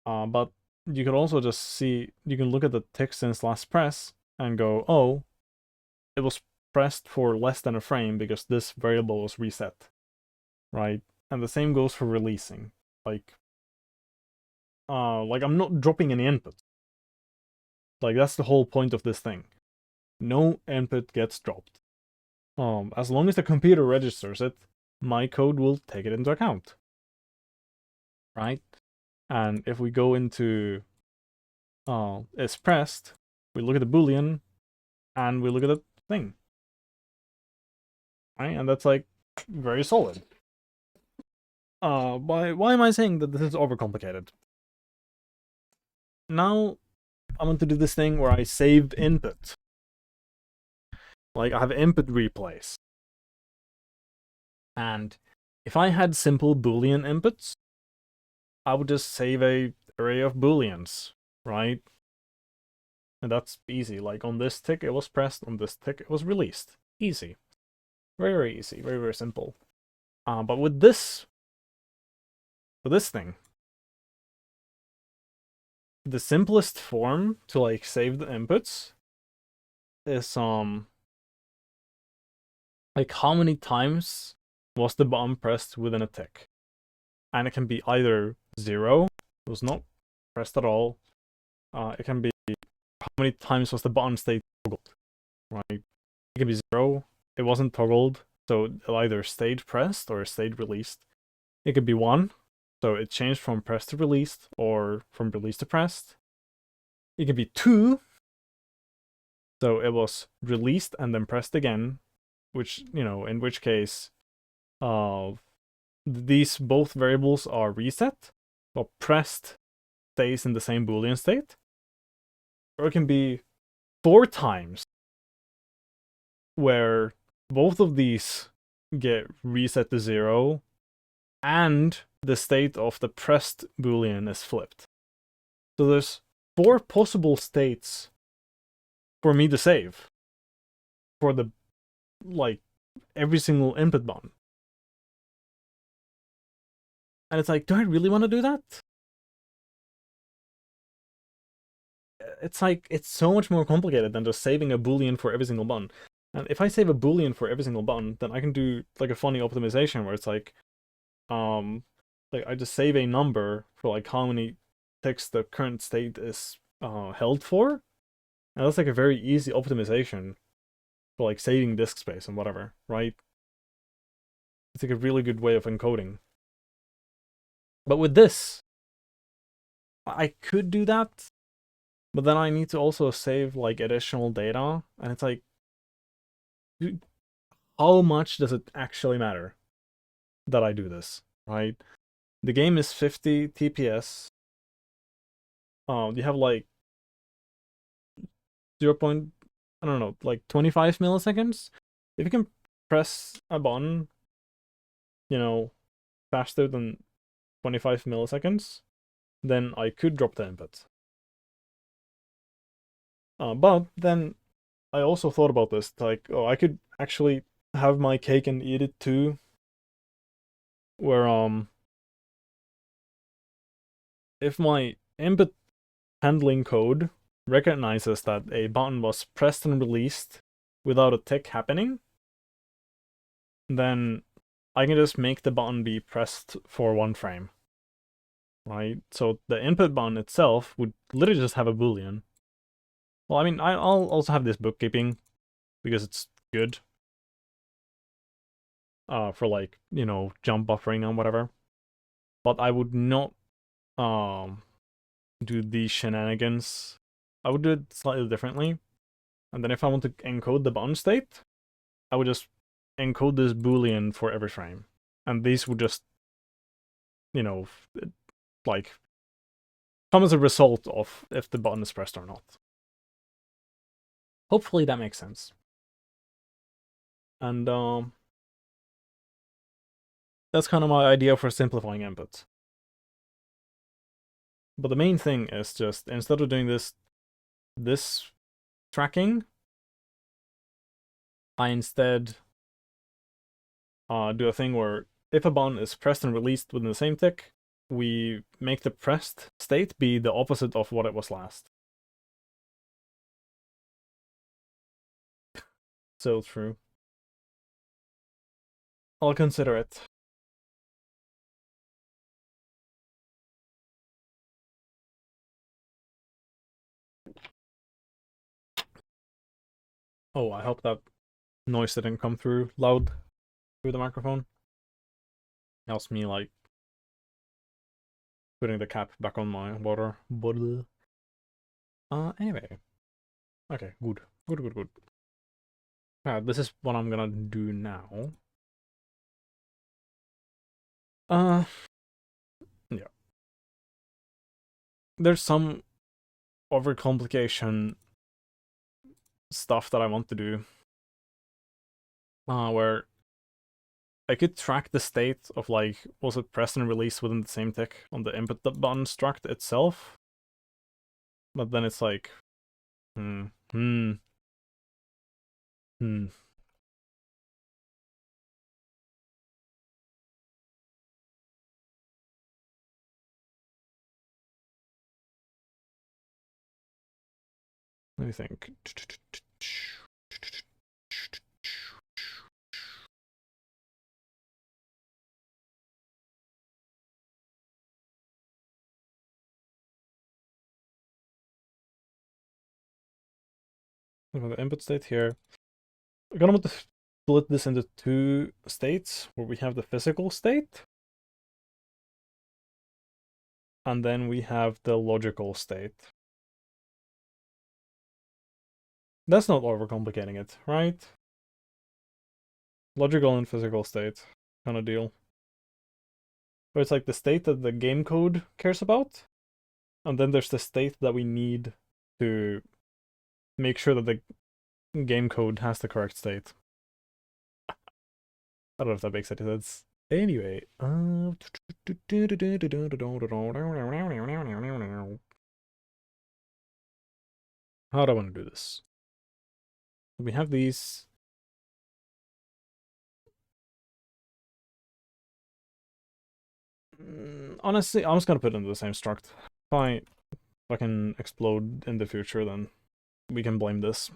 But you could also just see, you can look at the tick since last press and go, oh, it was pressed for less than a frame because this variable was reset, right? And the same goes for releasing. Like I'm not dropping any input. Like that's the whole point of this thing. No input gets dropped. As long as the computer registers it, my code will take it into account, right? And if we go into is pressed, we look at the boolean, and we look at the thing, right? And that's like very solid. Why am I saying that this is overcomplicated? Now I want to do this thing where I save input. Like I have input replays. And if I had simple boolean inputs, I would just save a array of booleans, right? And that's easy. Like on this tick it was pressed, on this tick it was released. Easy. Very, very easy. Very, very simple. But with this thing, the simplest form to like save the inputs is like how many times was the button pressed within a tick. And it can be either 0, it was not pressed at all. It can be how many times was the button stayed toggled, right? It can be 0, it wasn't toggled, so it either stayed pressed or stayed released. It could be 1, so it changed from pressed to released, or from released to pressed. It could be 2, so it was released and then pressed again, which, in which case, these both variables are reset, but pressed stays in the same boolean state. Or it can be 4 times, where both of these get reset to 0, and the state of the pressed boolean is flipped. So there's 4 possible states for me to save for the, like, every single input button. And it's like, do I really want to do that? It's like, it's so much more complicated than just saving a boolean for every single button. And if I save a boolean for every single button, then I can do like a funny optimization where it's like I just save a number for like how many ticks the current state is held for. And that's like a very easy optimization for like saving disk space and whatever, right? It's like a really good way of encoding. But with this, I could do that, but then I need to also save like additional data, and it's like, how much does it actually matter that I do this, right? The game is 50 TPS. You have like 0. I don't know, like 25 milliseconds. If you can press a button, faster than 25 milliseconds, then I could drop the input. But then I also thought about this, like, I could actually have my cake and eat it too, where if my input handling code recognizes that a button was pressed and released without a tick happening, then I can just make the button be pressed for 1 frame, right? So the input button itself would literally just have a boolean. Well, I mean, I'll also have this bookkeeping because it's good for like, jump buffering and whatever. But I would not do these shenanigans. I would do it slightly differently. And then if I want to encode the button state, I would just encode this boolean for every frame. And these would just, like, come as a result of if the button is pressed or not. Hopefully that makes sense. And that's kind of my idea for simplifying inputs. But the main thing is just, instead of doing this tracking, I instead do a thing where if a button is pressed and released within the same tick, we make the pressed state be the opposite of what it was last. So true. I'll consider it. Oh, I hope that noise didn't come through loud through the microphone. Helps me like putting the cap back on my water bottle. Anyway. Okay, good. Good, good, good. This is what I'm gonna do now. Uh, yeah. There's some overcomplication stuff that I want to do. Where I could track the state of like, was it press and release within the same tick on the input button struct itself? But then it's like, hmm. Let me think. The input state here. We're gonna want to split this into two states where we have the physical state and then we have the logical state. That's not overcomplicating it, right? Logical and physical state kind of deal. But it's like the state that the game code cares about, and then there's the state that we need to make sure that the game code has the correct state. I don't know if that makes any sense. Anyway, how do I want to do this? We have these. Honestly, I'm just gonna put it into the same struct. If I fucking explode in the future, then we can blame this.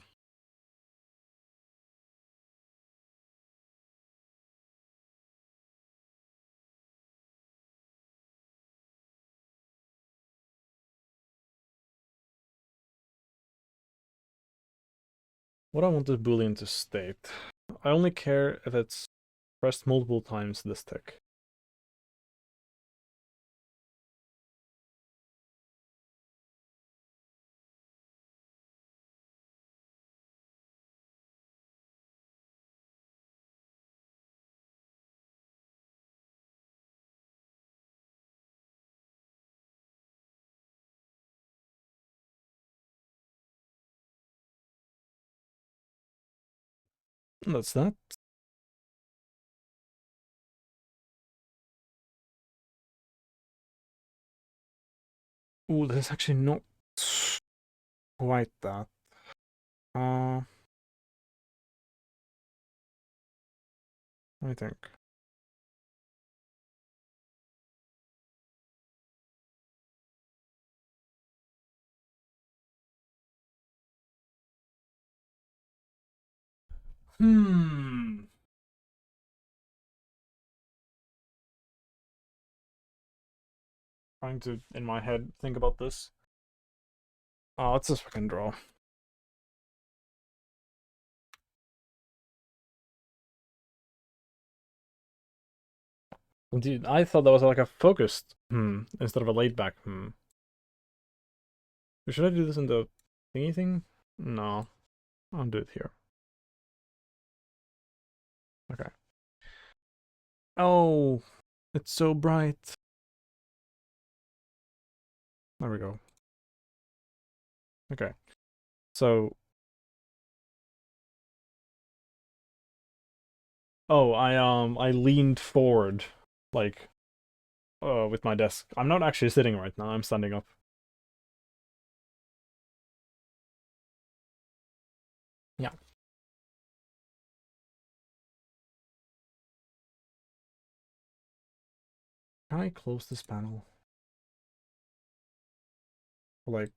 What I want this boolean to state. I only care if it's pressed multiple times this tick. And that's that. Ooh, this is actually not quite that. Let me think. Trying to, in my head, think about this. Oh, let's just fucking draw. Dude, I thought that was like a focused instead of a laid back Should I do this in the thingy thing? No. I'll do it here. Okay. Oh, it's so bright. There we go. Okay. So, oh, I leaned forward like with my desk. I'm not actually sitting right now. I'm standing up. Yeah. Can I close this panel? Like,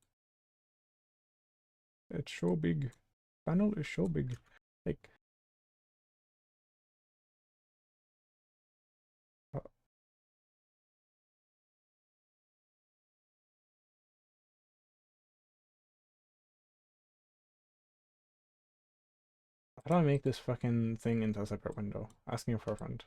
it's so big. Panel is so big. Like, How do I make this fucking thing into a separate window? Asking for a friend.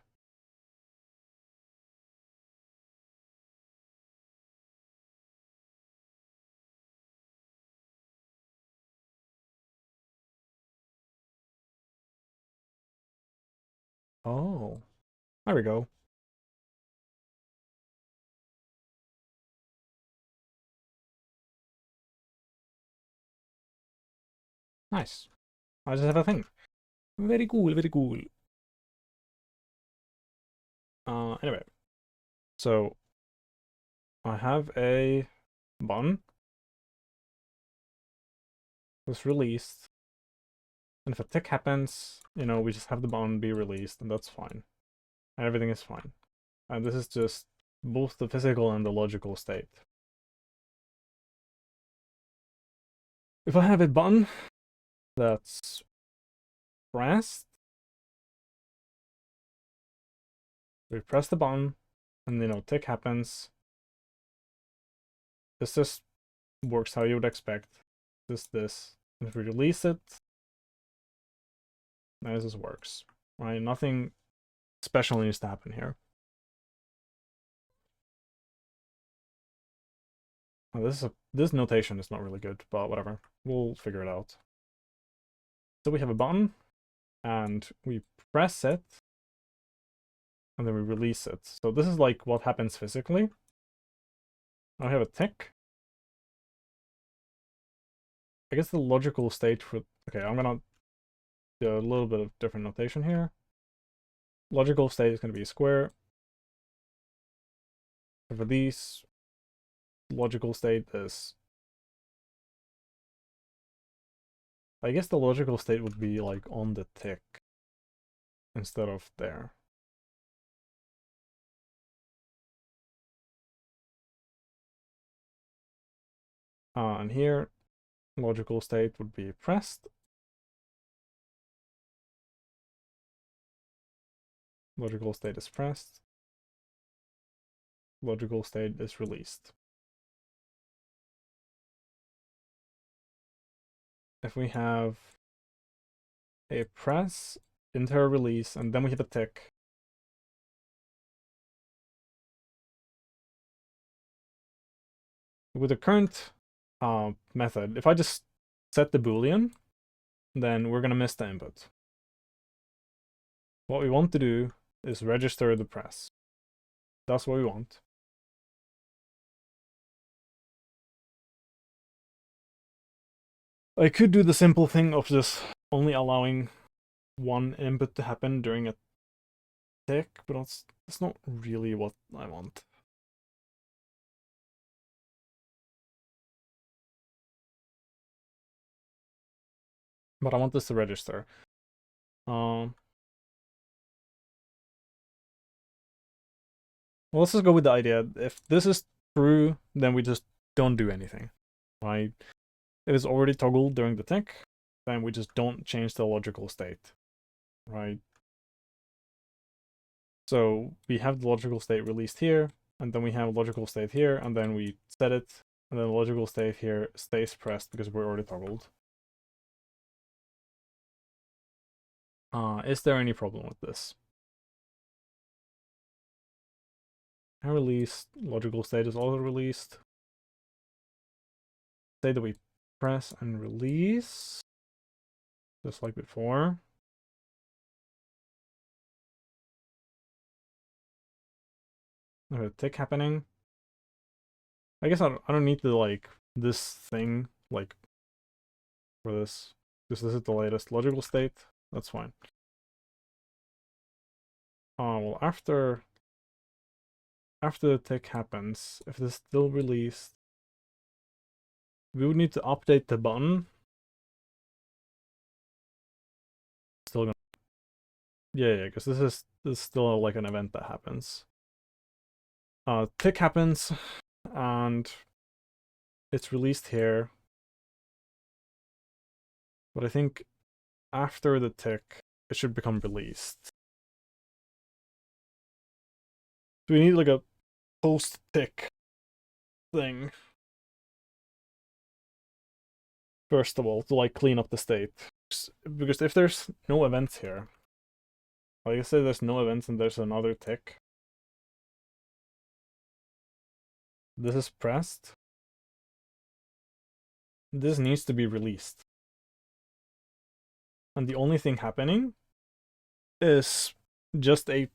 Oh, there we go. Nice. I just have a thing. Very cool, very cool. Anyway, so I have a button that's released, and if a tick happens, you know, we just have the button be released, and that's fine. And everything is fine. And this is just both the physical and the logical state. If I have a button that's pressed, we press the button, and you know, tick happens. This just works how you would expect. This. If we release it, now this works. Right? Nothing special needs to happen here. Oh, this notation is not really good, but whatever. We'll figure it out. So we have a button, and we press it, and then we release it. So this is like what happens physically. I have a tick. I guess the logical state for... Okay, I'm gonna do a little bit of different notation here. Logical state is going to be a square. For these, logical state is... I guess the logical state would be like on the tick instead of there. And here, logical state would be pressed. Logical state is pressed. Logical state is released. If we have a press into a release, and then we have a tick, with the current method, if I just set the boolean, then we're going to miss the input. What we want to do is register the press. That's what we want. I could do the simple thing of just only allowing one input to happen during a tick, but that's not really what I want. But I want this to register. Well, let's just go with the idea. If this is true, then we just don't do anything, right? If it's already toggled during the tick, then we just don't change the logical state, right? So we have the logical state released here, and then we have logical state here, and then we set it, and then the logical state here stays pressed because we're already toggled. Is there any problem with this? I released, logical state is also released. Say that we press and release, just like before. There's a tick happening. I guess I don't need to like this thing like for this. Because this is the latest logical state. That's fine. Well, after the tick happens, if this is still released, we would need to update the button. Still gonna... Yeah, because this is still like an event that happens. Tick happens, and it's released here. But I think after the tick, it should become released. So we need like a post-tick thing. First of all, to like clean up the state. Because if there's no events here, like I said, there's no events and there's another tick. This is pressed. This needs to be released. And the only thing happening is just a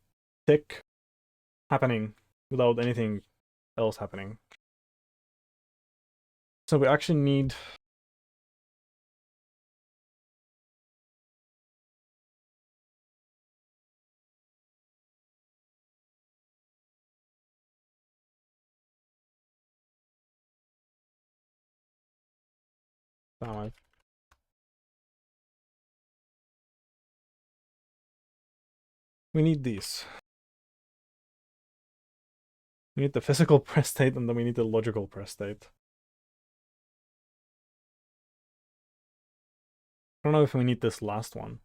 tick happening without anything else happening. So we actually need we need these. We need the physical press state and then we need the logical press state. I don't know if we need this last one.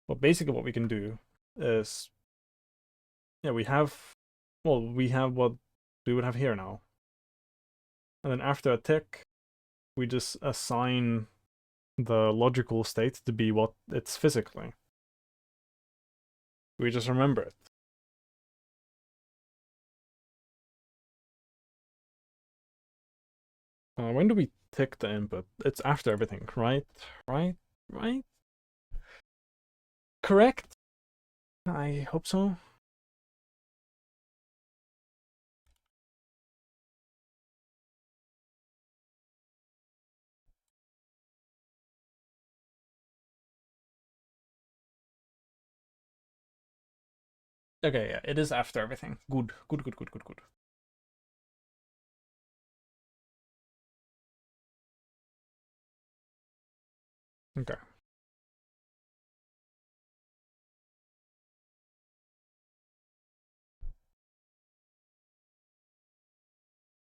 But basically what we can do is, yeah, we have what we would have here now. And then after a tick, we just assign the logical state to be what it's physically. We just remember it. When do we tick the input? It's after everything, right? Right? Right? Correct? I hope so. Okay, yeah, it is after everything. Good, good, good, good, good, good. Okay.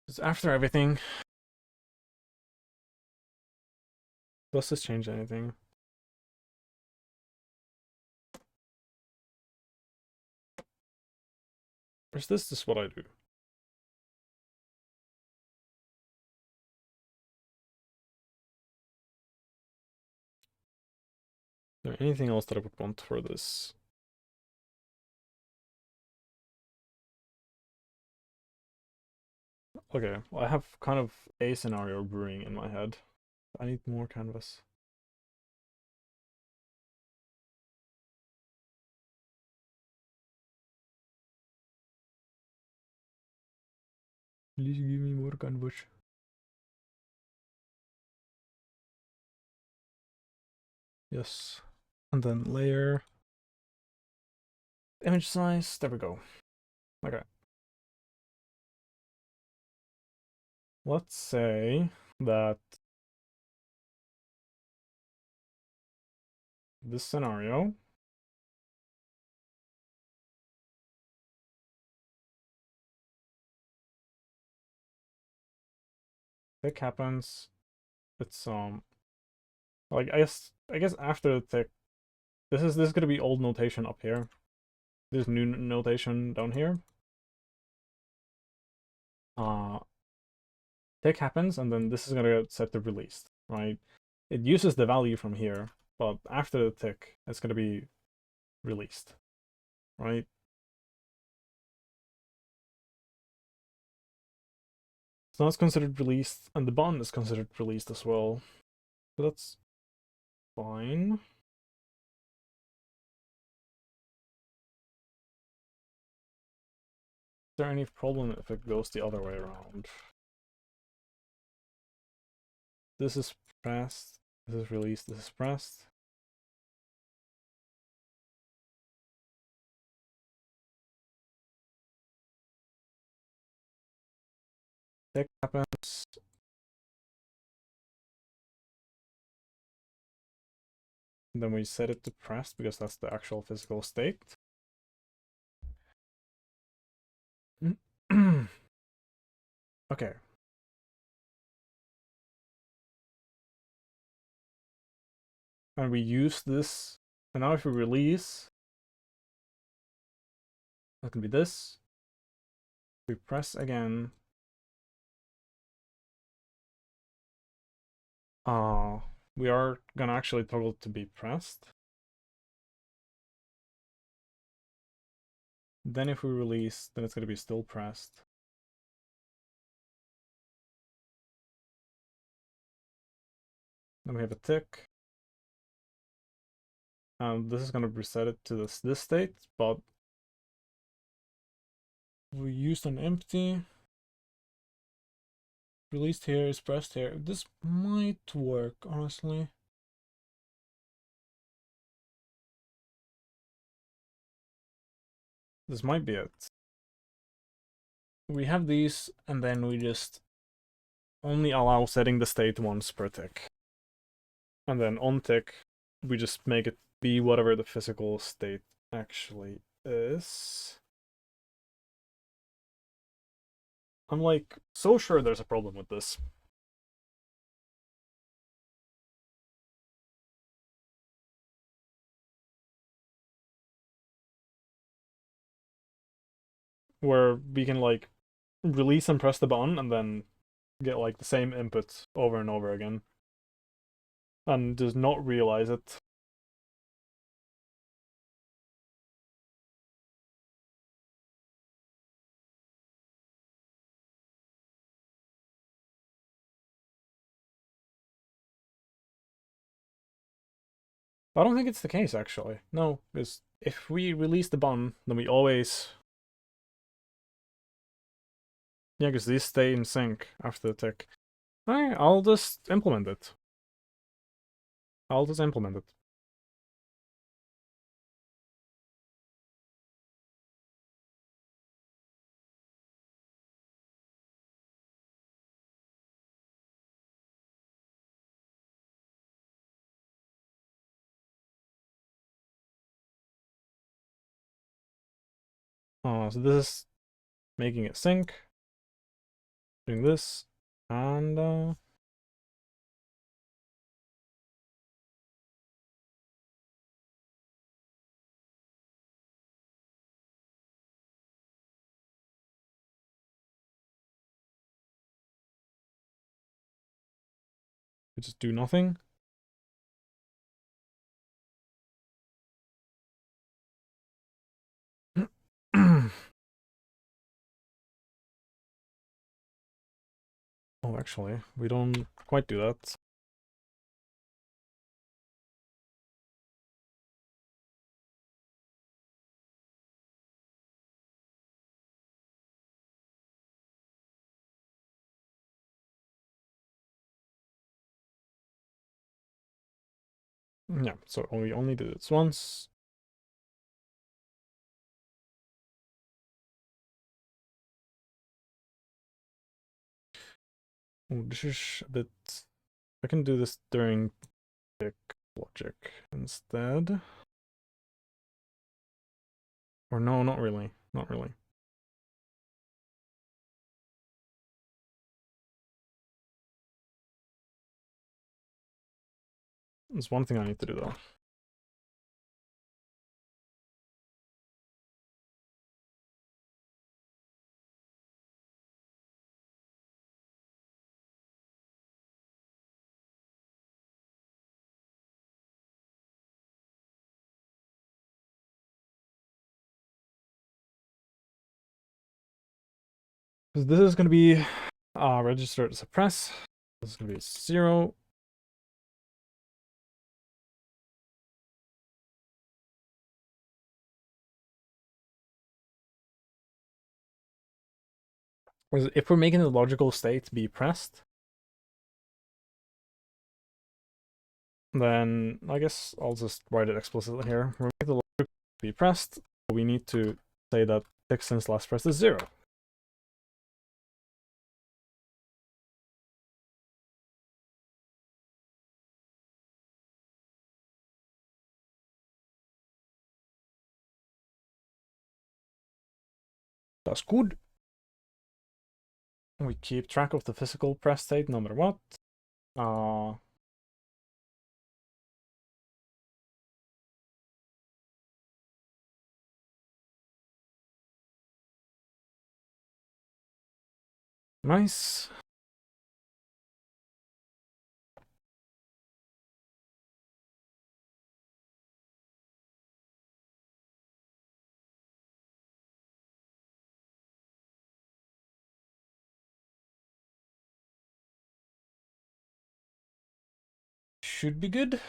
It's after everything. Does this change anything? Or is this just what I do? Is there anything else that I would want for this? Okay, well, I have kind of a scenario brewing in my head. I need more canvas. Please give me more canvas. Yes. And then layer. Image size. There we go. Okay. Let's say that this scenario tick happens. It's like I guess after the tick, this is gonna be old notation up here. There's new notation down here. Tick happens, and then this is gonna get set to released, right? It uses the value from here, but after the tick, it's gonna be released, right? So that's considered released, and the bond is considered released as well. So that's fine. Is there any problem if it goes the other way around? This is pressed, this is released, this is pressed. Tick happens. And then we set it to pressed because that's the actual physical state. Okay. And we use this. And now if we release, that can be this. We press again. we are gonna actually toggle to be pressed. Then if we release, then it's gonna be still pressed. Then we have a tick. And this is gonna reset it to this state, but we used an empty. Released here is pressed here. This might work, honestly. This might be it. We have these, and then we just only allow setting the state once per tick. And then on tick, we just make it be whatever the physical state actually is. I'm like so sure there's a problem with this. Where we can like release and press the button and then get like the same input over and over again. And does not realize it. I don't think it's the case, actually. No, because if we release the button, then we always... Yeah, because these stay in sync after the tick. Alright, I'll just implement it. I'll just implement it. So this is making it sync. Doing this. And we just do nothing. Oh, actually, we don't quite do that. Yeah, so we only did this once. Oh, this is a bit... I can do this during tick logic instead. Or no, not really. Not really. There's one thing I need to do, though. Because this is going to be registered as a press. This is going to be 0. Whereas if we're making the logical state be pressed, then I guess I'll just write it explicitly here. We're making the logic be pressed, but we need to say that tick since last pressed is 0. That's good. We keep track of the physical press state no matter what. Nice. should be good.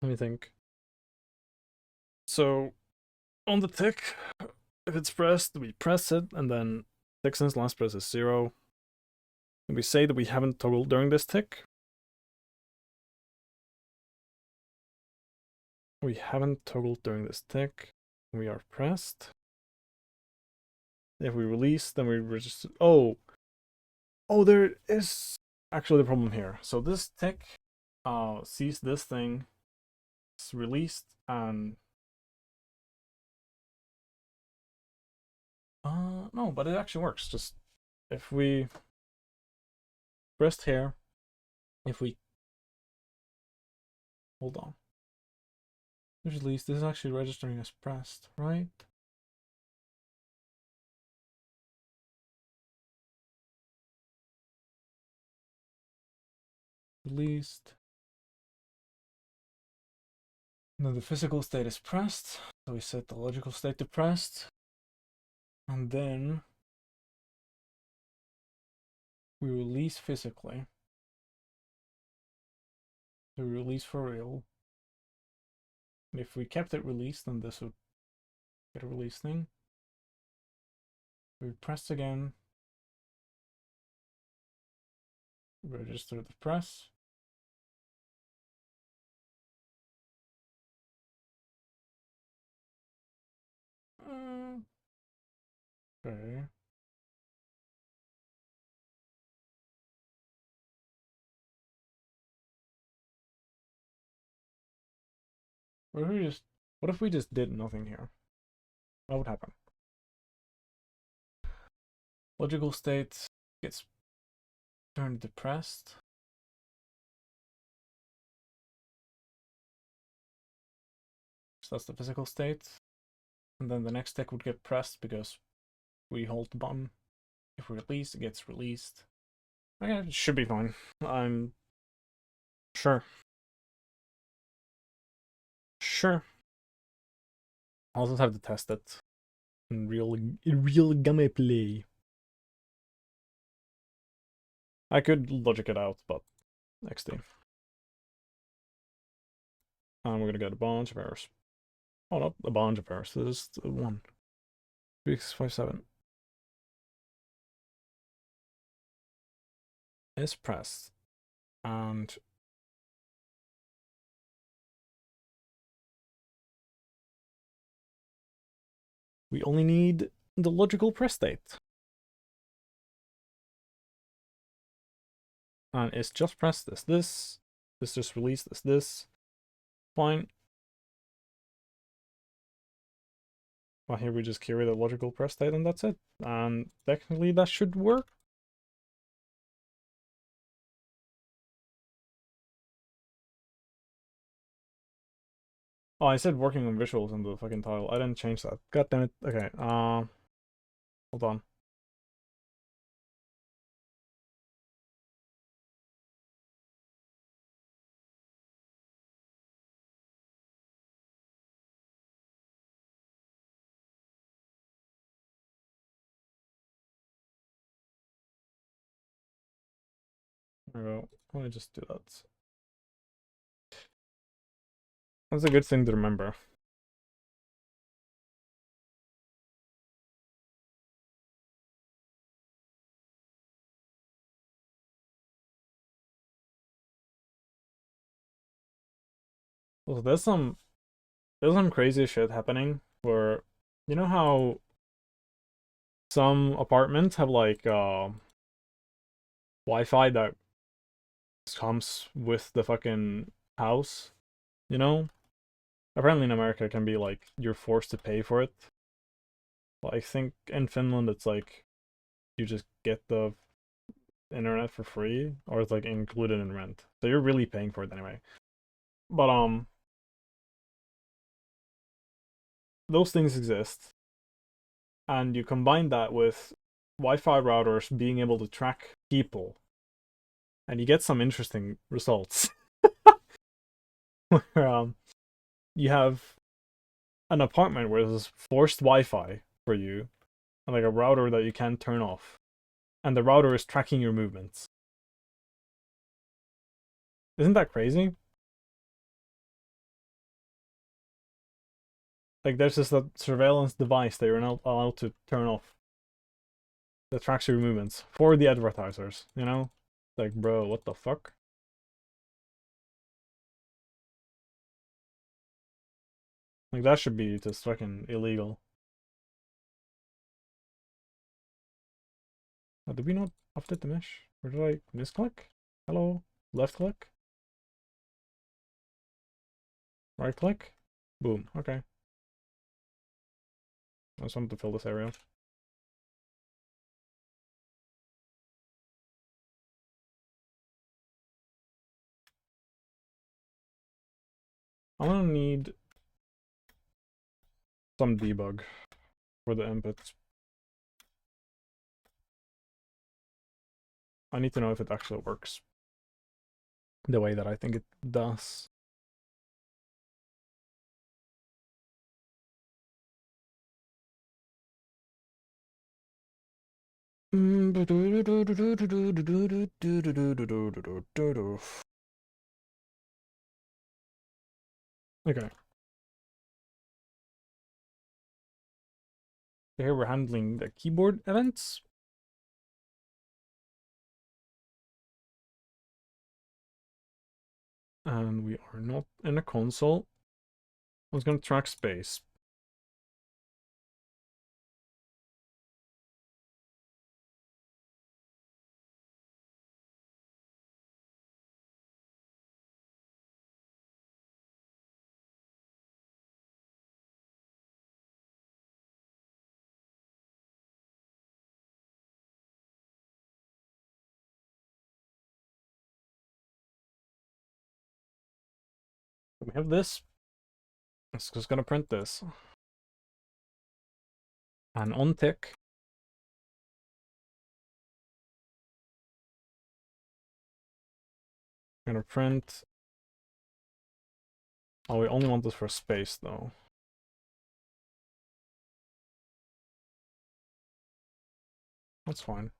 Let me think. So, on the tick, if it's pressed, we press it, and then tick since last press is 0. And we say that we haven't toggled during this tick. We haven't toggled during this tick. We are pressed. If we release, then we register. Oh, there is actually the problem here. So this tick sees this thing, it's released, and no, but it actually works. Just if we pressed here, if we hold on, release, this is actually registering as pressed, right? Released. And then the physical state is pressed, so we set the logical state to pressed, and then we release physically. So we release for real. And if we kept it released, then this would get a release thing. We press again. Register the press. Okay. What if we just did nothing here? What would happen? Logical state gets turned depressed. So that's the physical state. And then the next tick would get pressed because we hold the button. If we release, it gets released. Okay, it should be fine. I'm sure. Sure. I'll just have to test it in real gameplay. I could logic it out, but XD. And we're gonna get a bunch of errors. Oh, not a bunch of errors. This is the one. 3657 is pressed, and we only need the logical press state. And it's just pressed this just released this. Fine. Well, here we just carry the logical press state and that's it. And technically that should work. Oh, I said working on visuals in the fucking title. I didn't change that. God damn it. Okay, hold on. There we go. Let me just do that. That's a good thing to remember. Also, there's some crazy shit happening where, you know how some apartments have like Wi-Fi that comes with the fucking house, you know? Apparently in America it can be like you're forced to pay for it. But I think in Finland it's like you just get the internet for free, or it's like included in rent. So you're really paying for it anyway. But those things exist. And you combine that with Wi-Fi routers being able to track people, and you get some interesting results. Where you have an apartment where there's forced Wi-Fi for you, and like a router that you can't turn off, and the router is tracking your movements. Isn't that crazy? Like there's this surveillance device that you're not allowed to turn off that tracks your movements for the advertisers, you know? Like, bro, what the fuck? Like that should be just fucking illegal. Oh, did we not update the mesh? Or did I misclick? Hello? Left click? Right click? Boom. Okay. I just wanted to fill this area. I'm gonna need some debug for the inputs. I need to know if it actually works the way that I think it does. Okay. Here we're handling the keyboard events. And we are not in a console. I was gonna track space. We have this. It's just gonna print this. And on tick. Gonna print. Oh, we only want this for space though. That's fine.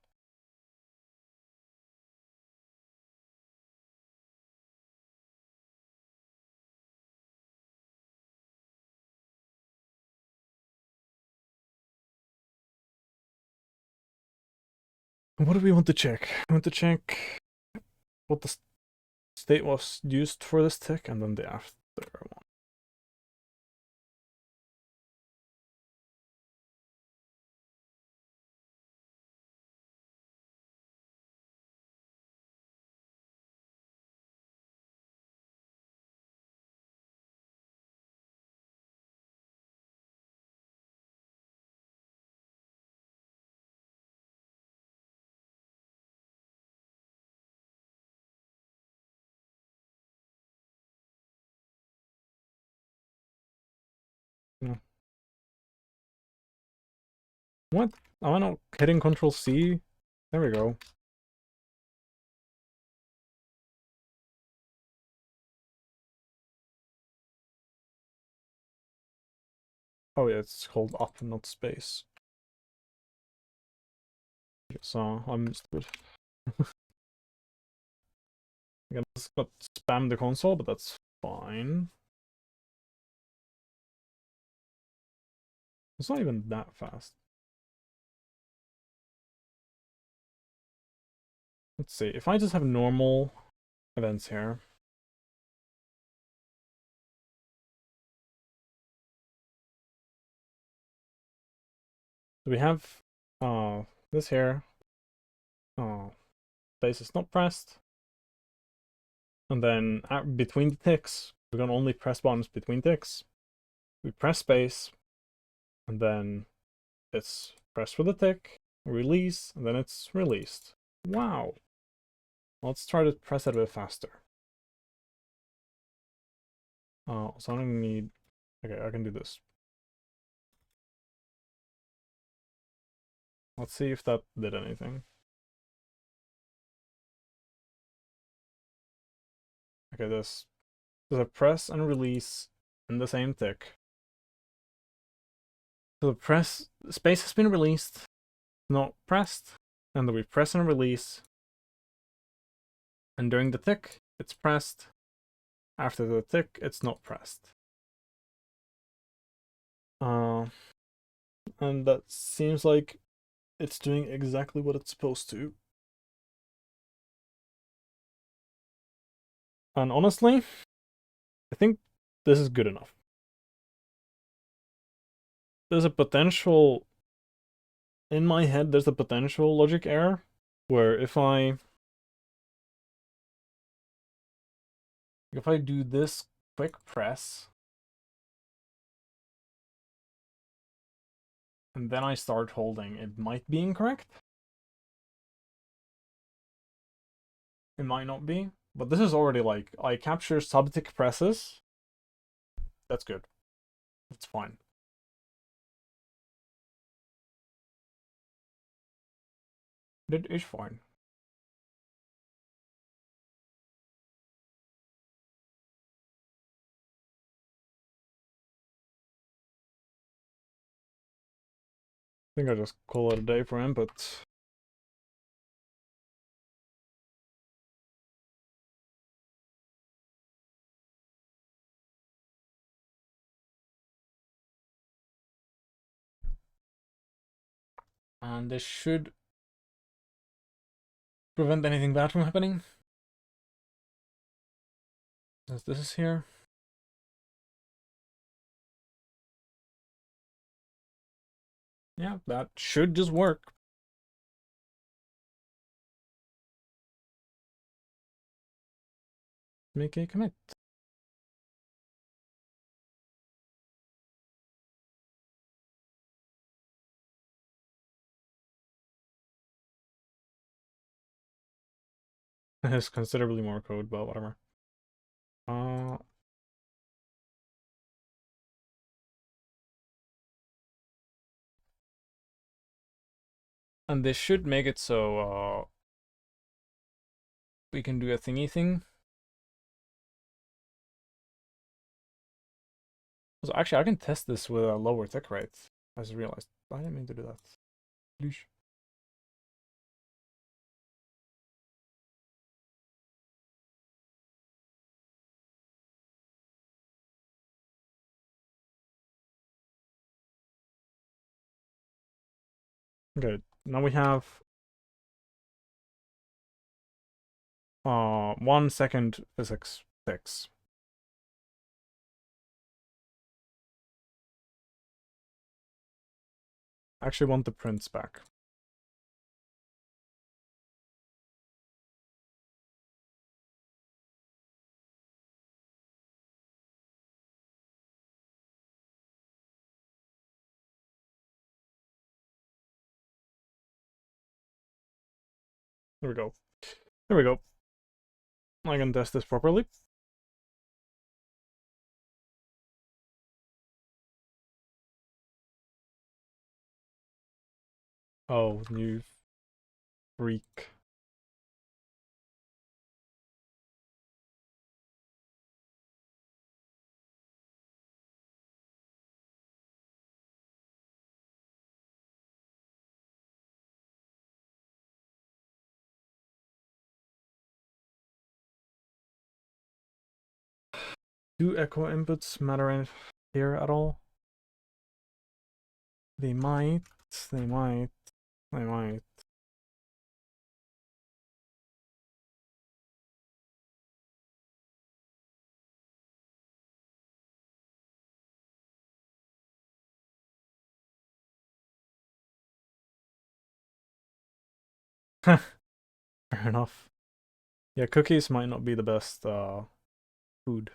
What do we want to check? We want to check what the state was used for this tick and then the after one. Yeah. What? Am I not hitting Control C? There we go. Oh yeah, it's called up, not space. So I'm stupid. I guess got spam the console, but that's fine. It's not even that fast. Let's see, if I just have normal events here. So we have this here. Space is not pressed. And then between the ticks, we're gonna only press buttons between ticks. We press space, and then it's pressed for the tick, release, and then it's released. Wow. Let's try to press it a bit faster. So I'm gonna need, okay, I can do this. Let's see if that did anything. Okay, this is a press and release in the same tick. So the space has been released, not pressed, and then we press and release. And during the tick, it's pressed. After the tick, it's not pressed. And that seems like it's doing exactly what it's supposed to. And honestly, I think this is good enough. There's a potential, in my head, there's a potential logic error where if I do this quick press and then I start holding, it might be incorrect. It might not be, but this is already like, I capture sub-tick presses. That's good. That's fine. That is fine. I think I just call it a day for input. And this should prevent anything bad from happening. Since this is here. Yeah, that should just work. Make a commit. It's considerably more code, but whatever. Uh, and this should make it so we can do a thingy thing. So actually, I can test this with a lower tick rate. I just realized I didn't mean to do that. Leash. Okay, now we have 1 second physics fix. I actually want the prints back. There we go. There we go. I can test this properly. Oh, new freak. Do echo inputs matter in here at all? They might. They might. They might. Fair enough. Yeah, cookies might not be the best food.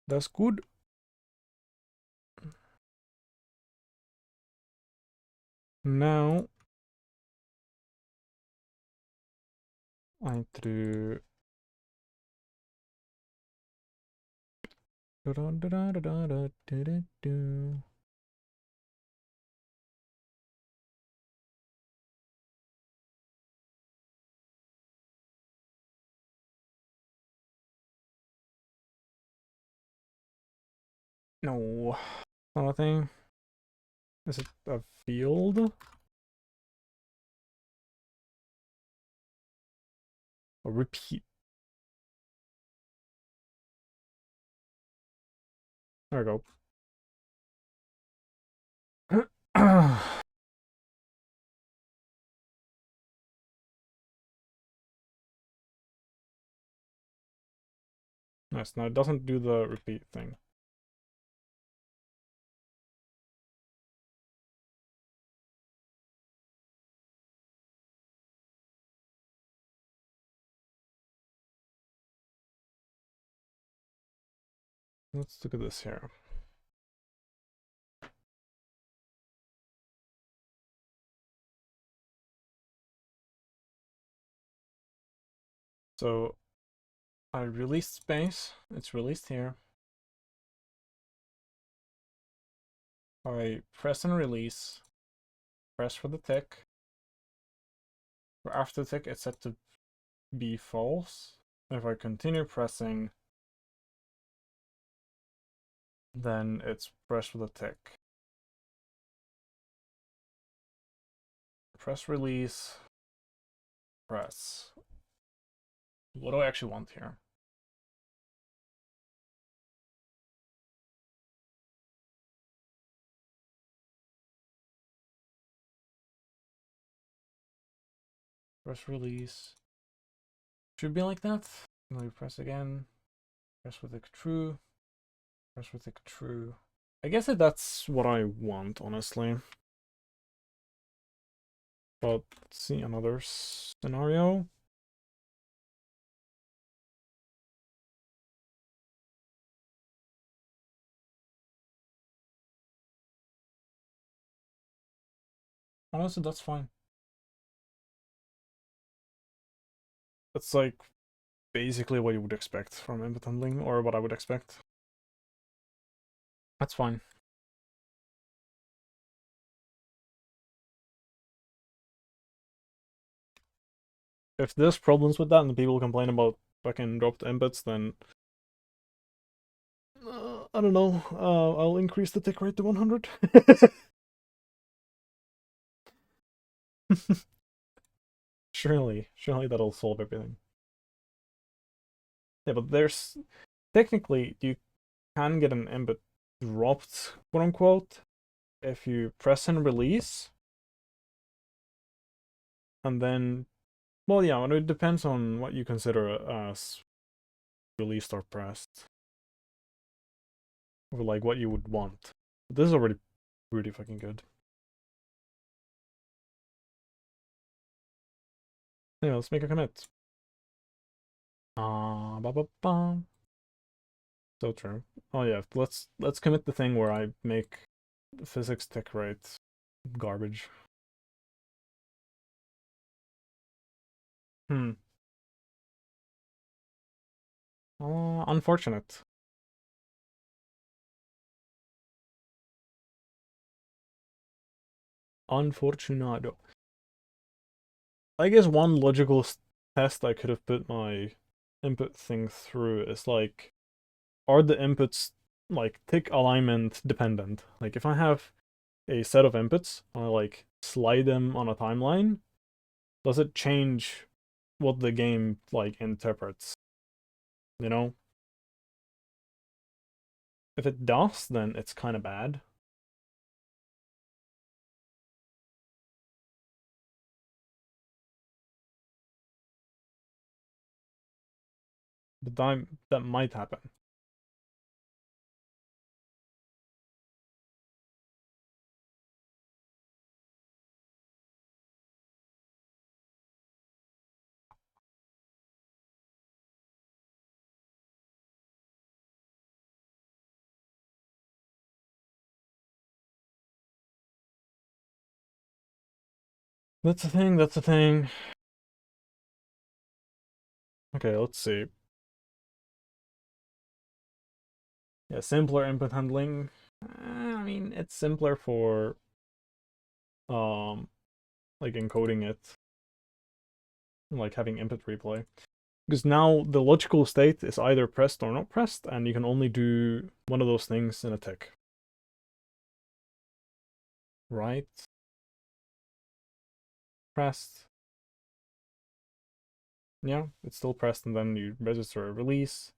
That's good. Now I need to do no, not a thing. Is it a field? Or repeat? There we go. Nice. Now it doesn't do the repeat thing. Let's look at this here. So I released space. It's released here. I press and release. Press for the tick. For after the tick, it's set to be false. If I continue pressing, then it's press for the tick. Press release. Press. What do I actually want here? Press release. Should be like that. Let me press again. Press with the true. Press with the true. I guess that's what I want, honestly. But let's see another scenario. Honestly, that's fine. That's like basically what you would expect from input handling, or what I would expect. That's fine. If there's problems with that and people complain about fucking dropped inputs, then I don't know. I'll increase the tick rate to 100. Surely that'll solve everything. Yeah, but there's technically you can get an input dropped, quote unquote, if you press and release, and then, well, yeah, it depends on what you consider as released or pressed, or like what you would want. This is already pretty fucking good. Yeah, let's make a commit. Ba ba ba. So true. Oh yeah, let's commit the thing where I make physics tick rate garbage. Hmm. Unfortunate. Unfortunado. I guess one logical test I could have put my input thing through is like, are the inputs like tick alignment dependent? Like if I have a set of inputs and I like slide them on a timeline, does it change what the game like interprets? You know? If it does, then it's kind of bad. But that might happen. That's the thing, that's the thing. Okay, let's see. Yeah, simpler input handling. I mean, it's simpler for um like encoding it, like having input replay. Because now the logical state is either pressed or not pressed, and you can only do one of those things in a tick. Right? Pressed. Yeah, it's still pressed, and then you register a release.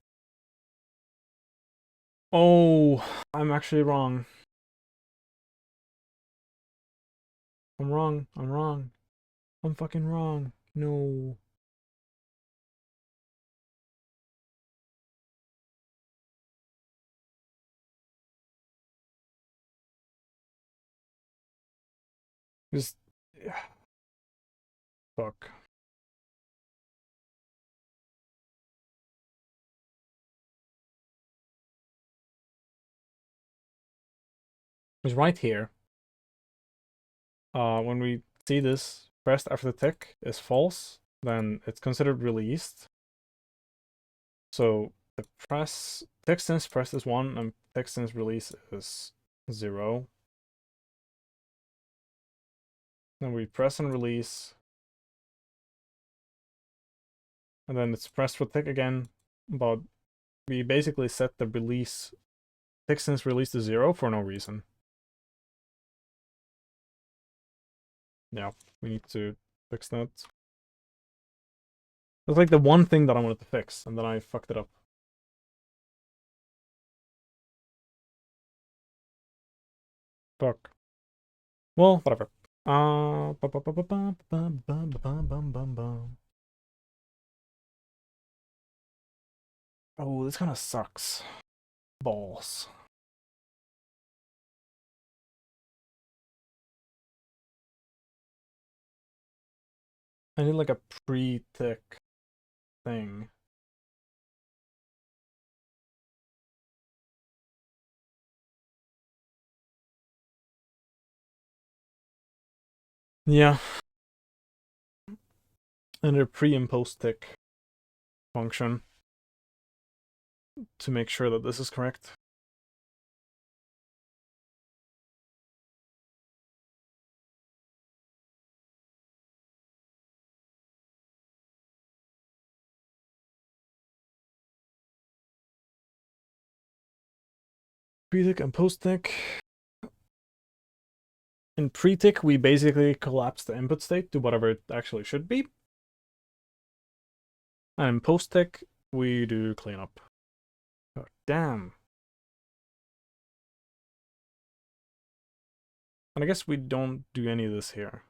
Oh, I'm actually wrong. I'm wrong. I'm wrong. I'm fucking wrong. No. Just fuck. It's right here. When we see this pressed after the tick is false, then it's considered released. So the press tick since pressed is 1 and tick since release is 0. Then we press and release, and then it's pressed with tick again, but we basically set the release tick since release to 0 for no reason. Yeah, we need to fix that. That's like the one thing that I wanted to fix, and then I fucked it up. Fuck. Well, whatever. Oh, this kind of sucks. Balls. I need like a pre-tick thing. Yeah. And a pre and post tick function to make sure that this is correct. Pre-tick and post-tick. In pre-tick, we basically collapse the input state to whatever it actually should be. And in post-tick, we do cleanup. God damn. And I guess we don't do any of this here.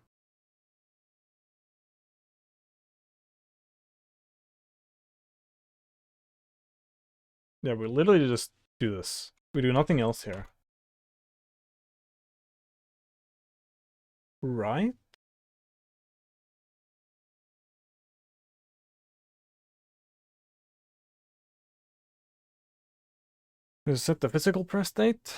Yeah, we literally just do this. We do nothing else here. Right? Is set the physical press state?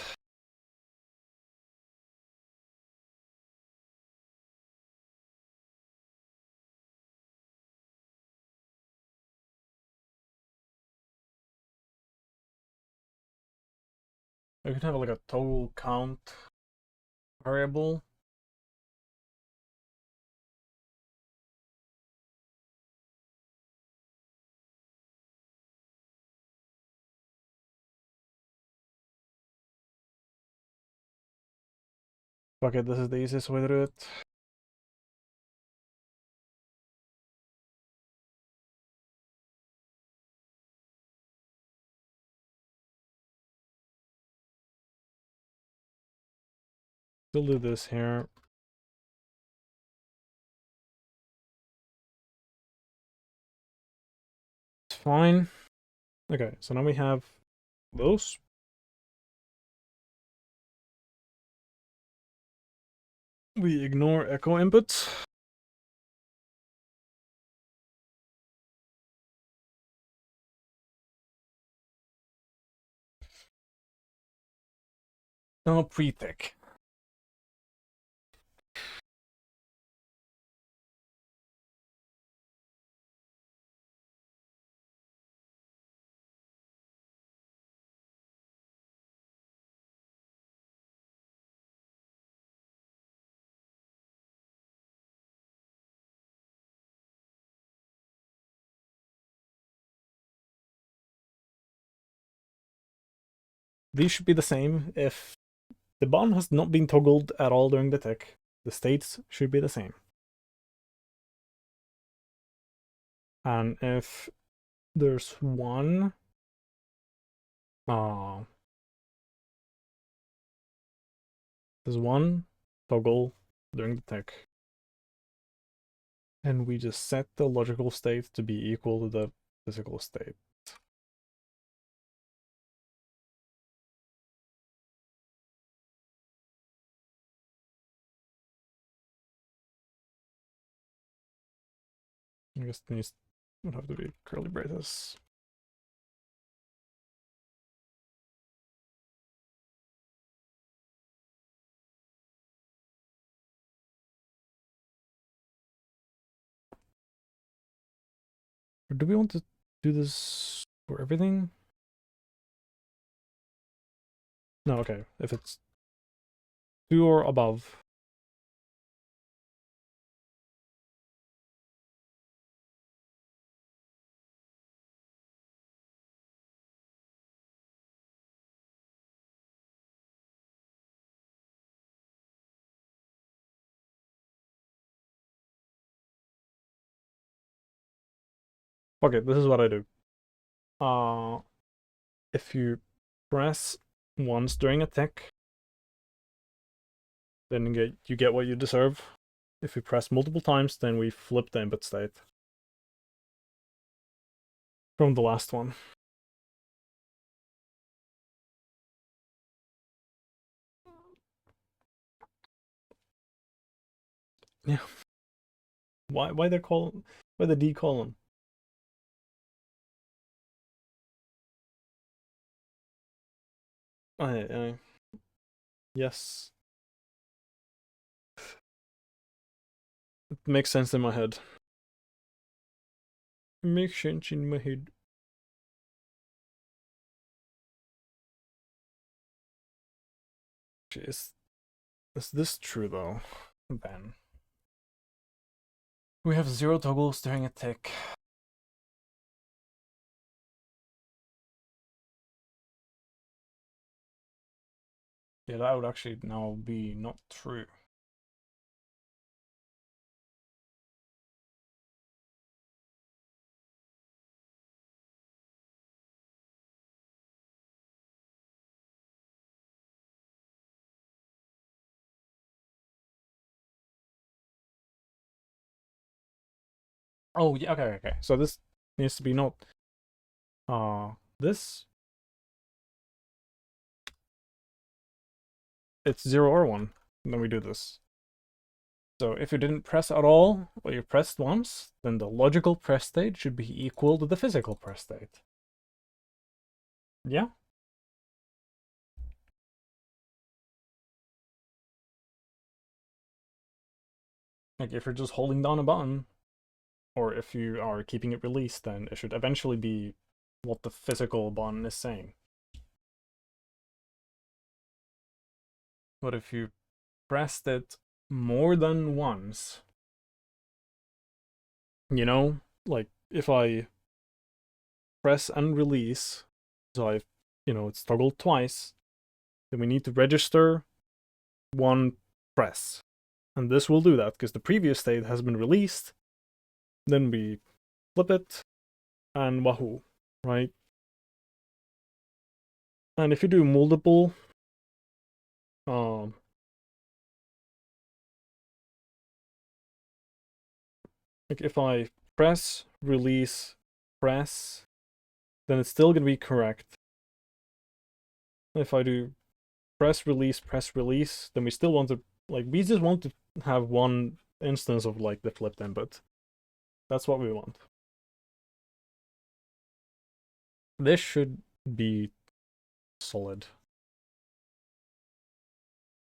I could have like a total count variable. Fuck it, this is the easiest way to do it. Still do this here. It's fine. Okay, so now we have those. We ignore echo inputs. Now pre-tick. these should be the same. If the button has not been toggled at all during the tick, the states should be the same. And if there's one there's one toggle during the tick, and we just set the logical state to be equal to the physical state. I guess these would have to be curly braces. Or do we want to do this for everything? No, okay. If it's 2 or above. Okay, this is what I do. If you press once during a tick, then you get what you deserve. If you press multiple times, then we flip the input state from the last one. Yeah. Why they call why the D column? I yes. It makes sense in my head. It makes sense in my head. Is this true though? Then we have 0 toggles during a tick. Yeah, that would actually now be not true. Oh yeah, okay. So this needs to be not this, it's 0 or 1. And then we do this. So if you didn't press at all, or you pressed once, then the logical press state should be equal to the physical press state. Yeah? Like if you're just holding down a button, or if you are keeping it released, then it should eventually be what the physical button is saying. But if you pressed it more than once, you know, like if I press and release, so it's toggled twice, then we need to register one press. And this will do that because the previous state has been released. Then we flip it and wahoo, right? And if you do multiple like if I press, release, press, then it's still gonna be correct. If I do press, release, then we still want to, like, we just want to have one instance of like the flipped input. That's what we want. This should be solid.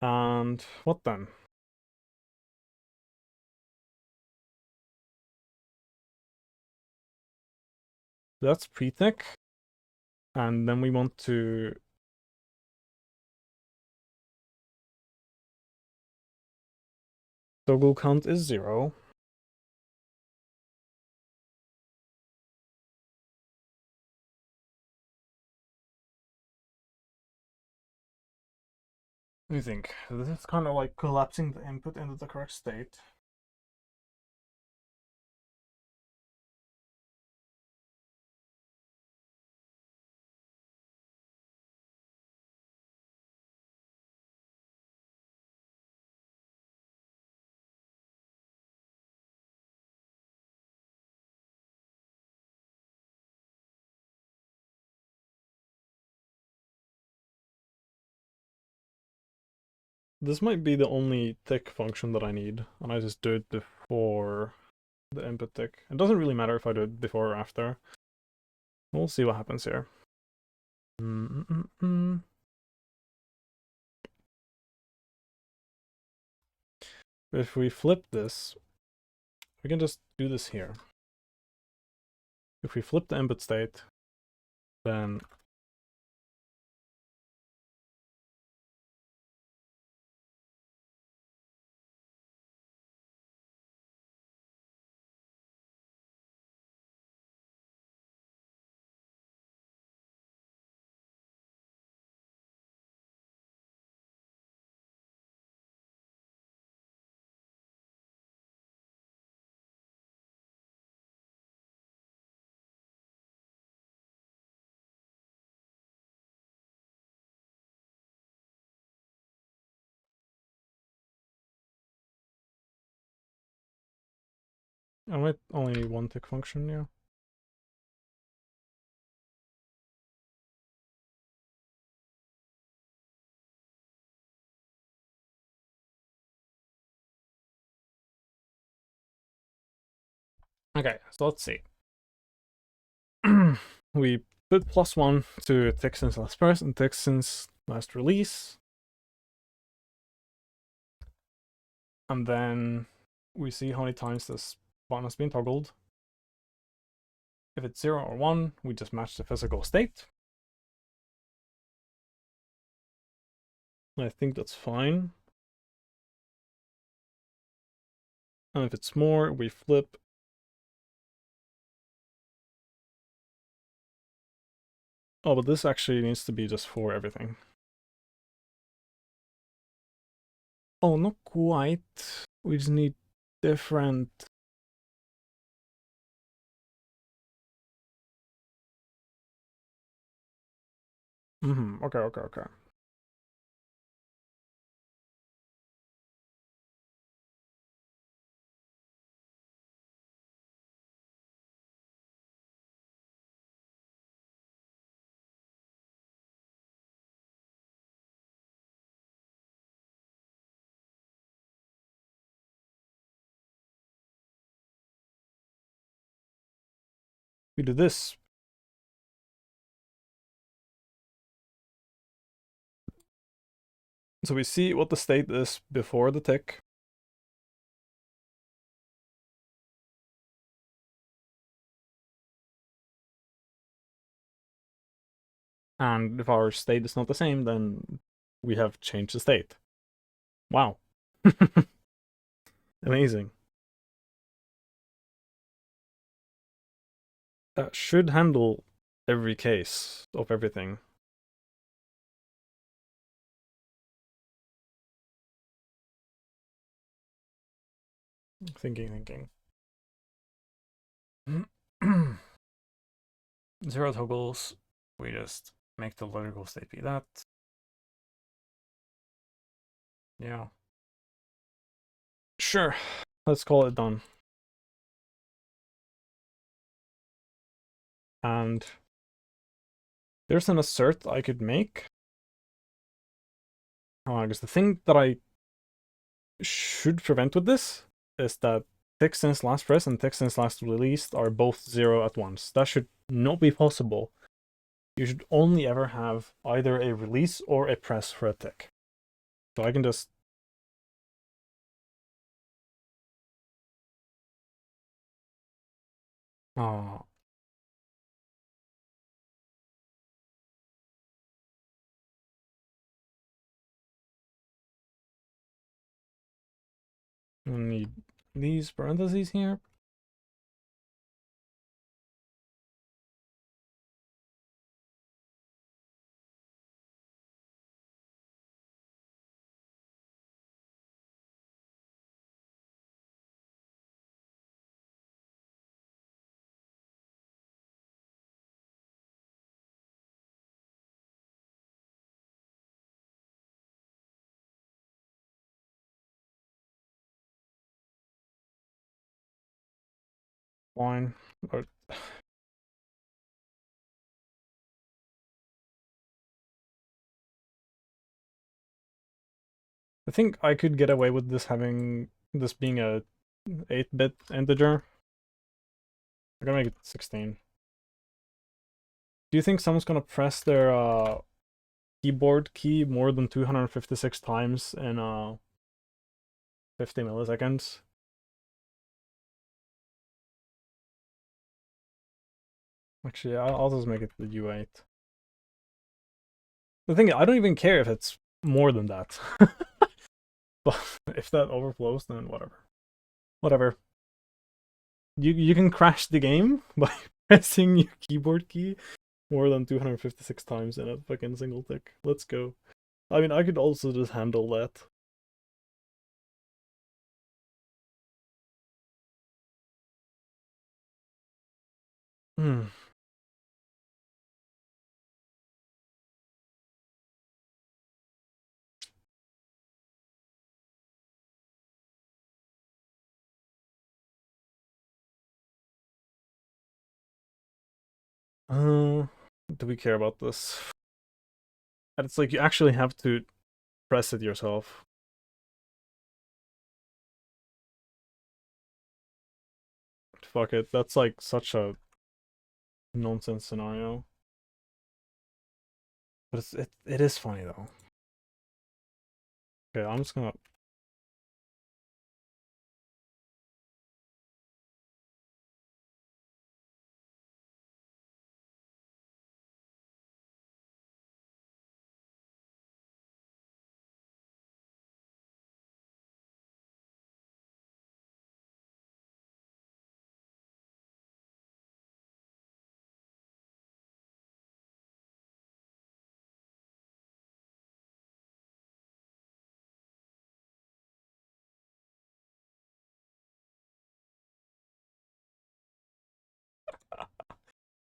And what then? That's pre-tick. And then we want to toggle count is 0. What do you think? This is kind of like collapsing the input into the correct state. This might be the only tick function that I need, and I just do it before the input tick. It doesn't really matter if I do it before or after. We'll see what happens here. If we flip this, we can just do this here. If we flip the input state, then I might only need one tick function, yeah. Okay, so let's see. We put +1 to tick since last press and tick since last release. And then we see how many times this button has been toggled. If it's 0 or 1, we just match the physical state. I think that's fine. And if it's more, we flip. Oh, but this actually needs to be just for everything. Oh, not quite. We just need different. Okay. We do this. So we see what the state is before the tick. And if our state is not the same, then we have changed the state. Wow. Amazing. That should handle every case of everything. Thinking. 0 toggles. We just make the logical state be that. Yeah. Sure. Let's call it done. And there's an assert I could make. I guess the thing that I should prevent with this is that tick since last press and tick since last released are both 0 at once. That should not be possible. You should only ever have either a release or a press for a tick. So I can just... Oh. I need these parentheses here. Fine. But I think I could get away with this having this being a 8-bit integer. I'm gonna make it 16. Do you think someone's gonna press their keyboard key more than 256 times in 50 milliseconds? Actually, I'll just make it the U8. The thing is, I don't even care if it's more than that. But if that overflows, then whatever. Whatever. You can crash the game by pressing your keyboard key more than 256 times in a fucking single tick. Let's go. I mean, I could also just handle that. Hmm. Uh, do we care about this? And it's like you actually have to press it yourself. Fuck it. That's like such a nonsense scenario. But it is funny though. Okay, I'm just gonna.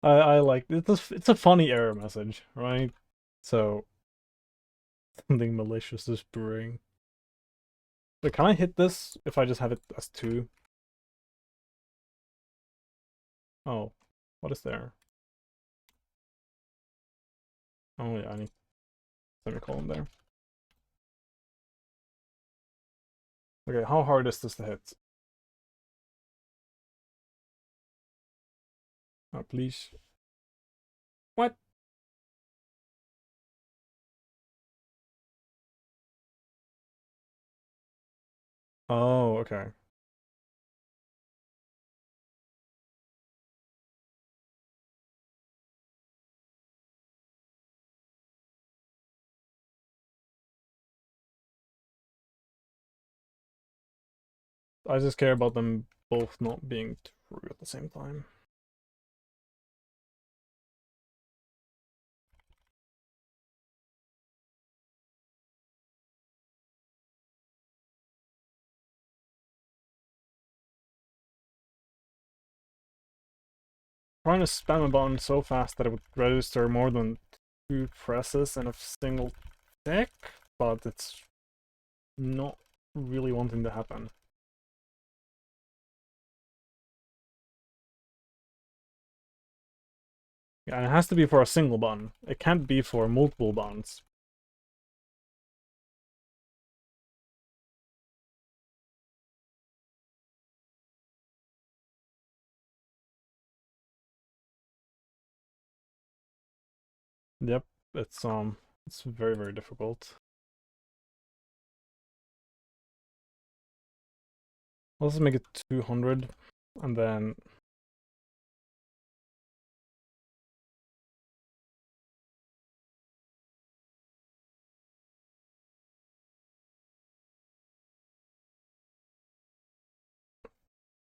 I like it's a funny error message, right? So something malicious is brewing. But can I hit this if I just have it as 2? Oh, what is there? Oh yeah, I need semicolon there. Okay, how hard is this to hit? Oh, please. What? Oh, okay. I just care about them both not being true at the same time. Trying to spam a button so fast that it would register more than 2 presses in a single tick, but it's not really wanting to happen. Yeah, and it has to be for a single button. It can't be for multiple buttons. Yep, it's very, very difficult. Let's make it 200 and then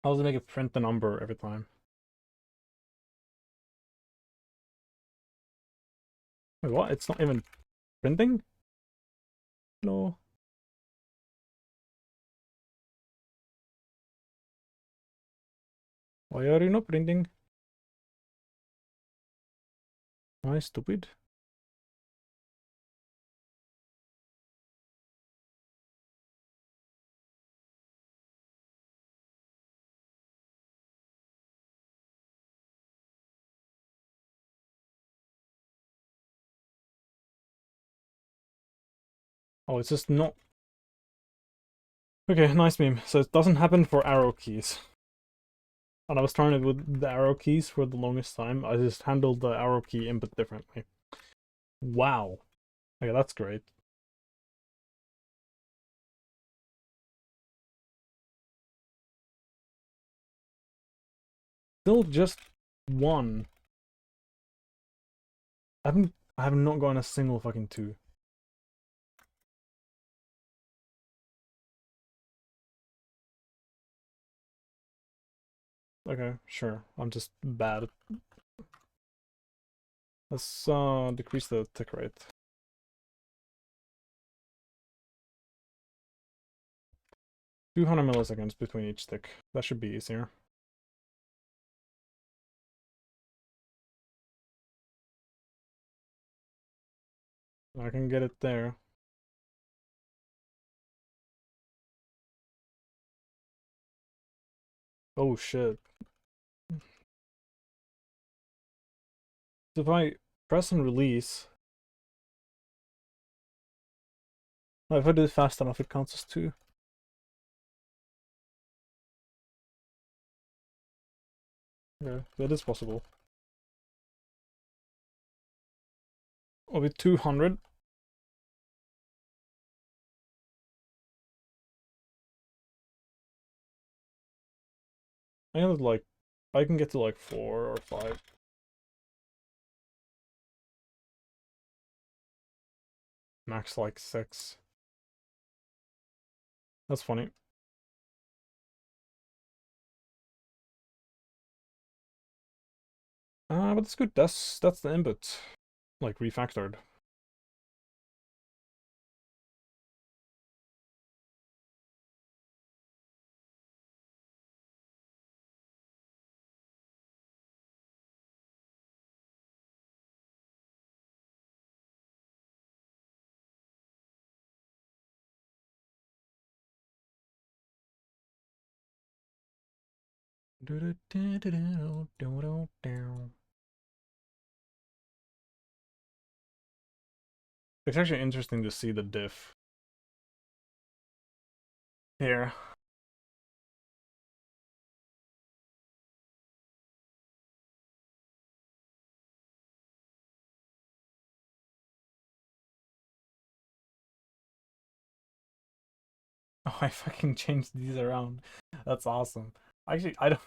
I'll just make it print the number every time. Wait, what? It's not even printing? No. Why are you not printing? Am I stupid? Oh, it's just not... Okay, nice meme. So it doesn't happen for arrow keys. And I was trying it with the arrow keys for the longest time. I just handled the arrow key input differently. Wow. Okay, that's great. Still just one. I have not gotten a single fucking two. Okay, sure. I'm just bad. Let's decrease the tick rate. 200 milliseconds between each tick. That should be easier. I can get it there. Oh shit. If I press and release, if I do it fast enough, it counts as two. Yeah, that is possible. I'll be 200. I have like, I can get to like 4 or 5. Max like 6. That's funny. But it's good. That's the input, like refactored. It's actually interesting to see the diff here. Oh, I fucking changed these around. That's awesome. Actually, I don't.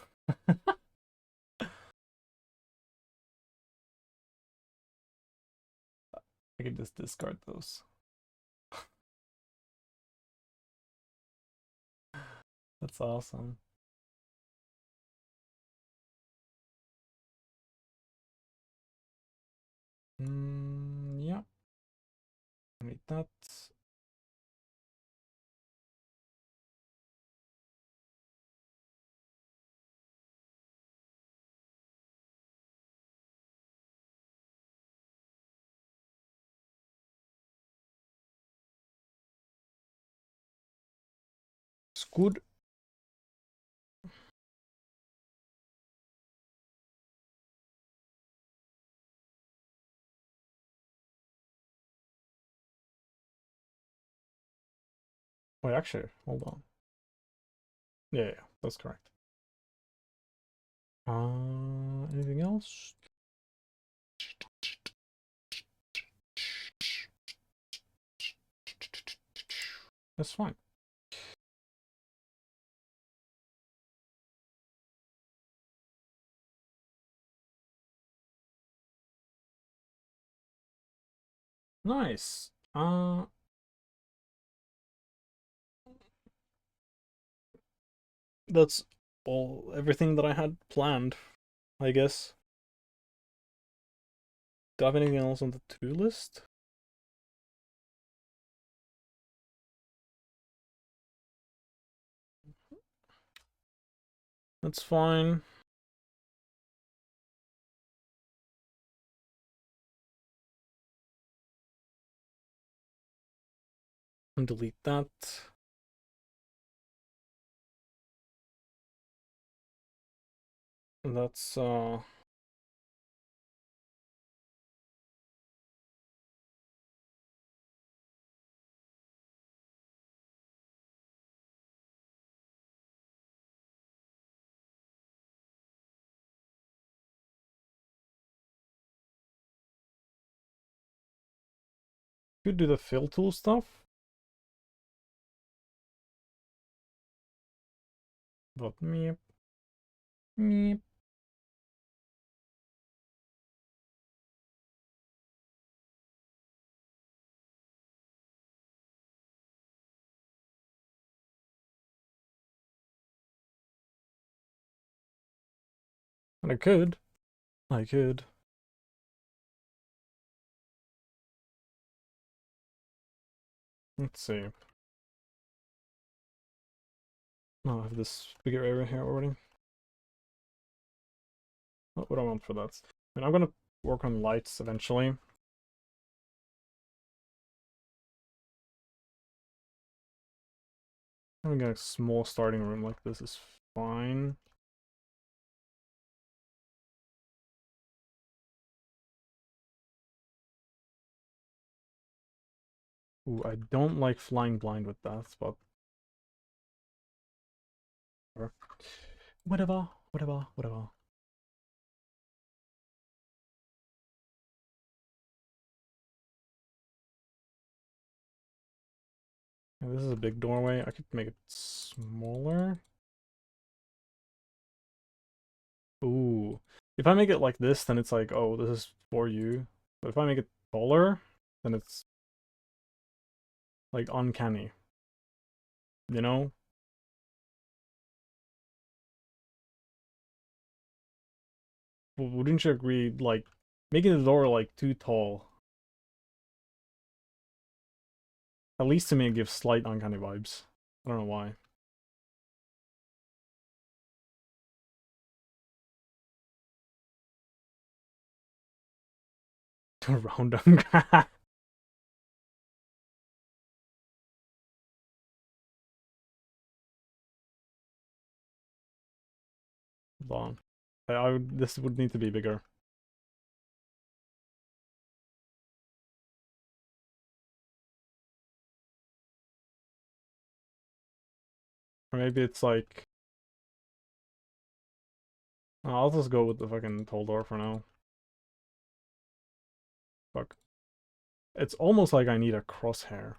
I can just discard those. That's awesome. Yeah. Wait, that's good. Wait, actually, hold on. Yeah, that's correct. Anything else? That's fine. Nice. That's everything that I had planned, I guess. Do I have anything else on the to-do list? That's fine. And delete that. And that's Could do the fill tool stuff. But meep. Meep. And I could. I could. Let's see. Oh, I have this bigger area here already. What would I want for that? I mean, I'm gonna work on lights eventually. Having a small starting room like this is fine. Ooh, I don't like flying blind with that, but whatever, whatever, whatever. Yeah, this is a big doorway. I could make it smaller. Ooh. If I make it like this, then it's like, oh, this is for you. But if I make it taller, then it's like uncanny. You know? Wouldn't you agree? Like, making the door like too tall, at least to me, it gives slight uncanny vibes. I don't know why. Around them. Hold on. This would need to be bigger. Or maybe it's like... I'll just go with the fucking tall door for now. Fuck. It's almost like I need a crosshair.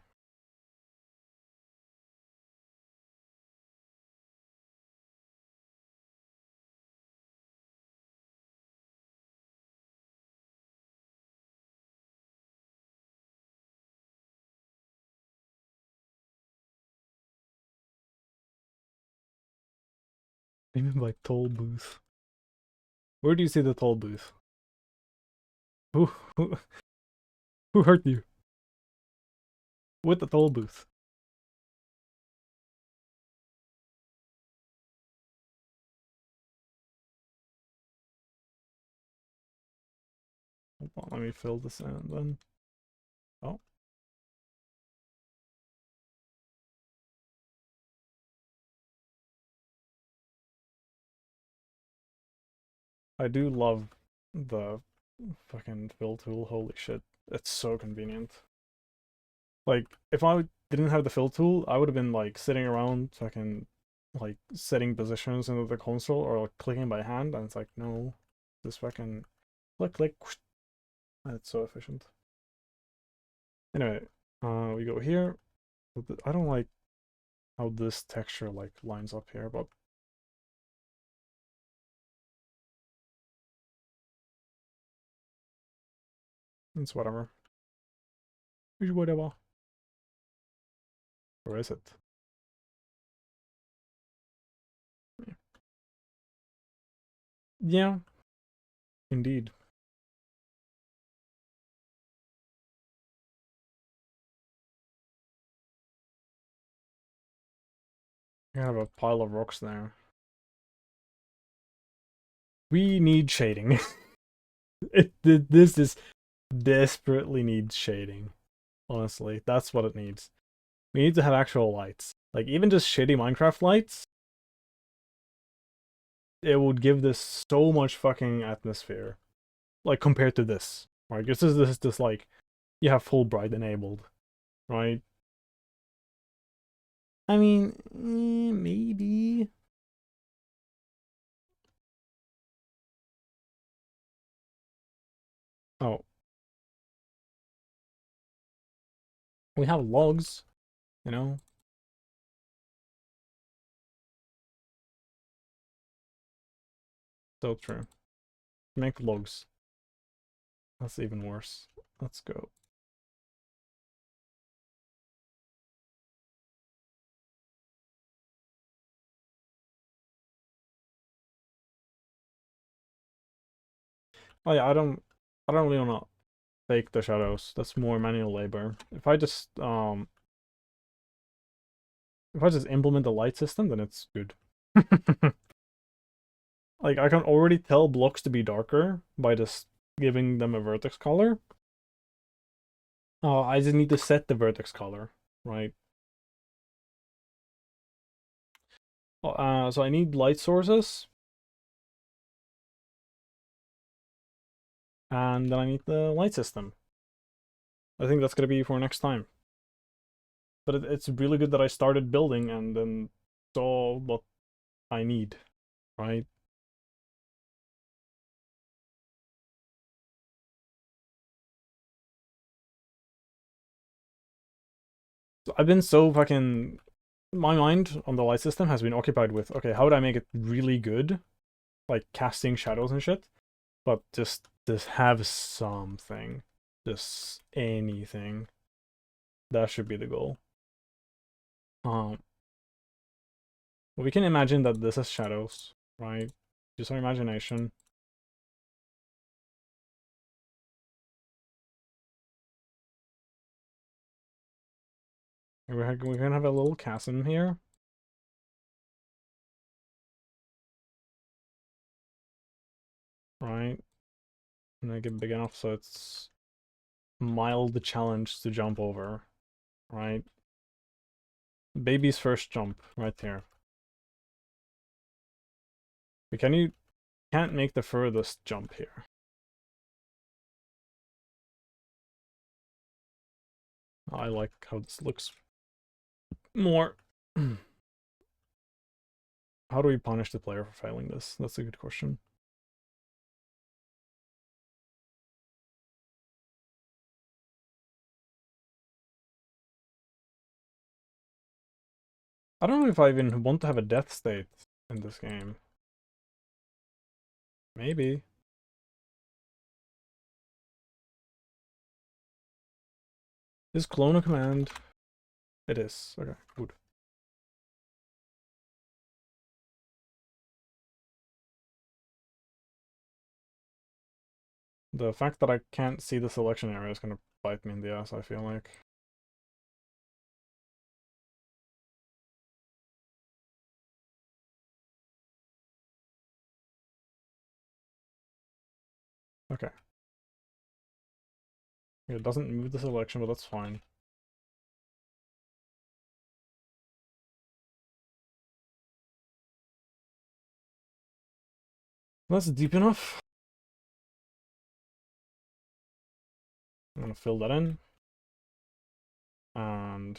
Maybe like toll booth. Where do you see the toll booth? Who who who hurt you? With the toll booth. Hold on, let me fill this in then. Oh. I do love the fucking fill tool. Holy shit. It's so convenient. Like, if I didn't have the fill tool, I would have been like sitting around fucking like setting positions into the console or like clicking by hand, and it's like, no, this fucking click, click. Whoosh. It's so efficient. Anyway, we go here. I don't like how this texture like lines up here, but it's whatever. It's whatever. Where is it? Yeah, indeed. I have a pile of rocks there. We need shading. This is desperately needs shading. Honestly, that's what it needs. We need to have actual lights. Like, even just shitty Minecraft lights, it would give this so much fucking atmosphere. Like, compared to this. Right? This is just like, you have full bright enabled. Right? I mean, maybe. Oh, We have logs, you know? So true. Make logs. That's even worse. Let's go. Oh yeah, I don't really wanna fake the shadows. That's more manual labor. If I just implement the light system, then it's good. Like I can already tell blocks to be darker by just giving them a vertex color. I just need to set the vertex color, right? So I need light sources, and then I need the light system. I think that's gonna be for next time. But it's really good that I started building and then saw what I need, right? So I've been so fucking... My mind on the light system has been occupied with, okay, how would I make it really good? Like casting shadows and shit. But just have something. Just anything. That should be the goal. Um, we can imagine that this is shadows, right? Use our imagination. We're gonna have a little chasm here. Right? Make it big enough so it's mild challenge to jump over. Right? Baby's first jump right here. But you can't make the furthest jump here. I like how this looks more. How do we punish the player for failing this? That's a good question. I don't know if I even want to have a death state in this game. Maybe. Is clone a command? It is. Okay, good. The fact that I can't see the selection area is gonna bite me in the ass, I feel like. Okay. It doesn't move the selection, but that's fine. That's deep enough. I'm gonna fill that in. And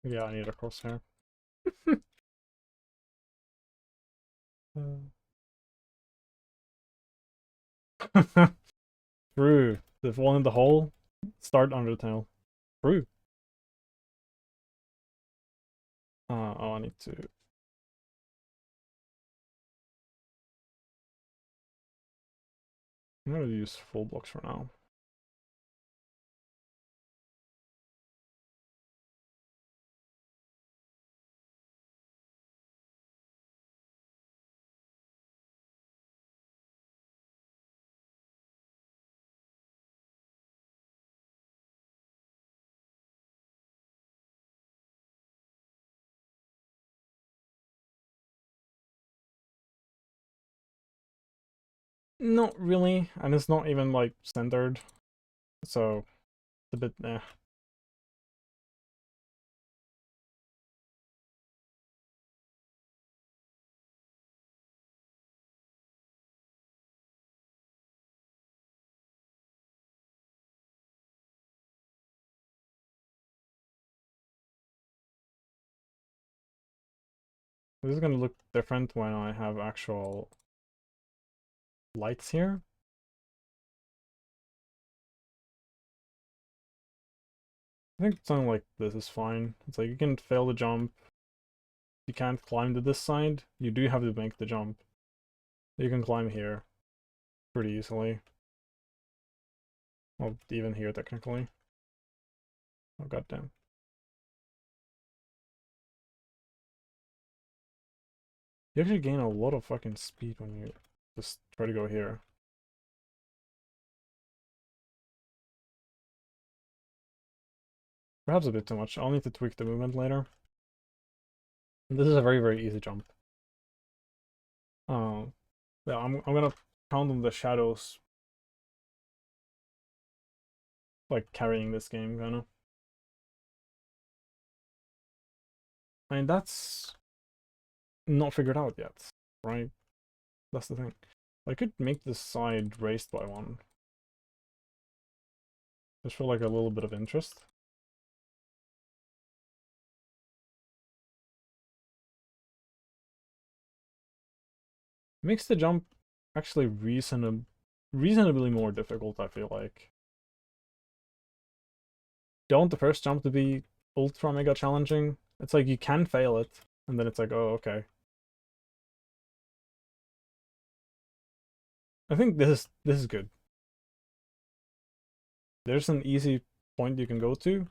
yeah, I need a crosshair. True. The one in the hole. Start Undertale. True. Oh, I need to... I'm gonna use full blocks for now. Not really, and it's not even like centered, so it's a bit eh. This is gonna look different when I have actual lights here. I think something like this is fine. It's like you can fail the jump. You can't climb to this side. You do have to make the jump. You can climb here pretty easily. Well, even here technically. Oh goddamn. You actually gain a lot of fucking speed when you just try to go here. Perhaps a bit too much. I'll need to tweak the movement later. This is a very, very easy jump. Yeah, I'm gonna count on the shadows like carrying this game, kinda. I mean, that's not figured out yet, right? That's the thing. I could make this side raised by one. Just for like a little bit of interest. Makes the jump actually reasonably more difficult, I feel like. Don't want the first jump to be ultra mega challenging. It's like you can fail it, and then it's like, oh, okay. I think this is good. There's an easy point you can go to.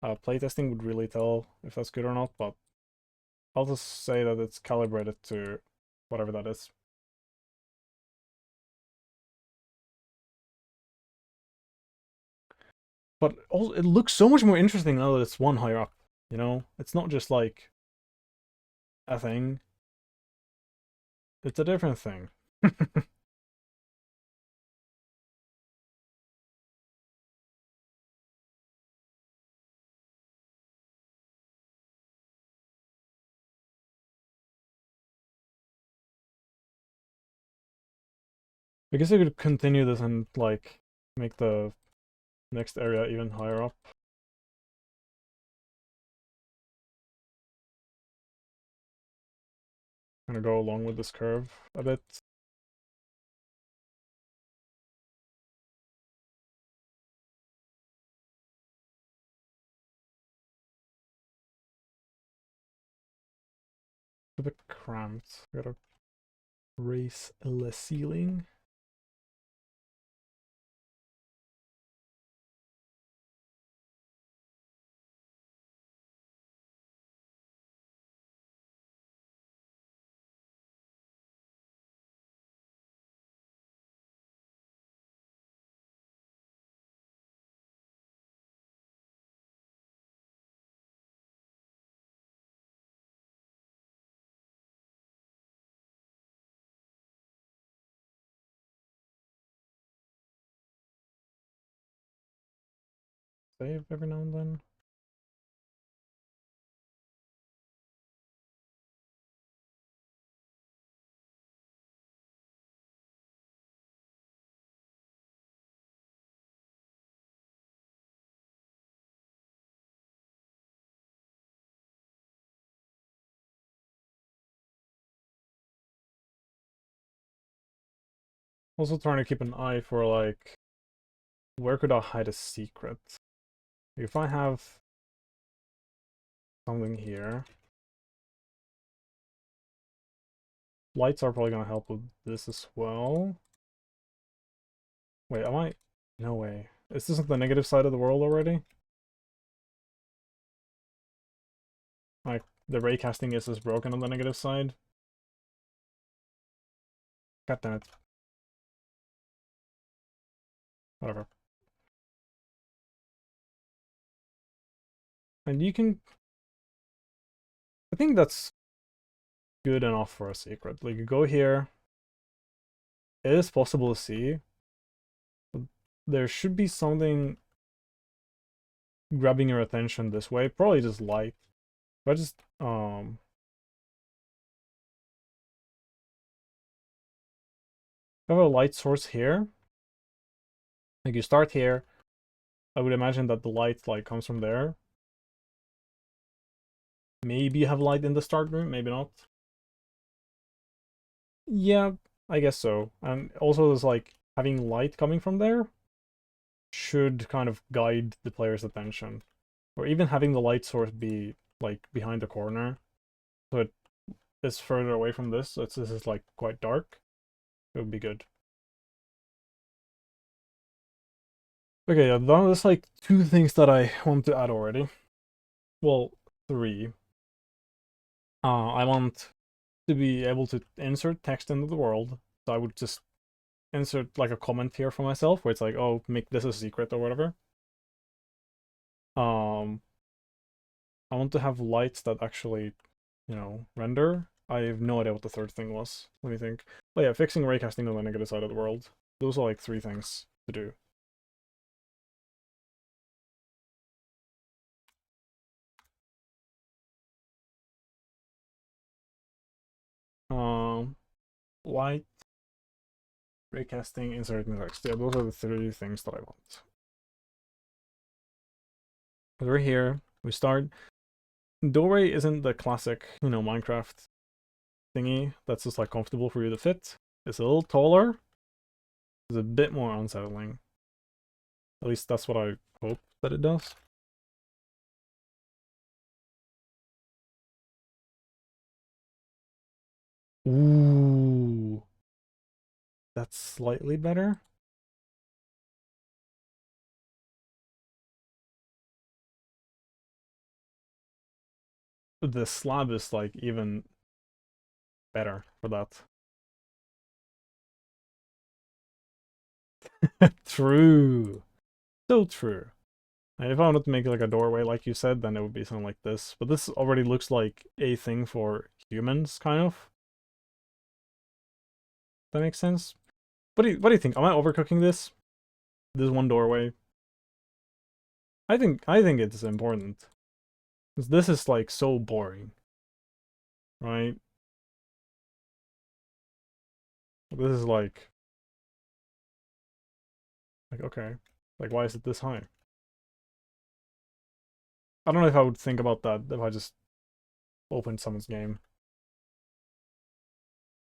Playtesting would really tell if that's good or not, but I'll just say that it's calibrated to whatever that is. But also, it looks so much more interesting now that it's one higher up, you know? It's not just like a thing. It's a different thing. I guess I could continue this and like make the next area even higher up. Gonna go along with this curve a bit. A bit cramped. Gotta raise the ceiling. Save every now and then. Also trying to keep an eye for like where could I hide a secret? If I have something here. Lights are probably gonna help with this as well. Wait, am I? No way. Is this the negative side of the world already? Like, the raycasting is broken on the negative side? God damn it. Whatever. And you can... I think that's good enough for a secret. Like, you go here. is possible to see. But there should be something grabbing your attention this way. Probably just light. If I just have a light source here. Like you start here, I would imagine that the light like comes from there. Maybe you have light in the start room, maybe not. Yeah, I guess so. And also there's like having light coming from there should kind of guide the player's attention. Or even having the light source be like behind the corner. So it is further away from this, so this is like quite dark. It would be good. Okay, yeah, there's like 2 things that I want to add already. Well, 3. I want to be able to insert text into the world. So I would just insert like a comment here for myself where it's like, oh, make this a secret or whatever. I want to have lights that actually, render. I have no idea what the third thing was. Let me think. But yeah, fixing raycasting on the negative side of the world. Those are like 3 things to do. Um, Light, raycasting, inserting text. Yeah, those are the 3 things that I want. We're here. We start. Doorway isn't the classic, Minecraft thingy that's just like comfortable for you to fit. It's a little taller. It's a bit more unsettling. At least that's what I hope that it does. Ooh. That's slightly better. The slab is like even better for that. True. So true. And if I wanted to make like a doorway like you said, then it would be something like this. But this already looks like a thing for humans, kind of. That makes sense. What do you think? Am I overcooking this? This one doorway? I think it's important. 'Cause this is like so boring. Right? This is like okay. Like why is it this high? I don't know if I would think about that if I just opened someone's game.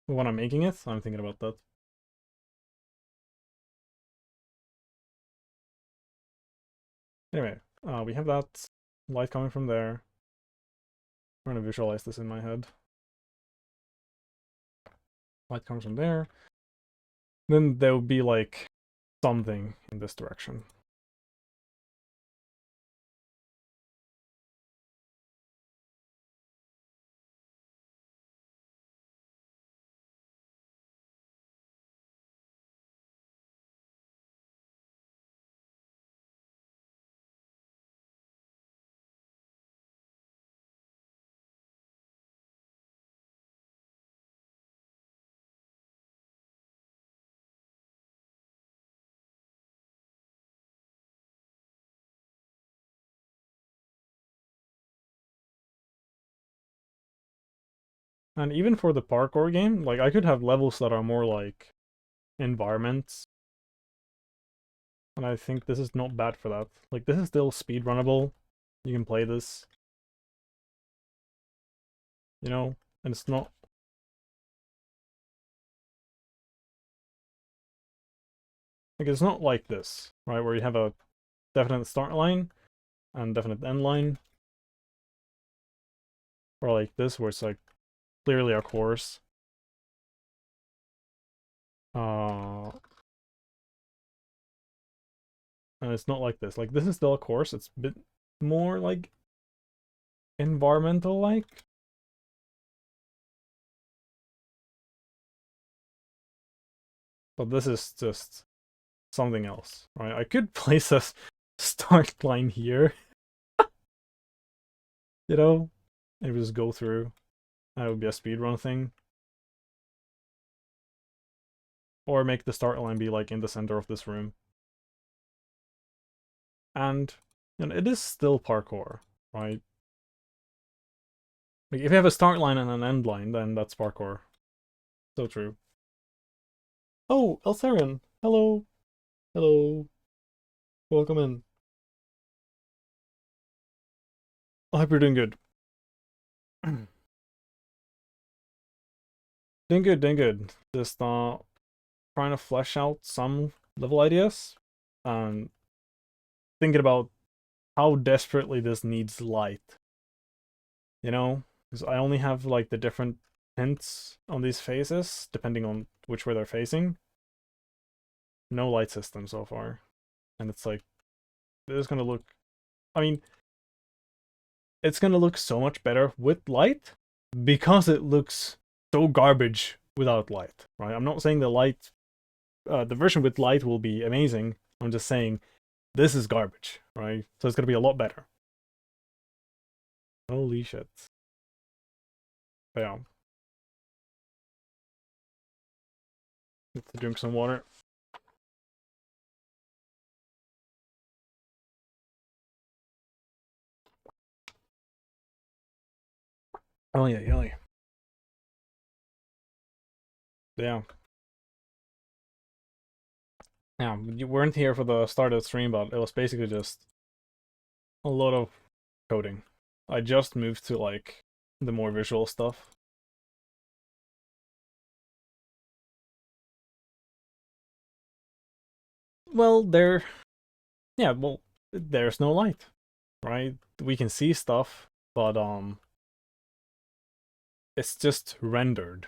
When I'm making it, I'm thinking about that. Anyway, we have that light coming from there. I'm gonna visualize this in my head. Light comes from there. Then there would be like something in this direction. And even for the parkour game, like I could have levels that are more like environments. And I think this is not bad for that. Like this is still speed runnable. You can play this. And it's not like it's not like this, right? Where you have a definite start line and definite end line. Or like this where it's like clearly a course. Uh and it's not like this. Like this is still a course. It's a bit more like environmental like. But this is just something else, right? I could place a start line here, and just go through. That would be a speedrun thing. or make the start line be like in the center of this room. And it is still parkour, right? Like if you have a start line and an end line, then that's parkour. So true. Oh, Elsarian. Hello. Hello. Welcome in. I hope you're doing good. Doing good, doing good. Just trying to flesh out some level ideas. Um thinking about how desperately this needs light. Because I only have like the different hints on these faces, depending on which way they're facing. No light system so far. And it's like, this is gonna look, I mean, it's gonna look so much better with light because it looks so garbage without light, right? I'm not saying the version with light will be amazing. I'm just saying this is garbage, right? So it's gonna be a lot better. Holy shit. But yeah. Have to drink some water. Oh yeah, yeah. Yeah. Yeah, you weren't here for the start of the stream, but it was basically just a lot of coding. I just moved to like the more visual stuff. Well, there's no light, right? We can see stuff, but it's just rendered,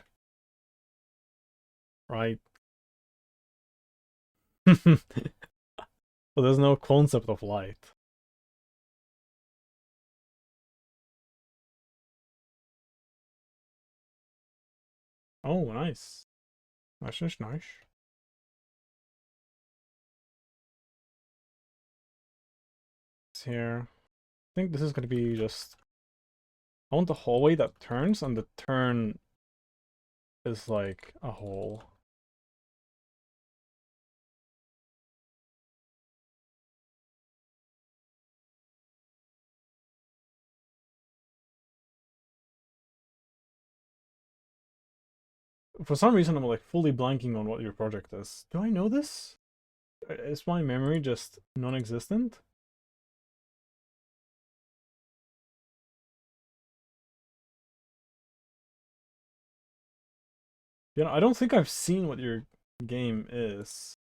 right? So there's no concept of light. Oh, nice. Nice, nice, nice. It's here. I think this is gonna be just. I want the hallway that turns, and the turn is like a hole. For some reason, I'm like fully blanking on what your project is. Do I know this? Is my memory just non-existent? I don't think I've seen what your game is.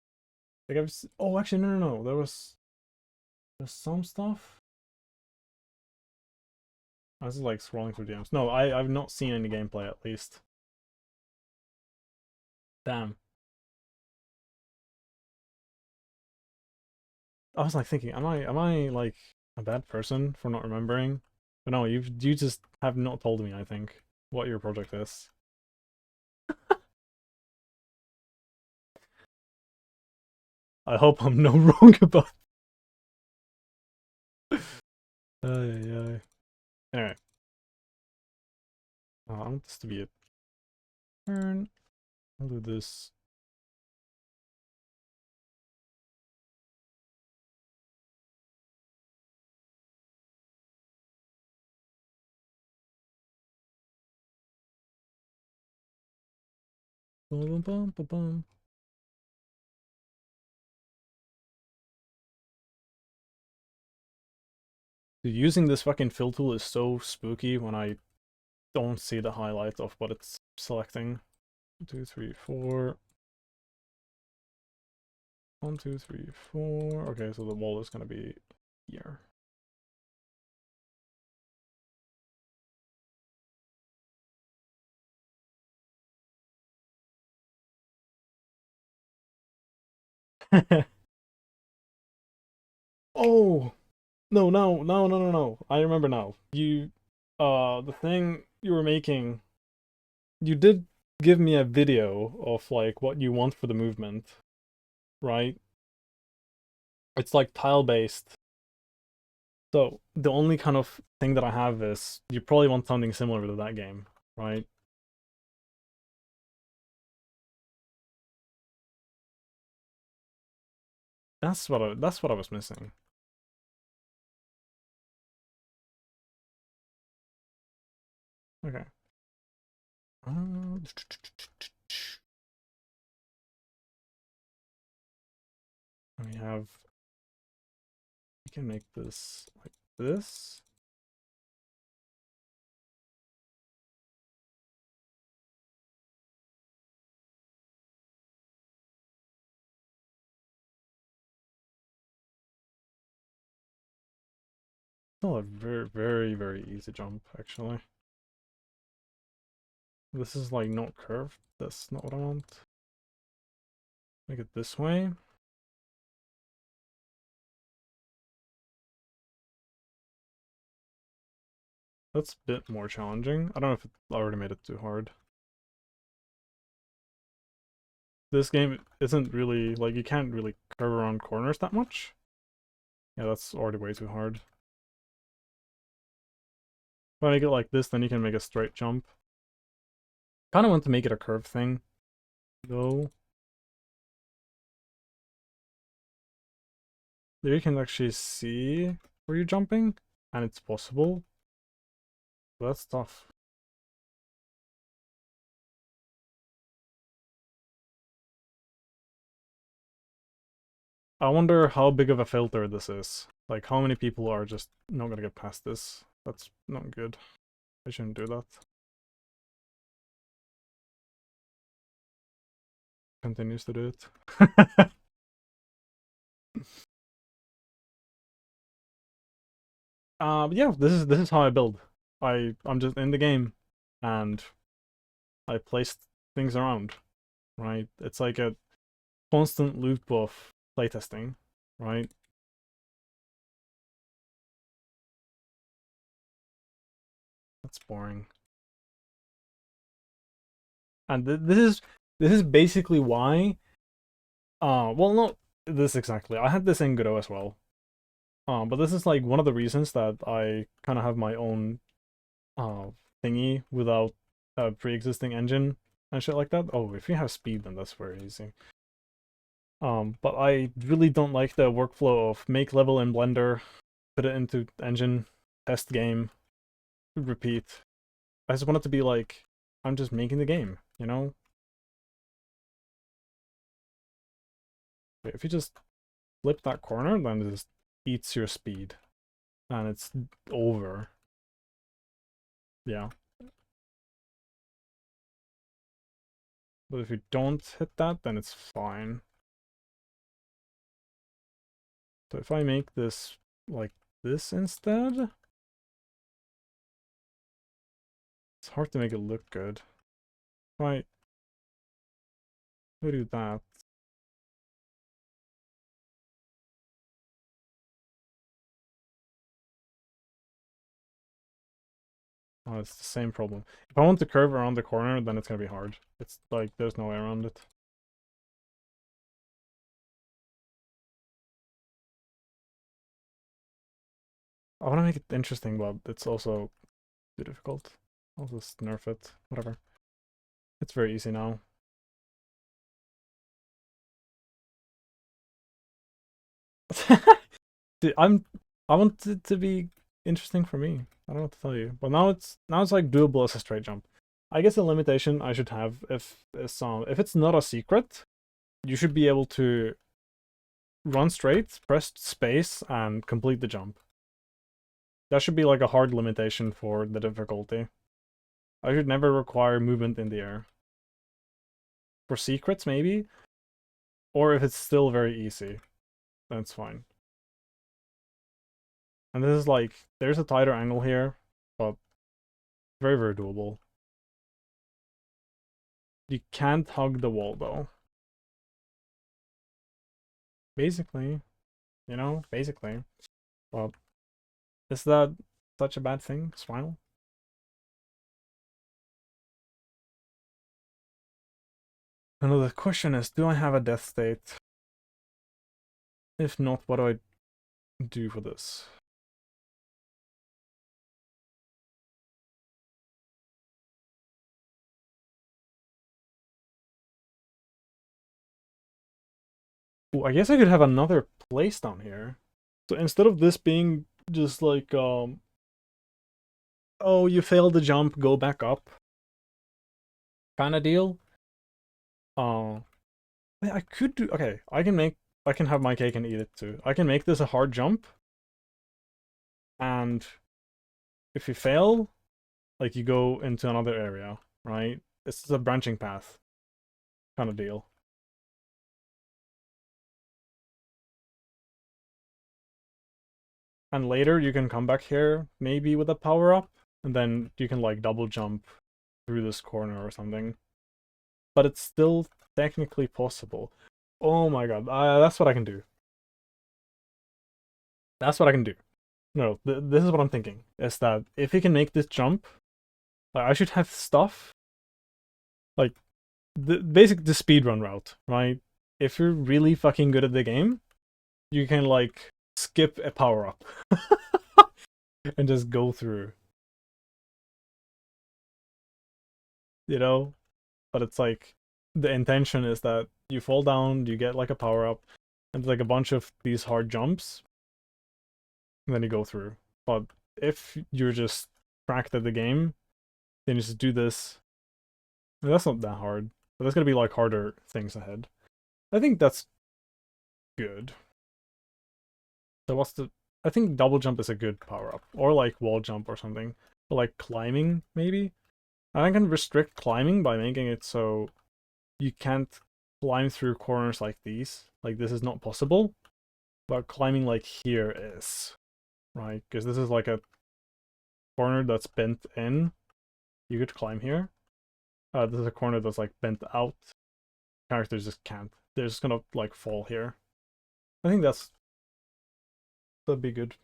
Like oh, actually, no, no, no. There's some stuff. I was like scrolling through DMs. No, I've not seen any gameplay at least. Damn. I was like thinking, am I like a bad person for not remembering? But no, you just have not told me, I think, what your project is. I hope I'm not wrong about. Ay. Anyway, I want this to be a turn. I'll do this. Bum, bum, bum, bum, bum. Dude, using this fucking fill tool is so spooky when I don't see the highlight of what it's selecting. 1, 2, 3, 4. 1, 2, 3, 4. Okay, so the wall is gonna be here. Oh no, no, no, no, no, no. I remember now. The thing you were making, you did give me a video of like what you want for the movement, right? It's like tile based. So the only kind of thing that I have is you probably want something similar to that game, right? That's what I was missing. Okay. We have. We can make this like this. Still a very easy jump, actually. This is like not curved. That's not what I want. Make it this way. That's a bit more challenging. I don't know if it already made it too hard. This game isn't really, like, you can't really curve around corners that much. Yeah, that's already way too hard. If I make it like this, then you can make a straight jump. Kind of want to make it a curve thing, though. There you can actually see where you're jumping, and it's possible. But that's tough. I wonder how big of a filter this is. Like, how many people are just not gonna get past this? That's not good. I shouldn't do that. Continues to do it. But yeah, this is how I build. I'm just in the game, and I place things around. Right? It's like a constant loop of playtesting. Right? That's boring. And this is basically why. Well, not this exactly. I had this in Godot as well. But this is like one of the reasons that I kind of have my own thingy without a pre-existing engine and shit like that. Oh, if you have speed, then that's very easy. But I really don't like the workflow of make level in Blender, put it into engine, test game, repeat. I just want it to be like, I'm just making the game, you know? If you just flip that corner, then it just eats your speed. And it's over. Yeah. But if you don't hit that, then it's fine. So if I make this like this instead, it's hard to make it look good. If I do that, oh, it's the same problem. If I want to curve around the corner, then it's gonna be hard. It's like there's no way around it. I want to make it interesting, but it's also too difficult. I'll just nerf it. Whatever. It's very easy now. Dude, I want it to be interesting for me. I don't know what to tell you. But now it's like doable as a straight jump. I guess a limitation I should have if it's not a secret, you should be able to run straight, press space, and complete the jump. That should be like a hard limitation for the difficulty. I should never require movement in the air. For secrets, maybe? Or if it's still very easy, then it's fine. And this is like, there's a tighter angle here, but very doable. You can't hug the wall, though. Basically. You know? Basically. Well, is that such a bad thing? Smile? Another question is, do I have a death state? If not, what do I do for this? Ooh, I guess I could have another place down here. So instead of this being just like, oh, you failed the jump, go back up kind of deal. Uh, I could do, okay, I can have my cake and eat it too. I can make this a hard jump, and if you fail, like you go into another area, right? This is a branching path kind of deal. And later you can come back here, maybe with a power up, and then you can like double jump through this corner or something. But it's still technically possible. Oh my god, that's what I can do. That's what I can do. No, this is what I'm thinking. Is that if he can make this jump, like, I should have stuff like the speedrun route, right? If you're really fucking good at the game, you can like skip a power up and just go through. You know? But it's like the intention is that you fall down, you get like a power up, and like a bunch of these hard jumps, and then you go through. But if you're just cracked at the game, then you just do this. I mean, that's not that hard, but there's gonna be like harder things ahead. I think that's good. So what's the? I think double jump is a good power up, or like wall jump or something, or like climbing maybe. And I can restrict climbing by making it so you can't climb through corners like these. Like this is not possible, but climbing like here is, right? Because this is like a corner that's bent in. You could climb here. This is a corner that's like bent out. Characters just can't. They're just gonna like fall here. I think that'd be good.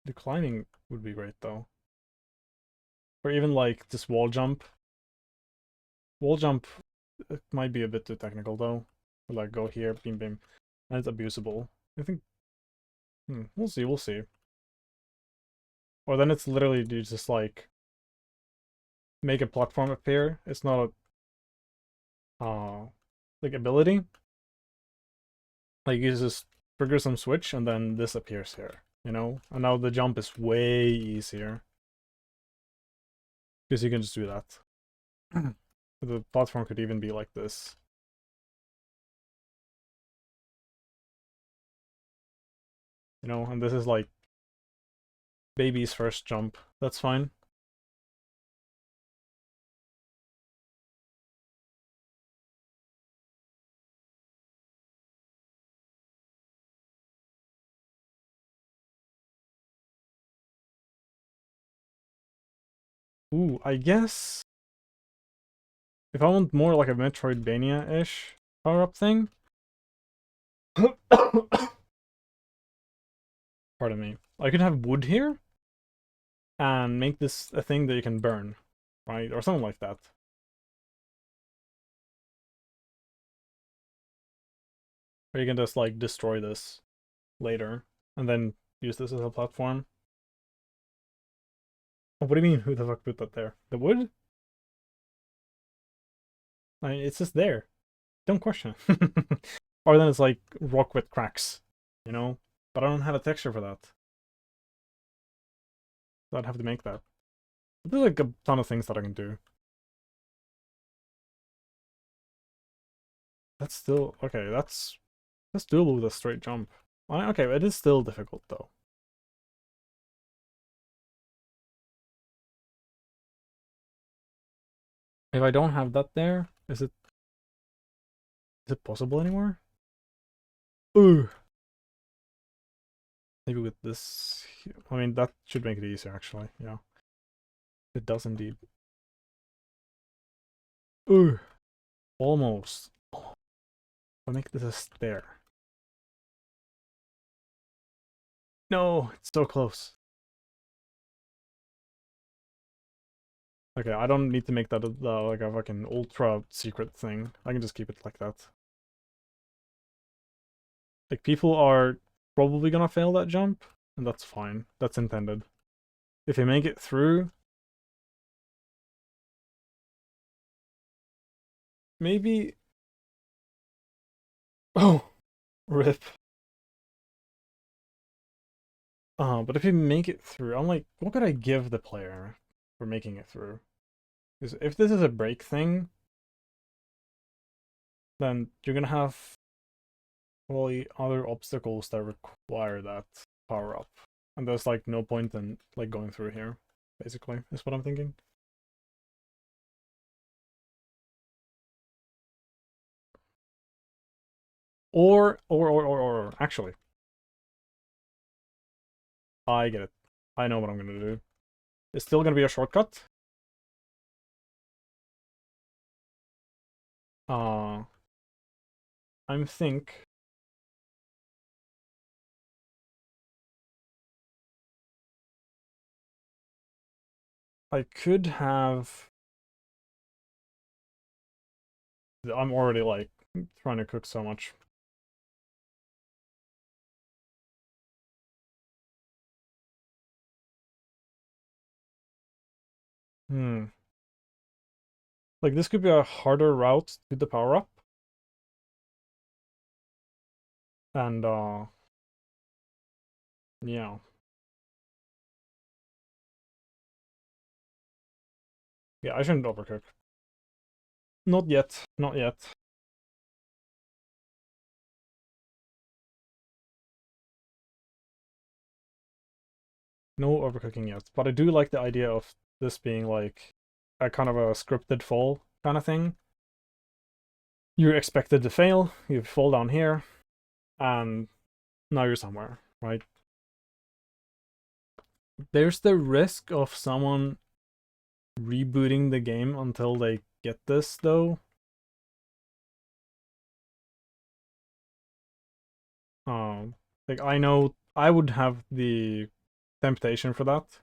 The climbing would be great though. Or even like this wall jump. Wall jump it might be a bit too technical though. Like go here, beam beam. And it's abusable. I think we'll see, we'll see. Or then it's literally you just like make a platform appear. It's not a like ability. Like you just trigger some switch and then this appears here, you know? And now the jump is way easier. Because you can just do that. The platform could even be like this. You know, and this is like baby's first jump. That's fine. Ooh, I guess if I want more like a Metroidvania-ish power-up thing. Pardon me. I could have wood here and make this a thing that you can burn, right? Or something like that. Or you can just like destroy this later and then use this as a platform. Oh, what do you mean? Who the fuck put that there? The wood? I mean, it's just there. Don't question it. Or then it's like rock with cracks, you know? But I don't have a texture for that. So I'd have to make that. But there's like a ton of things that I can do. That's still okay. That's doable with a straight jump. Okay, it is still difficult though. If I don't have that there, is it possible anymore? Ooh. Maybe with this. I mean, that should make it easier actually. Yeah, it does indeed. Ooh, almost. I'll make this a stair. No, it's so close. Okay, I don't need to make that like a fucking ultra secret thing. I can just keep it like that. Like, people are probably gonna fail that jump, and that's fine. That's intended. If you make it through, maybe. Oh, rip. But if you make it through, I'm like, what could I give the player for making it through? Because if this is a break thing, then you're gonna have all the other obstacles that require that power up, and there's like no point in like going through here. Basically, is what I'm thinking. Or actually, I get it. I know what I'm gonna do. It's still gonna be a shortcut. Uh, I think I could have. I'm already like trying to cook so much. Hmm. Like this could be a harder route to the power up, and yeah, yeah. I shouldn't overcook. Not yet. Not yet. No overcooking yet. But I do like the idea of this being like a kind of a scripted fall kind of thing. You're expected to fail. You fall down here, and now you're somewhere, right? There's the risk of someone rebooting the game until they get this, though. Like I know I would have the temptation for that,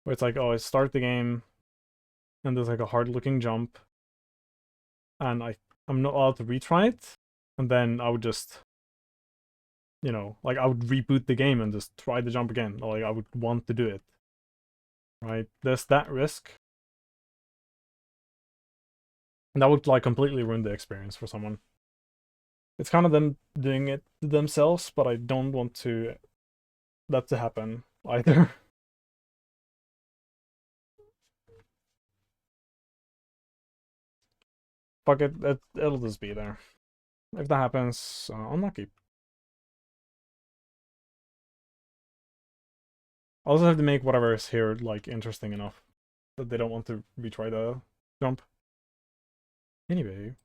where it's like, oh, I start the game and there's like a hard-looking jump, and I'm not allowed to retry it, and then I would just, like I would reboot the game and just try the jump again. Like I would want to do it, right? There's that risk, and that would like completely ruin the experience for someone. It's kind of them doing it themselves, but I don't want that to happen either. Fuck it'll just be there. If that happens, unlucky. I also have to make whatever is here like interesting enough that they don't want to retry the jump. Anyway,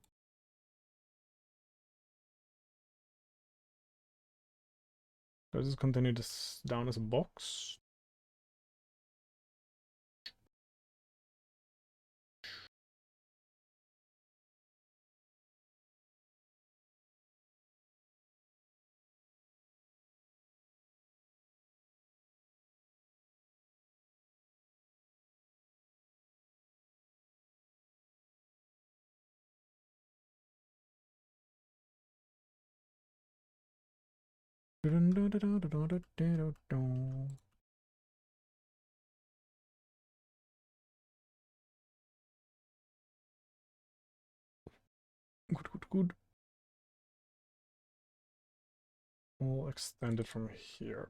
does this continue this down as a box? Good, good, good. We'll extend it from here.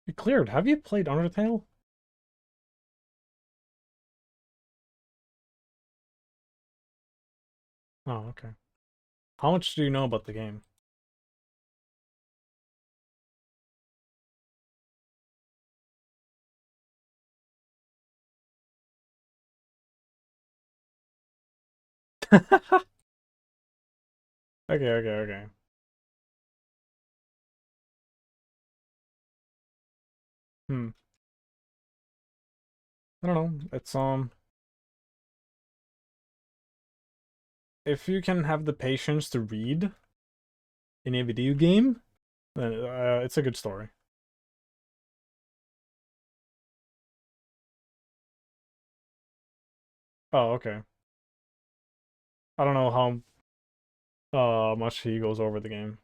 You cleared. Have you played Undertale? Oh, okay. How much do you know about the game? Okay, okay, okay. Hmm. I don't know. It's if you can have the patience to read in a video game, then it's a good story. Oh, okay. I don't know how much he goes over the game.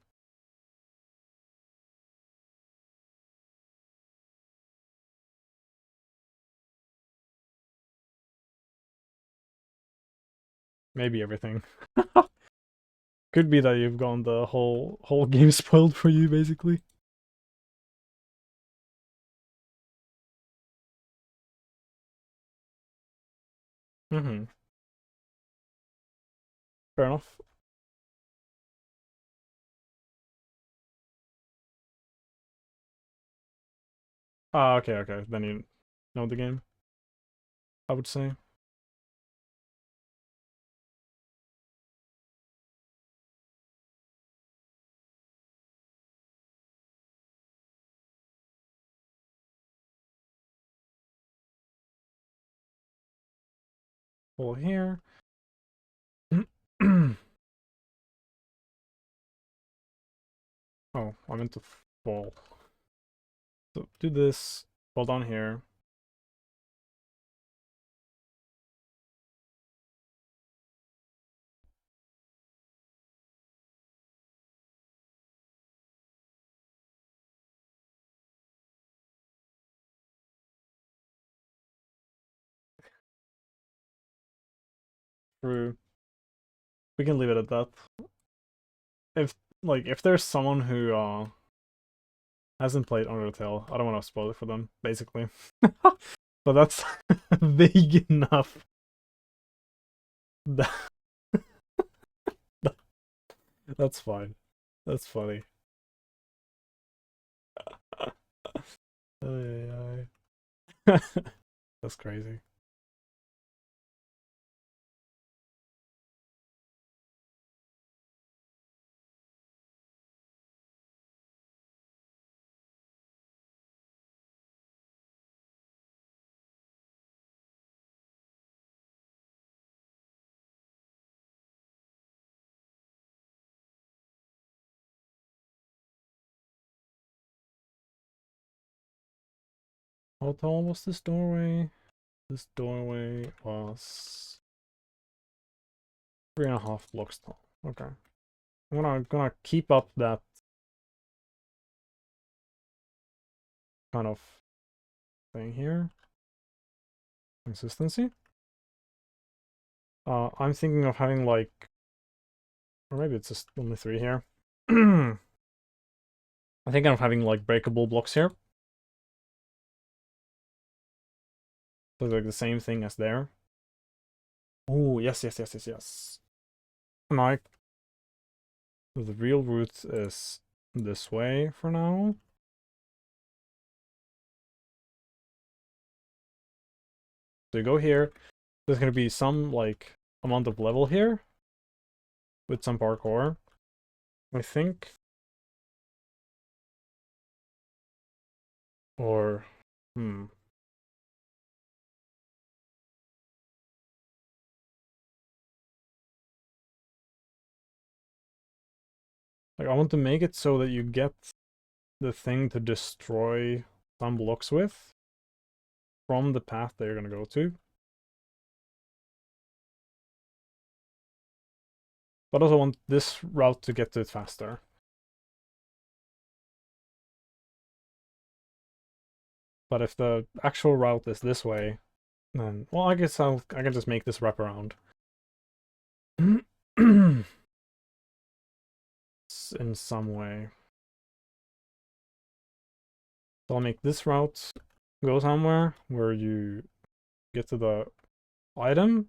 maybe everything. Could be that you've gotten the whole game spoiled for you, basically. Mm-hmm. Fair enough. Ah, okay, okay. Then you know the game, I would say. Well, here. Oh, I meant to fall. So do this, fall down here. Through. We can leave it at that. If if there's someone who hasn't played Undertale, I don't want to spoil it for them, basically. But that's vague enough. That's fine. That's funny. Ay, ay. That's crazy. How tall was this doorway? This doorway was 3.5 blocks tall. Okay. I'm gonna keep up that kind of thing here. Consistency. I'm thinking of having like, or maybe it's just only 3 here. I think I'm having like breakable blocks here. So like the same thing as there. Oh, yes, yes, yes, yes, yes. Now, the real route is this way for now. So you go here. There's gonna be some like amount of level here with some parkour. I think. Or like I want to make it so that you get the thing to destroy some blocks with from the path that you're gonna go to. But I also want this route to get to it faster. But if the actual route is this way, then well, I guess I can just make this wrap around. In some way. So I'll make this route go somewhere where you get to the item.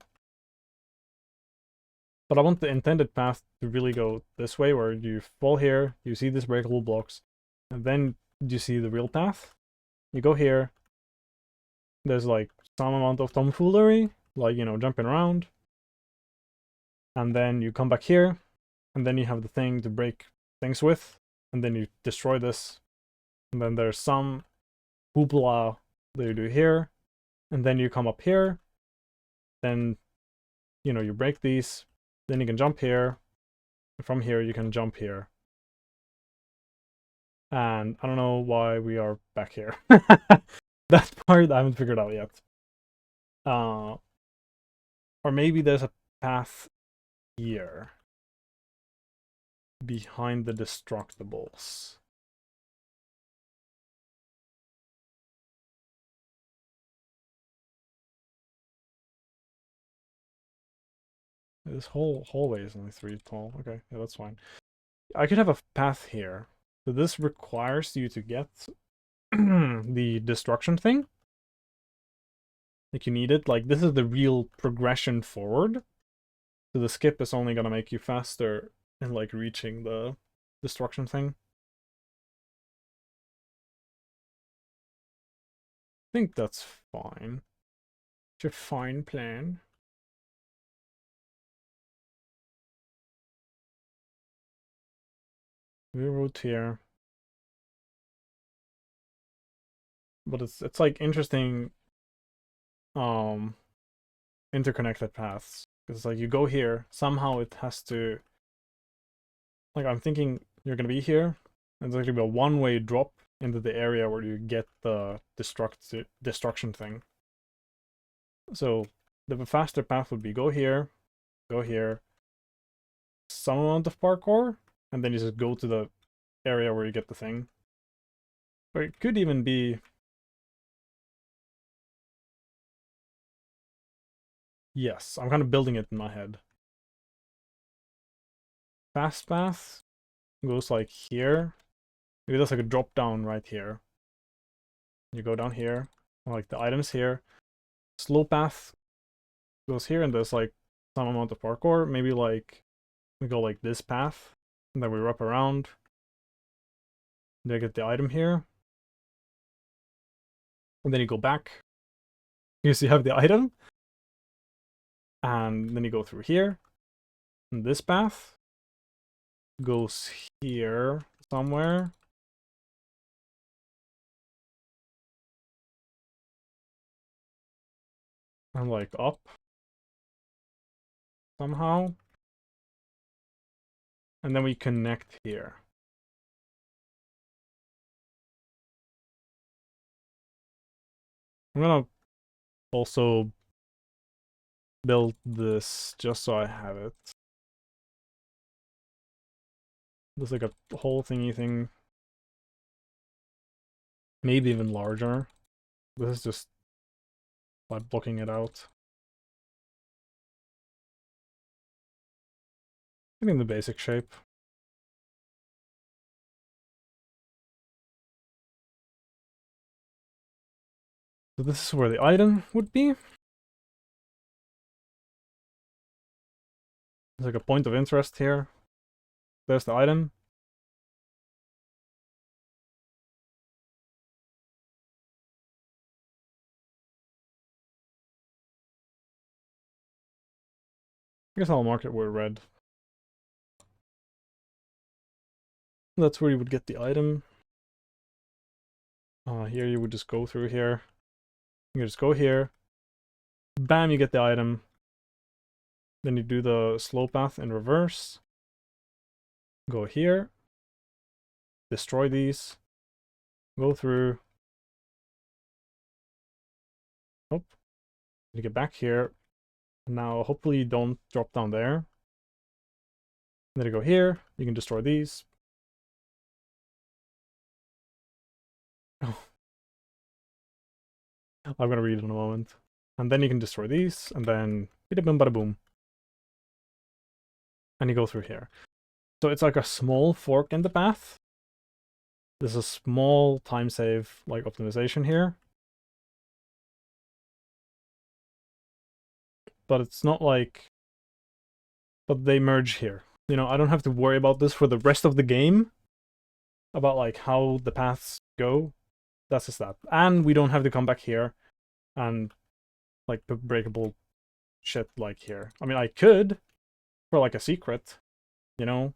But I want the intended path to really go this way, where you fall here, you see these breakable blocks, and then you see the real path. You go here, there's like some amount of tomfoolery, like, you know, jumping around. And then you come back here, and then you have the thing to break things with, and then you destroy this. And then there's some hoopla that you do here, and then you come up here, then, you know, you break these, then you can jump here, and from here you can jump here. And I don't know why we are back here. That part I haven't figured out yet. Or maybe there's a path here behind the destructibles. This whole hallway is only 3 tall. Okay, yeah, that's fine. I could have a path here. So this requires you to get the destruction thing. Like you need it. Like this is the real progression forward. So the skip is only gonna make you faster in like reaching the destruction thing. I think that's fine. It's a fine plan. We wrote here. But it's like interesting interconnected paths. Because like you go here, somehow it has to, like I'm thinking you're gonna be here, and there's gonna be a one-way drop into the area where you get the destruction thing. So the faster path would be go here, some amount of parkour, and then you just go to the area where you get the thing. Or it could even be, yes, I'm kind of building it in my head. Fast path goes like here. Maybe there's like a drop down right here. You go down here, like the items here. Slow path goes here, and there's like some amount of parkour. Maybe like we go like this path, and then we wrap around. Then I get the item here. And then you go back. You see you have the item. And then you go through here. And this path goes here somewhere. And like up somehow. And then we connect here. I'm gonna also build this just so I have it. There's like a whole thingy thing. Maybe even larger. This is just by blocking it out. I think the basic shape. So this is where the item would be. There's like a point of interest here. There's the item. I guess I'll mark it where red. That's where you would get the item. Here you would just go through here. You just go here. Bam, you get the item. Then you do the slow path in reverse. Go here. Destroy these. Go through. Nope. You get back here. Now, hopefully you don't drop down there. Then you go here. You can destroy these. Oh. I'm gonna read it in a moment. And then you can destroy these, and then bada boom bada boom. And you go through here. So it's like a small fork in the path. There's a small time save, like optimization here. But it's not like... But they merge here. You know, I don't have to worry about this for the rest of the game. About like how the paths go. That's just that. And we don't have to come back here and like put breakable shit like here. I mean, I could for like a secret, you know?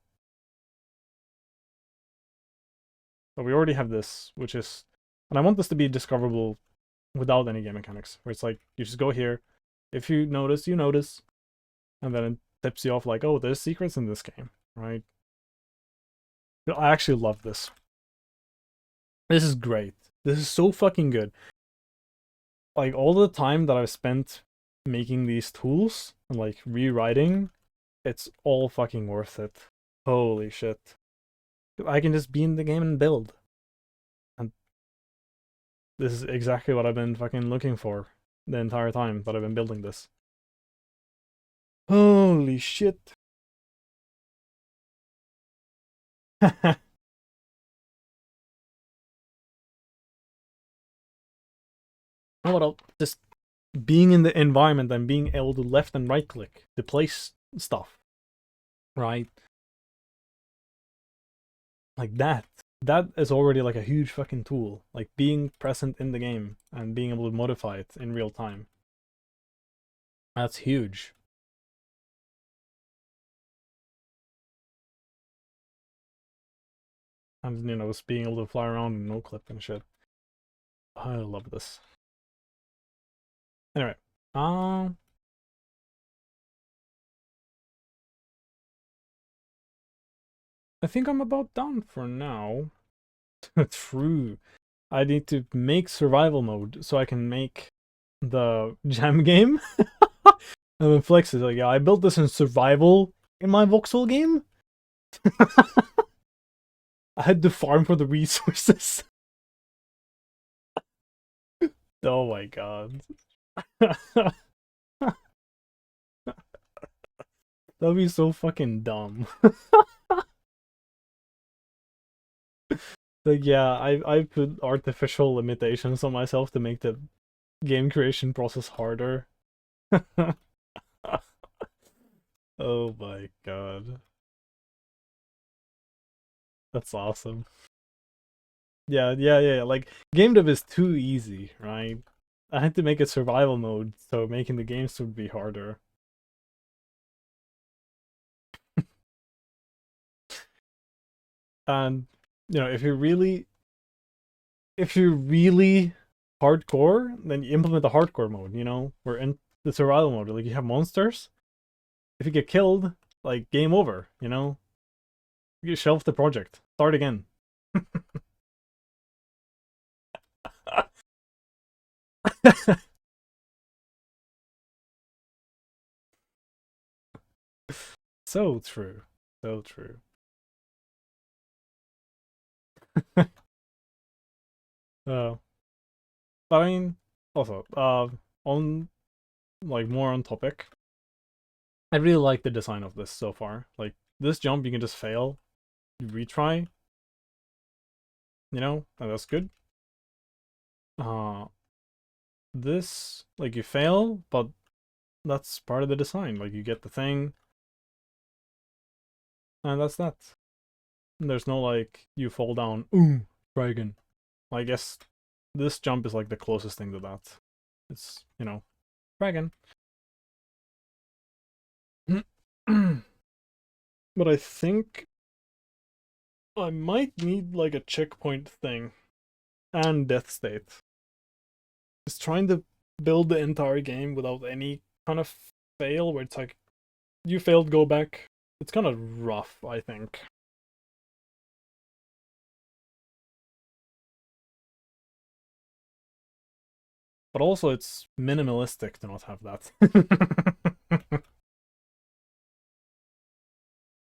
But we already have this, which is... And I want this to be discoverable without any game mechanics. Where it's like, you just go here. If you notice, you notice. And then it tips you off like, oh, there's secrets in this game, right? I actually love this. This is great. This is so fucking good. Like, all the time that I've spent making these tools and, like, rewriting, it's all fucking worth it. Holy shit. I can just be in the game and build. And this is exactly what I've been fucking looking for the entire time that I've been building this. Holy shit. Oh, what else? Just being in the environment and being able to left and right click to place stuff, right? Like that. That is already like a huge fucking tool. Like being present in the game and being able to modify it in real time. That's huge. And just being able to fly around and no clip and shit. I love this. Anyway, um, I think I'm about done for now. True. I need to make survival mode so I can make the jam game. And then Flex is like, yeah, I built this in survival in my Voxel game. I had to farm for the resources. Oh my god. That'd be so fucking dumb. Like, yeah, I put artificial limitations on myself to make the game creation process harder. Oh my god. That's awesome. Yeah. Like, game dev is too easy, right? I had to make a survival mode, so making the games would be harder. And, if you're really hardcore, then you implement the hardcore mode, We're in the survival mode. Like, you have monsters. If you get killed, like, game over, You shelf the project. Start again. So true. So true. Uh, I mean, also, on, like, more on topic, I really like the design of this so far. Like, this jump, you can just fail, you retry, and that's good. Uh, this, like, you fail, but that's part of the design. Like, you get the thing, and that's that. There's no, like, you fall down, ooh, try again. I guess this jump is, like, the closest thing to that. It's, try again. But I think I might need, like, a checkpoint thing and death state. Just trying to build the entire game without any kind of fail where it's like, you failed, go back. It's kind of rough, I think. But also, it's minimalistic to not have that.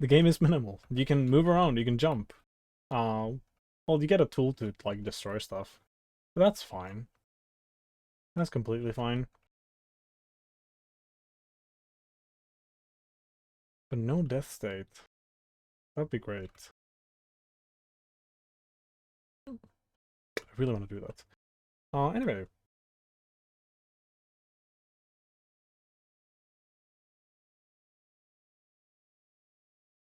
The game is minimal. You can move around, you can jump. Well, you get a tool to, like, destroy stuff. But that's fine. That's completely fine. But no death state. That'd be great. I really want to do that. Anyway.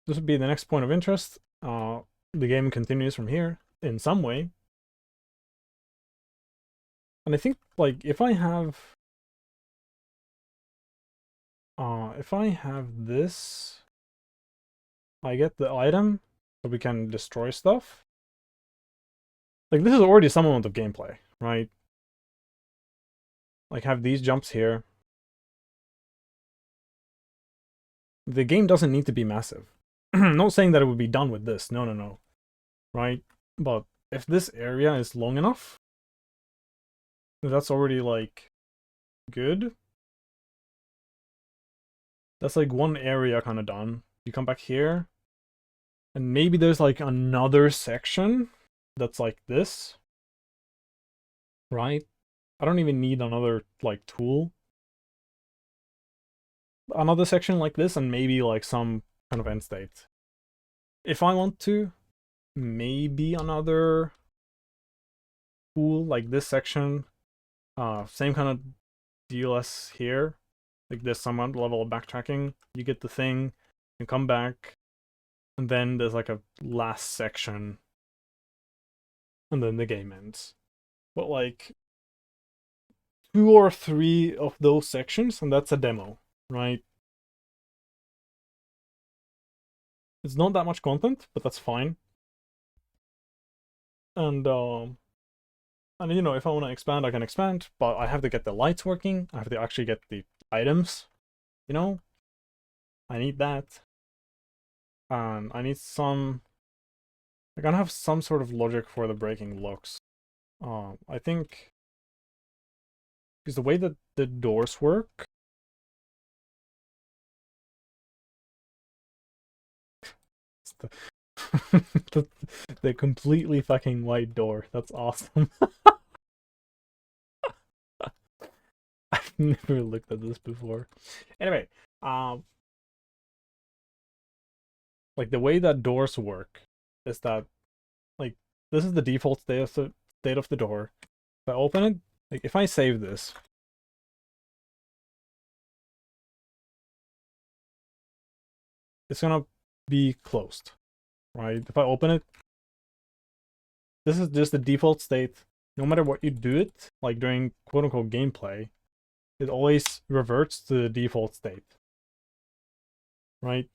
This would be the next point of interest. The game continues from here in some way. And I think, like, if I have this, I get the item, so we can destroy stuff. Like, this is already some amount of gameplay, right? Like, have these jumps here. The game doesn't need to be massive. Not saying that it would be done with this. No. Right? But if this area is long enough, that's already, like, good. That's, like, one area kind of done. You come back here, and maybe there's, like, another section that's like this. Right? I don't even need another, like, tool. another section like this and maybe like some kind of end state. If I want to, maybe another pool like this section. Same kind of deal as here. Like this some level of backtracking. You get the thing, you come back, and then there's like a last section, and then the game ends. But like 2 or 3 of those sections, and that's a demo, right? It's not that much content, but that's fine. And you know, if I want to expand, I can expand, but I have to get the lights working. I have to actually get the items. You know, I need that, and I need some. I gotta have some sort of logic for the breaking locks. I think because the way that the doors work, it's the completely fucking white door. That's awesome. I've never looked at this before. Anyway, like the way that doors work is that like this is the default state of the door. If I open it, like if I save this, it's gonna be closed, right? If I open it, this is just the default state. No matter what you do it, like during quote unquote gameplay, it always reverts to the default state, right?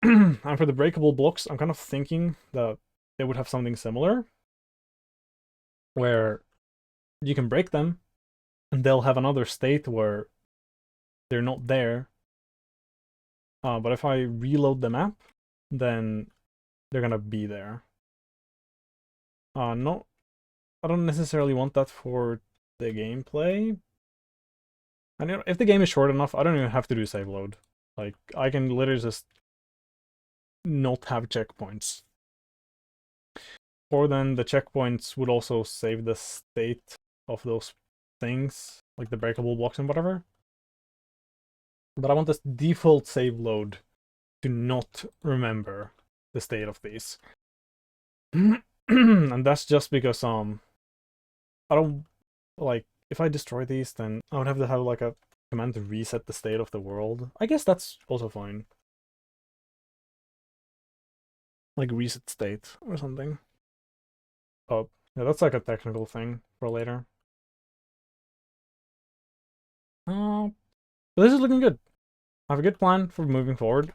And for the breakable blocks, I'm kind of thinking that they would have something similar, where you can break them, and they'll have another state where they're not there. But if I reload the map, then they're gonna be there. No, I don't necessarily want that for the gameplay. And you know, if the game is short enough, I don't even have to do save load. Like, I can literally just not have checkpoints. Or then the checkpoints would also save the state of those things, like the breakable blocks and whatever. But I want this default save load to not remember the state of these. And that's just because I don't like if I destroy these, then I would have to have like a command to reset the state of the world. I guess that's also fine. Like reset state or something. Oh, yeah, that's like a technical thing for later. But this is looking good. I have a good plan for moving forward.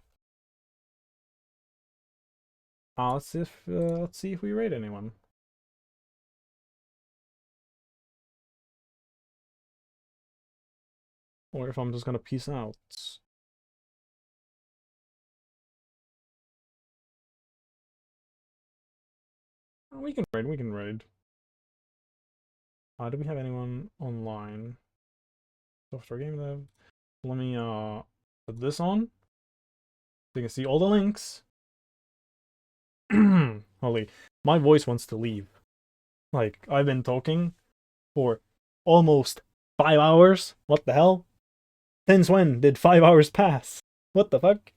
Let's see if we raid anyone. Or if I'm just gonna peace out. We can raid, we can raid. Do we have anyone online? Software game dev. Let me put this on. So you can see all the links. Holy, my voice wants to leave. Like, I've been talking for almost 5 hours. What the hell? Since when did 5 hours pass? What the fuck?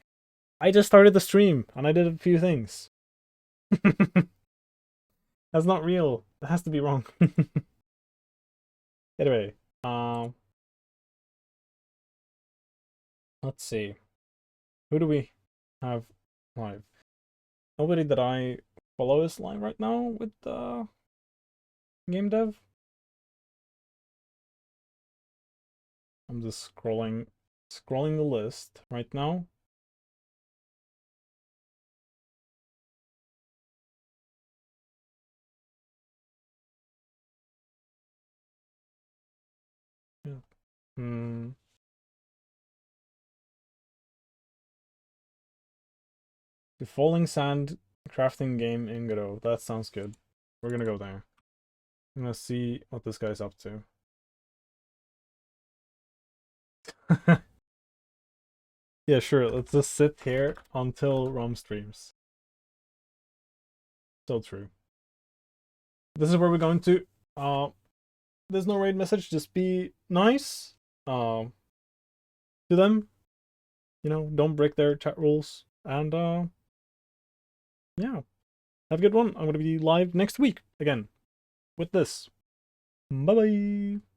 I just started the stream and I did a few things. That's not real. That has to be wrong. Anyway, let's see. Who do we have live? Nobody that I follow is live right now with game dev. I'm just scrolling the list right now. Yeah. The Falling Sand crafting game in Godot. That sounds good. We're gonna go there. I'm gonna see what this guy's up to. Yeah, sure. Let's just sit here until Rom streams. So true. This is where we're going to. There's no raid message. Just be nice. To them. You know, don't break their chat rules. And yeah, have a good one. I'm gonna be live next week again with this. Bye bye.